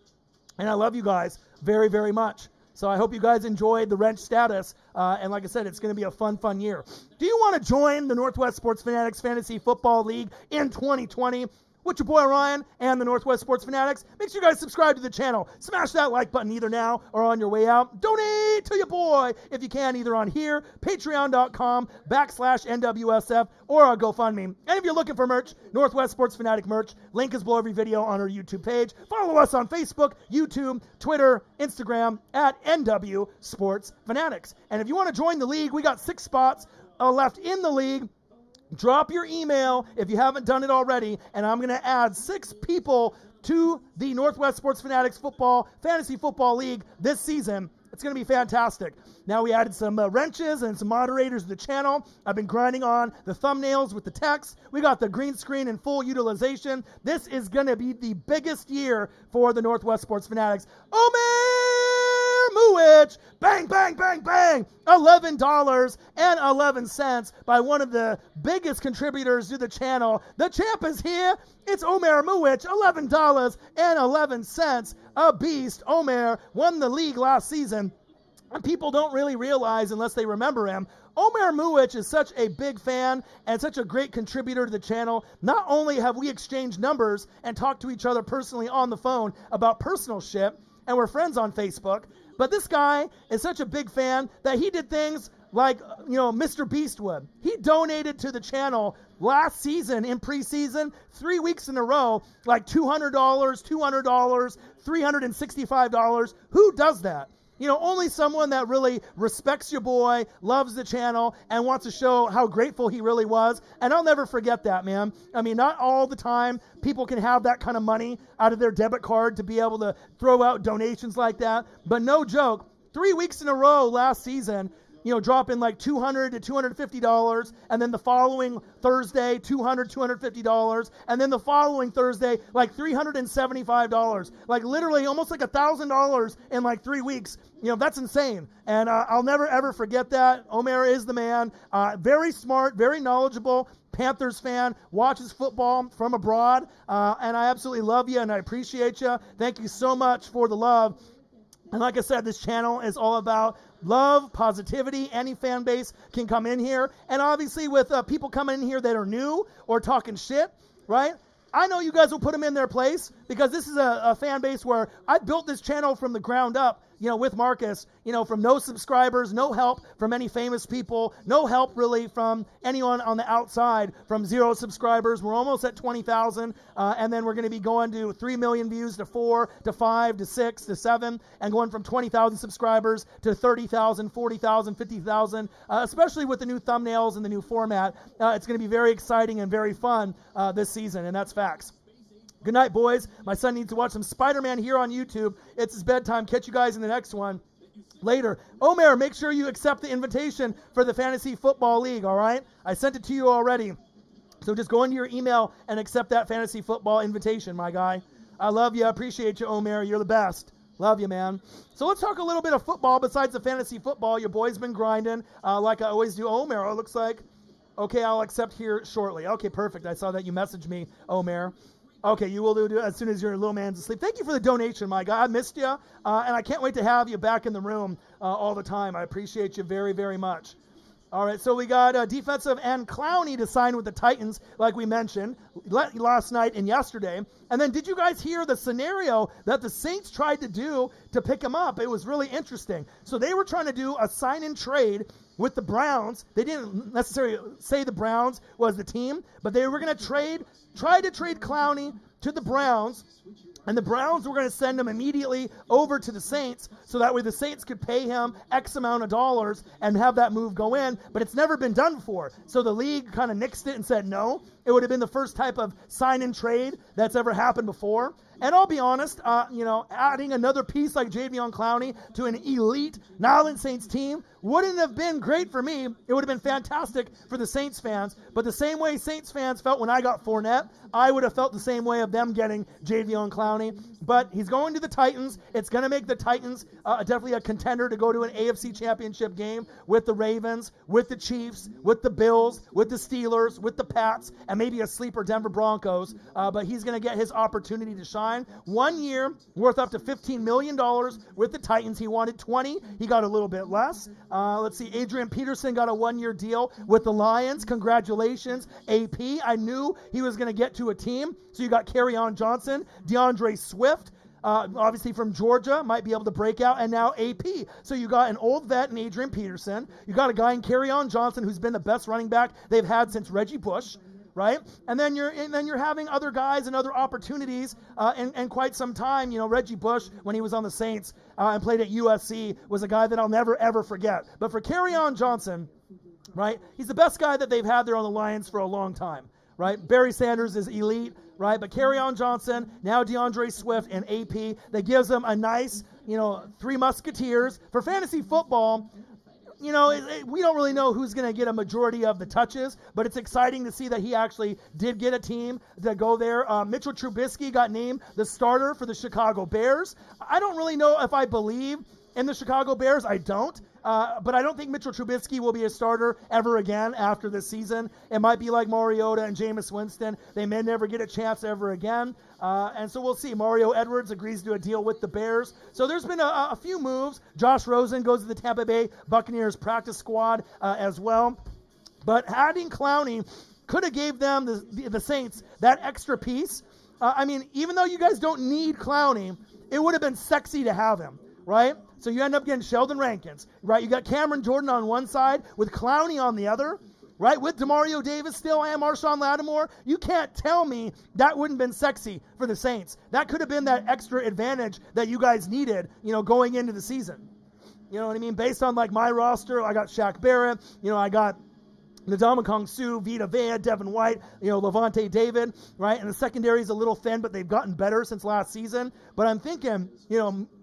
And I love you guys very, very much. So I hope you guys enjoyed the wrench status. And like I said, it's going to be a fun year. Do you want to join the Northwest Sports Fanatics Fantasy Football League in 2020? With your boy Ryan and the Northwest Sports Fanatics? Make sure you guys subscribe to the channel. Smash that like button either now or on your way out. Donate to your boy if you can, either on here, patreon.com/NWSF, or our GoFundMe. And if you're looking for merch, Northwest Sports Fanatic merch, link is below every video on our YouTube page. Follow us on Facebook, YouTube, Twitter, Instagram at NW Sports Fanatics. And if you want to join the league, we got 6 spots left in the league. Drop your email if you haven't done it already, and I'm going to add 6 people to the Northwest Sports Fanatics Fantasy Football League this season. It's going to be fantastic. Now we added some wrenches and some moderators to the channel. I've been grinding on the thumbnails with the text. We got the green screen in full utilization. This is going to be the biggest year for the Northwest Sports Fanatics. Muich, bang, bang, bang, bang, $11.11 by one of the biggest contributors to the channel. The champ is here. It's Omer Muich, $11.11. A beast. Omer won the league last season, and people don't really realize unless they remember him. Omer Muich is such a big fan and such a great contributor to the channel. Not only have we exchanged numbers and talked to each other personally on the phone about personal shit, and we're friends on Facebook, but this guy is such a big fan that he did things like, Mr. Beast would. He donated to the channel last season in preseason, 3 weeks in a row, like $200, $365. Who does that? only someone that really respects your boy, loves the channel, and wants to show how grateful he really was. And I'll never forget that, man. I mean, not all the time people can have that kind of money out of their debit card to be able to throw out donations like that. But no joke, 3 weeks in a row last season, dropping like $200 to $250, and then the following Thursday, $200, $250, and then the following Thursday, like $375, like literally almost like $1,000 in like 3 weeks. That's insane. And I'll never ever forget that. Omer is the man. Very smart, very knowledgeable Panthers fan, watches football from abroad, and I absolutely love you and I appreciate you. Thank you so much for the love. And like I said, this channel is all about love, positivity. Any fan base can come in here. And obviously with people coming in here that are new or talking shit, right? I know you guys will put them in their place because this is a fan base where I built this channel from the ground up, with Marcus, from no subscribers, no help from any famous people, no help really from anyone on the outside, from 0 subscribers. We're almost at 20,000, and then we're going to be going to 3 million views to 4 to 5 to 6 to 7, and going from 20,000 subscribers to 30,000, 40,000, 50,000, especially with the new thumbnails and the new format. It's going to be very exciting and very fun this season, and that's facts. Good night, boys. My son needs to watch some Spider-Man here on YouTube. It's his bedtime. Catch you guys in the next one later. Omer, make sure you accept the invitation for the Fantasy Football League, all right? I sent it to you already. So just go into your email and accept that Fantasy Football invitation, my guy. I love you. I appreciate you, Omer. You're the best. Love you, man. So let's talk a little bit of football besides the fantasy football. Your boy's been grinding like I always do. Omer, it looks like. Okay, I'll accept here shortly. Okay, perfect. I saw that you messaged me, Omer. Okay, you will do it as soon as your little man's asleep. Thank you for the donation, my guy. I missed you, and I can't wait to have you back in the room all the time. I appreciate you very, very much. All right, so we got defensive end Clowney to sign with the Titans, like we mentioned, last night and yesterday. And then did you guys hear the scenario that the Saints tried to do to pick him up? It was really interesting. So they were trying to do a sign-and-trade with the Browns. They didn't necessarily say the Browns was the team, but they were going to try to trade Clowney to the Browns, and the Browns were going to send him immediately over to the Saints, so that way the Saints could pay him X amount of dollars and have that move go in, but it's never been done before. So the league kind of nixed it and said no. It would have been the first type of sign and trade that's ever happened before. And I'll be honest, adding another piece like Jadeveon Clowney to an elite New Orleans Saints team wouldn't have been great for me. It would have been fantastic for the Saints fans. But the same way Saints fans felt when I got Fournette, I would have felt the same way of them getting Jadeveon Clowney. But he's going to the Titans. It's going to make the Titans definitely a contender to go to an AFC Championship game with the Ravens, with the Chiefs, with the Bills, with the Steelers, with the Pats, and maybe a sleeper Denver Broncos. But he's going to get his opportunity to shine. 1 year, worth up to $15 million with the Titans. He wanted 20. He got a little bit less. Let's see. Adrian Peterson got a 1-year deal with the Lions. Congratulations, AP. I knew he was going to get to a team. So you got Kerryon Johnson, DeAndre Swift, obviously from Georgia, might be able to break out, and now AP. So you got an old vet in Adrian Peterson. You got a guy in Kerryon Johnson who's been the best running back they've had since Reggie Bush. Right? And then you're having other guys and other opportunities in quite some time. Reggie Bush, when he was on the Saints and played at USC, was a guy that I'll never, ever forget. But for Kerryon Johnson, right, he's the best guy that they've had there on the Lions for a long time. Right? Barry Sanders is elite, right? But Kerryon Johnson, now DeAndre Swift and AP, that gives them a nice, 3 musketeers. For fantasy football, we don't really know who's going to get a majority of the touches, but it's exciting to see that he actually did get a team to go there. Mitchell Trubisky got named the starter for the Chicago Bears. I don't really know if I believe in the Chicago Bears. I don't. But I don't think Mitchell Trubisky will be a starter ever again after this season. It might be like Mariota and Jameis Winston. They may never get a chance ever again. And so we'll see. Mario Edwards agrees to a deal with the Bears. So there's been a few moves. Josh Rosen goes to the Tampa Bay Buccaneers practice squad as well. But adding Clowney could have gave them, the Saints, that extra piece. Even though you guys don't need Clowney, it would have been sexy to have him, right? So you end up getting Sheldon Rankins, right? You got Cameron Jordan on one side with Clowney on the other, right? With DeMario Davis still and Marshawn Lattimore. You can't tell me that wouldn't have been sexy for the Saints. That could have been that extra advantage that you guys needed, going into the season. You know what I mean? Based on like my roster, I got Shaq Barrett. I got Ndamukong Suh, Vita Vea, Devin White, Levante David, right? And the secondary is a little thin, but they've gotten better since last season. But I'm thinking,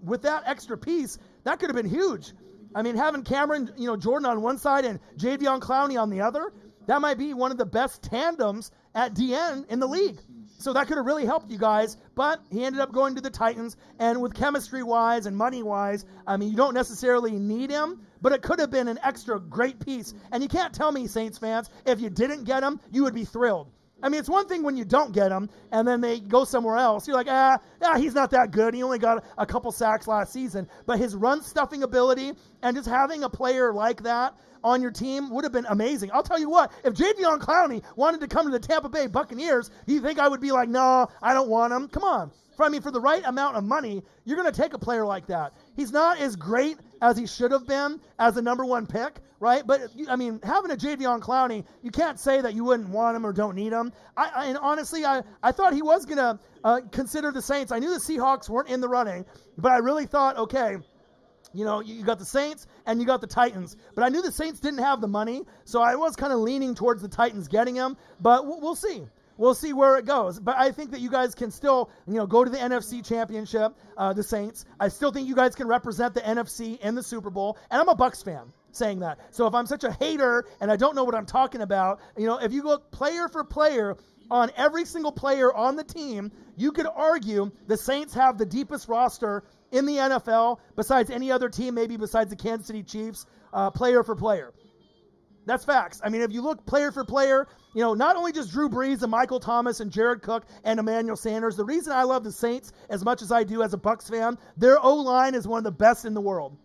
with that extra piece, that could have been huge. I mean, having Cameron, Jordan on one side and Jadeveon Clowney on the other, that might be one of the best tandems at DN in the league. So that could have really helped you guys, but he ended up going to the Titans, and with chemistry-wise and money-wise, I mean, you don't necessarily need him, but it could have been an extra great piece. And you can't tell me, Saints fans, if you didn't get him, you would be thrilled. I mean, it's one thing when you don't get him, and then they go somewhere else. You're like, he's not that good. He only got a couple sacks last season. But his run-stuffing ability and just having a player like that on your team would have been amazing. I'll tell you what, if Jadeveon Clowney wanted to come to the Tampa Bay Buccaneers, do you think I would be like, no, I don't want him? Come on. For the right amount of money, you're going to take a player like that. He's not as great as he should have been as the number one pick, right? But, I mean, having a Jadeveon Clowney, you can't say that you wouldn't want him or don't need him. And honestly, I thought he was going to consider the Saints. I knew the Seahawks weren't in the running, but I really thought, okay, you got the Saints and you got the Titans. But I knew the Saints didn't have the money, so I was kind of leaning towards the Titans getting him. But we'll see. We'll see where it goes. But I think that you guys can still, go to the NFC Championship, the Saints. I still think you guys can represent the NFC in the Super Bowl. And I'm a Bucs fan saying that. So if I'm such a hater and I don't know what I'm talking about, if you go player for player on every single player on the team, you could argue the Saints have the deepest roster in the NFL besides any other team, maybe besides the Kansas City Chiefs, player for player. That's facts. I mean, if you look player for player, not only just Drew Brees and Michael Thomas and Jared Cook and Emmanuel Sanders, the reason I love the Saints as much as I do as a Bucs fan, their O-line is one of the best in the world.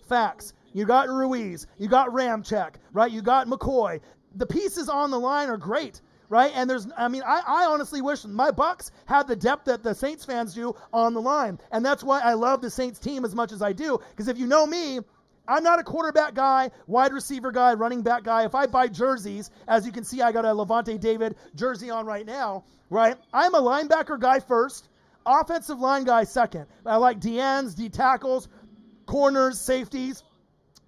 Facts. You got Ruiz. You got Ramczyk, right? You got McCoy. The pieces on the line are great, right? And I honestly wish my Bucs had the depth that the Saints fans do on the line. And that's why I love the Saints team as much as I do. Because if you know me, I'm not a quarterback guy, wide receiver guy, running back guy. If I buy jerseys, as you can see, I got a Levante David jersey on right now, right? I'm a linebacker guy first, offensive line guy second. I like DNs, D tackles, corners, safeties,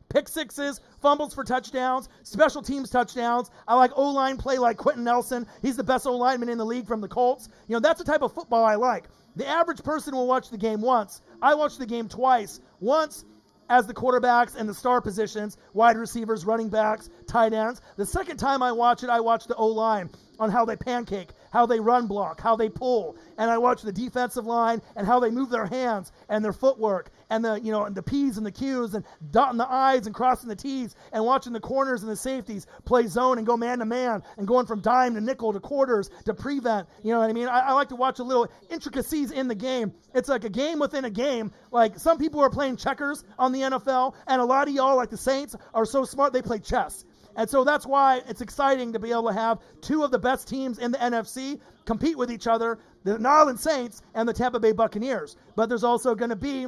pick sixes, fumbles for touchdowns, special teams touchdowns. I like O-line play like Quentin Nelson. He's the best O-lineman in the league from the Colts. That's the type of football I like. The average person will watch the game once. I watch the game twice. Once as the quarterbacks and the star positions, wide receivers, running backs, tight ends. The second time I watch it, I watch the O-line on how they pancake, how they run block, how they pull. And I watch the defensive line and how they move their hands and their footwork and the P's and the Q's and dotting the I's and crossing the T's and watching the corners and the safeties play zone and go man to man and going from dime to nickel to quarters to prevent. You know what I mean? I like to watch a little intricacies in the game. It's like a game within a game. Like some people are playing checkers on the NFL, and a lot of y'all, like the Saints, are so smart they play chess. And so that's why it's exciting to be able to have two of the best teams in the NFC compete with each other, the New Orleans Saints and the Tampa Bay Buccaneers. But there's also going to be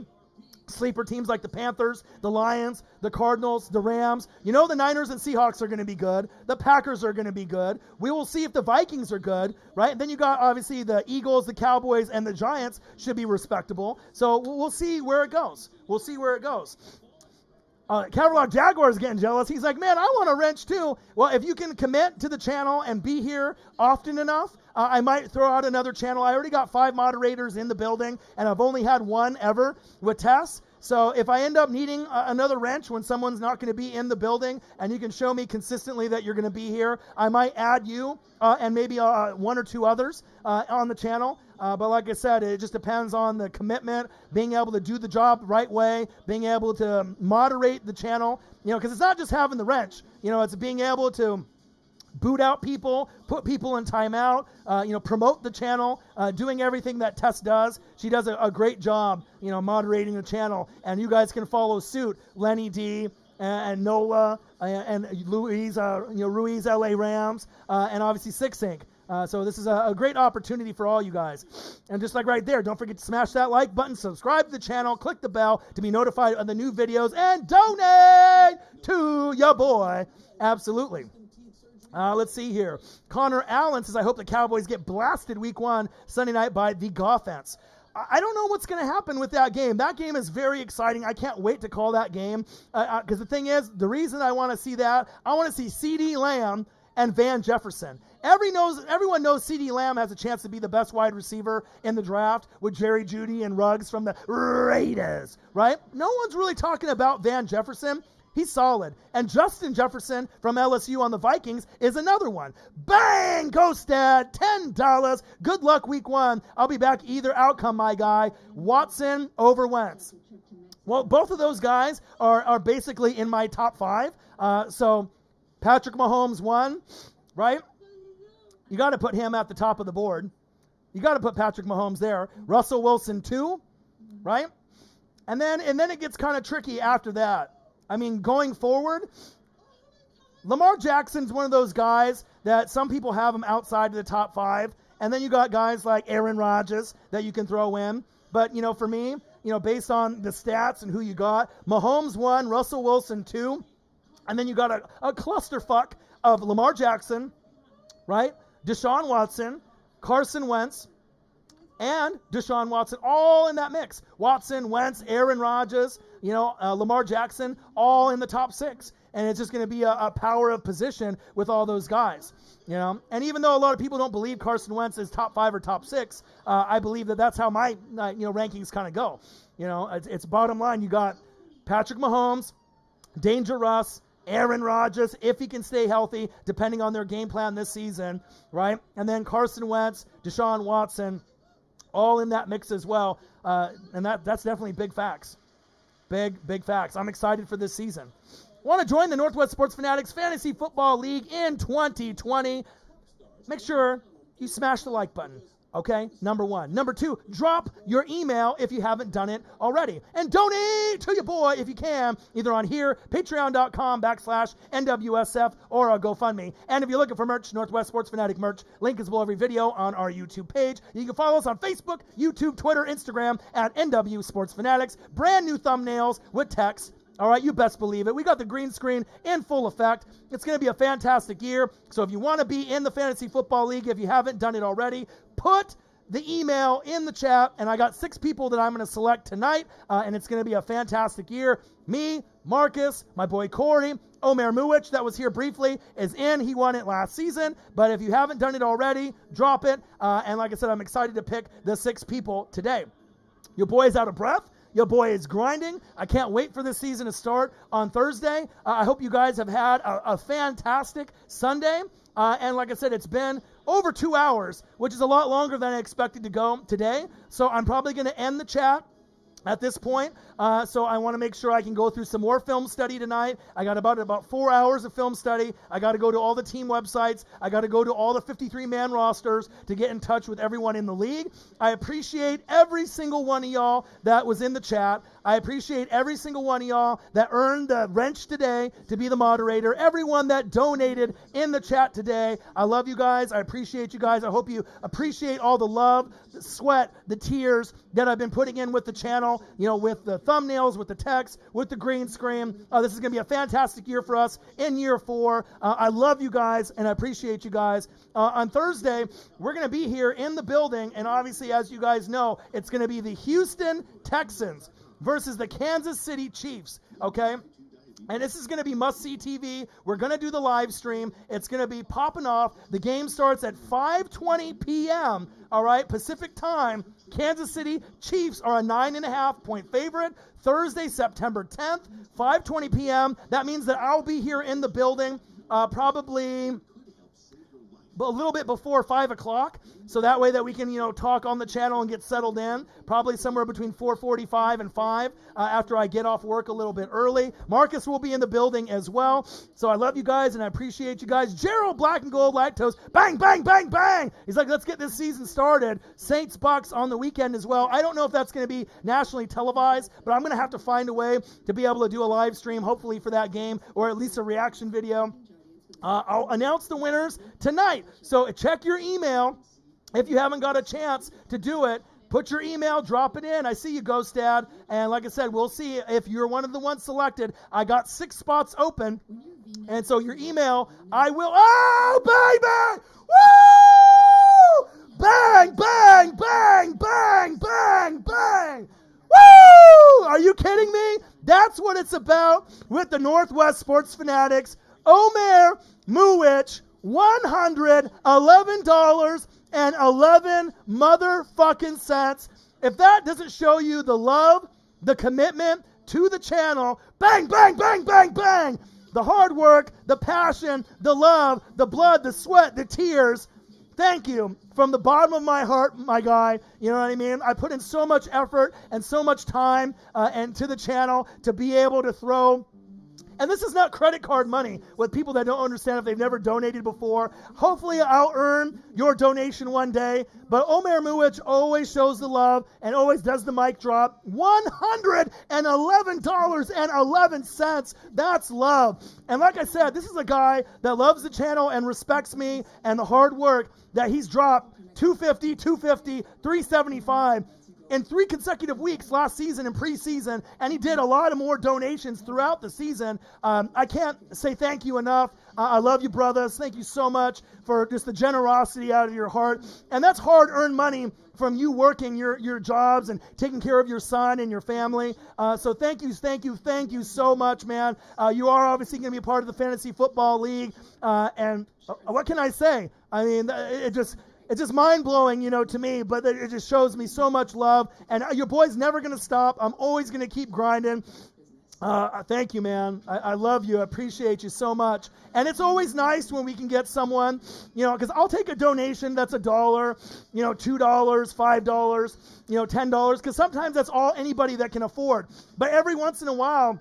sleeper teams like the Panthers, the Lions, the Cardinals, the Rams. The Niners and Seahawks are going to be good. The Packers are going to be good. We will see if the Vikings are good, right? And then you got, obviously, the Eagles, the Cowboys, and the Giants should be respectable. So we'll see where it goes. We'll see where it goes. Cadillac Jaguar is getting jealous. He's like, man, I want a wrench too. Well, if you can commit to the channel and be here often enough, I might throw out another channel. I already got 5 moderators in the building, and I've only had one ever with Tess. So if I end up needing another wrench when someone's not going to be in the building and you can show me consistently that you're going to be here, I might add you and maybe 1 or 2 others on the channel. But like I said, it just depends on the commitment, being able to do the job the right way, being able to moderate the channel, because it's not just having the wrench, it's being able to boot out people, put people in timeout, promote the channel, doing everything that Tess does. She does a great job, moderating the channel, and you guys can follow suit. Lenny D and Nola and Ruiz LA Rams, and obviously Six Inc. So this is a great opportunity for all you guys. And just like right there, don't forget to smash that like button, subscribe to the channel, click the bell to be notified of the new videos, and donate to your boy. Absolutely. Let's see here. Connor Allen says, I hope the Cowboys get blasted week 1 Sunday night by the Goffense. I don't know what's going to happen with that game. That game is very exciting. I can't wait to call that game because the thing is, the reason I want to see that, I want to see CeeDee Lamb and Van Jefferson. Everyone knows CeeDee Lamb has a chance to be the best wide receiver in the draft with Jerry Jeudy and Ruggs from the Raiders, right? No one's really talking about Van Jefferson. He's solid. And Justin Jefferson from LSU on the Vikings is another one. Bang! Gostad, $10. Good luck week 1. I'll be back either outcome, my guy. Watson over Wentz. Well, both of those guys are basically in my top 5. So Patrick Mahomes 1, right? You got to put him at the top of the board. You got to put Patrick Mahomes there. Russell Wilson 2, right? And then it gets kind of tricky after that. I mean, going forward, Lamar Jackson's one of those guys that some people have him outside of the top 5. And then you got guys like Aaron Rodgers that you can throw in. But, for me, based on the stats and who you got, Mahomes 1, Russell Wilson 2. And then you got a clusterfuck of Lamar Jackson, right? Deshaun Watson, Carson Wentz, and Deshaun Watson, all in that mix. Watson, Wentz, Aaron Rodgers, Lamar Jackson, all in the top 6. And it's just going to be a power of position with all those guys, And even though a lot of people don't believe Carson Wentz is top 5 or top 6, I believe that's how my rankings kind of go. It's bottom line. You got Patrick Mahomes, Danger Russ, Aaron Rodgers, if he can stay healthy, depending on their game plan this season, right? And then Carson Wentz, Deshaun Watson, all in that mix as well. And that's definitely big facts. Big facts. I'm excited for this season. Want to join the Northwest Sports Fanatics Fantasy Football League in 2020? Make sure you smash the like button. Okay, number 1. Number 2, drop your email if you haven't done it already. And donate to your boy if you can, either on here, patreon.com/NWSF, or a GoFundMe. And if you're looking for merch, Northwest Sports Fanatic merch, link is below every video on our YouTube page. You can follow us on Facebook, YouTube, Twitter, Instagram at NW Sports Fanatics. Brand new thumbnails with text. All right, you best believe it. We got the green screen in full effect. It's going to be a fantastic year. So if you want to be in the Fantasy Football League, if you haven't done it already, put the email in the chat. And I got 6 people that I'm going to select tonight. And it's going to be a fantastic year. Me, Marcus, my boy Corey, Omer Muich, that was here briefly, is in. He won it last season. But if you haven't done it already, drop it. And like I said, I'm excited to pick the 6 people today. Your boy's out of breath. Your boy is grinding. I can't wait for this season to start on Thursday. I hope you guys have had a fantastic Sunday. And like I said, it's been over 2 hours, which is a lot longer than I expected to go today. So I'm probably going to end the chat at this point. So I want to make sure I can go through some more film study tonight. I got about 4 hours of film study. I got to go to all the team websites. I got to go to all the 53-man rosters to get in touch with everyone in the league. I appreciate every single one of y'all that was in the chat. I appreciate every single one of y'all that earned the wrench today to be the moderator. Everyone that donated in the chat today. I love you guys. I appreciate you guys. I hope you appreciate all the love, the sweat, the tears that I've been putting in with the channel, with the thumbnails, with the text, with the green screen. This is going to be a fantastic year for us in year 4. I love you guys, and I appreciate you guys. On Thursday, we're going to be here in the building, and obviously, as you guys know, it's going to be the Houston Texans versus the Kansas City Chiefs, okay? And this is going to be must-see TV. We're going to do the live stream. It's going to be popping off. The game starts at 5:20 p.m., all right, Pacific time. Kansas City Chiefs are a 9.5-point favorite. Thursday, September 10th, 5:20 p.m. That means that I'll be here in the building probably a little bit before 5 o'clock, so that way that we can, talk on the channel and get settled in, probably somewhere between 4:45 and 5 after I get off work a little bit early. Marcus will be in the building as well, so I love you guys and I appreciate you guys. Gerald Black and Gold Lactose, bang, bang, bang, bang! He's like, let's get this season started. Saints Bucks on the weekend as well. I don't know if that's going to be nationally televised, but I'm going to have to find a way to be able to do a live stream, hopefully for that game, or at least a reaction video. I'll announce the winners tonight. So check your email if you haven't got a chance to do it. Put your email, drop it in. I see you, Ghost Dad. And like I said, we'll see if you're one of the ones selected. I got 6 spots open. And so your email, I will. Oh, baby! Woo! Bang, bang, bang, bang, bang, it's about with the Northwest Sports Fanatics. Omer Muwich, $111.11 motherfucking cents. If that doesn't show you the love, the commitment to the channel, bang, bang, bang, bang, bang. The hard work, the passion, the love, the blood, the sweat, the tears. Thank you from the bottom of my heart, my guy. You know what I mean? I put in so much effort and so much time and to the channel to be able to throw. And this is not credit card money with people that don't understand if they've never donated before. Hopefully I'll earn your donation one day. But Omer Muwich always shows the love and always does the mic drop. $111.11. That's love. And like I said, this is a guy that loves the channel and respects me and the hard work that he's dropped. $250, $250, $375. In 3 consecutive weeks last season and preseason, and he did a lot of more donations throughout the season. I can't say thank you enough. I love you, brothers. Thank you so much for just the generosity out of your heart. And that's hard-earned money from you working your jobs and taking care of your son and your family. So thank you so much, man. You are obviously going to be a part of the Fantasy Football League. And what can I say? I mean, it's just mind-blowing, to me, but it just shows me so much love. And your boy's never going to stop. I'm always going to keep grinding. Thank you, man. I love you. I appreciate you so much. And it's always nice when we can get someone, because I'll take a donation that's $1, $2, $5, $10, because sometimes that's all anybody that can afford. But every once in a while,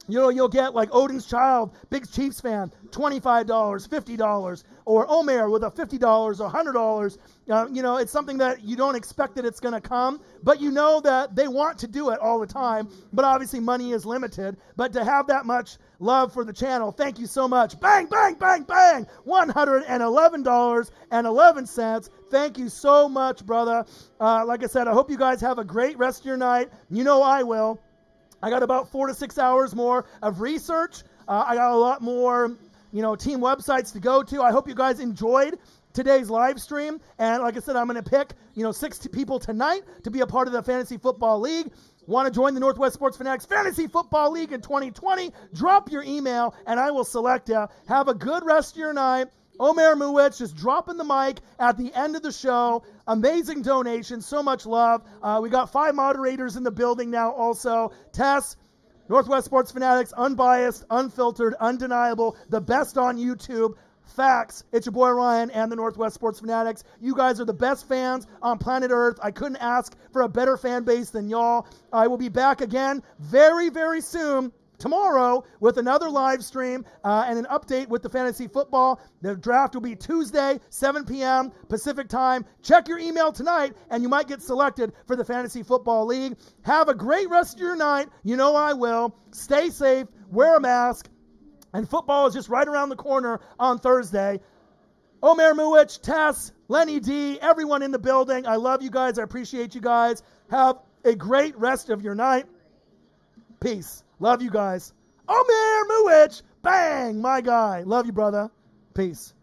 you'll get like Odin's Child, big Chiefs fan, $25, $50, or Omer with a $50 or $100. It's something that you don't expect that it's going to come, but you know that they want to do it all the time. But obviously money is limited. But to have that much love for the channel, thank you so much. Bang, bang, bang, bang. $111.11. Thank you so much, brother. Like I said, I hope you guys have a great rest of your night. I will. I got about 4 to 6 hours more of research. I got a lot more, team websites to go to. I hope you guys enjoyed today's live stream. And like I said, I'm going to pick, 6 people tonight to be a part of the Fantasy Football League. Want to join the Northwest Sports Fanatics Fantasy Football League in 2020? Drop your email and I will select you. Have a good rest of your night. Omer Muwich just dropping the mic at the end of the show. Amazing donation. So much love. We got 5 moderators in the building now also. Tess, Northwest Sports Fanatics, unbiased, unfiltered, undeniable, the best on YouTube. Facts. It's your boy Ryan and the Northwest Sports Fanatics. You guys are the best fans on planet Earth. I couldn't ask for a better fan base than y'all. I will be back again very, very soon. Tomorrow with another live stream and an update with the fantasy football. The draft will be Tuesday, 7 p.m. Pacific time. Check your email tonight and you might get selected for the Fantasy Football League. Have a great rest of your night. I will. Stay safe. Wear a mask. And football is just right around the corner on Thursday. Omer Muwich, Tess, Lenny D, everyone in the building. I love you guys. I appreciate you guys. Have a great rest of your night. Peace. Love you guys. Omer Muwich. Bang, my guy. Love you, brother. Peace.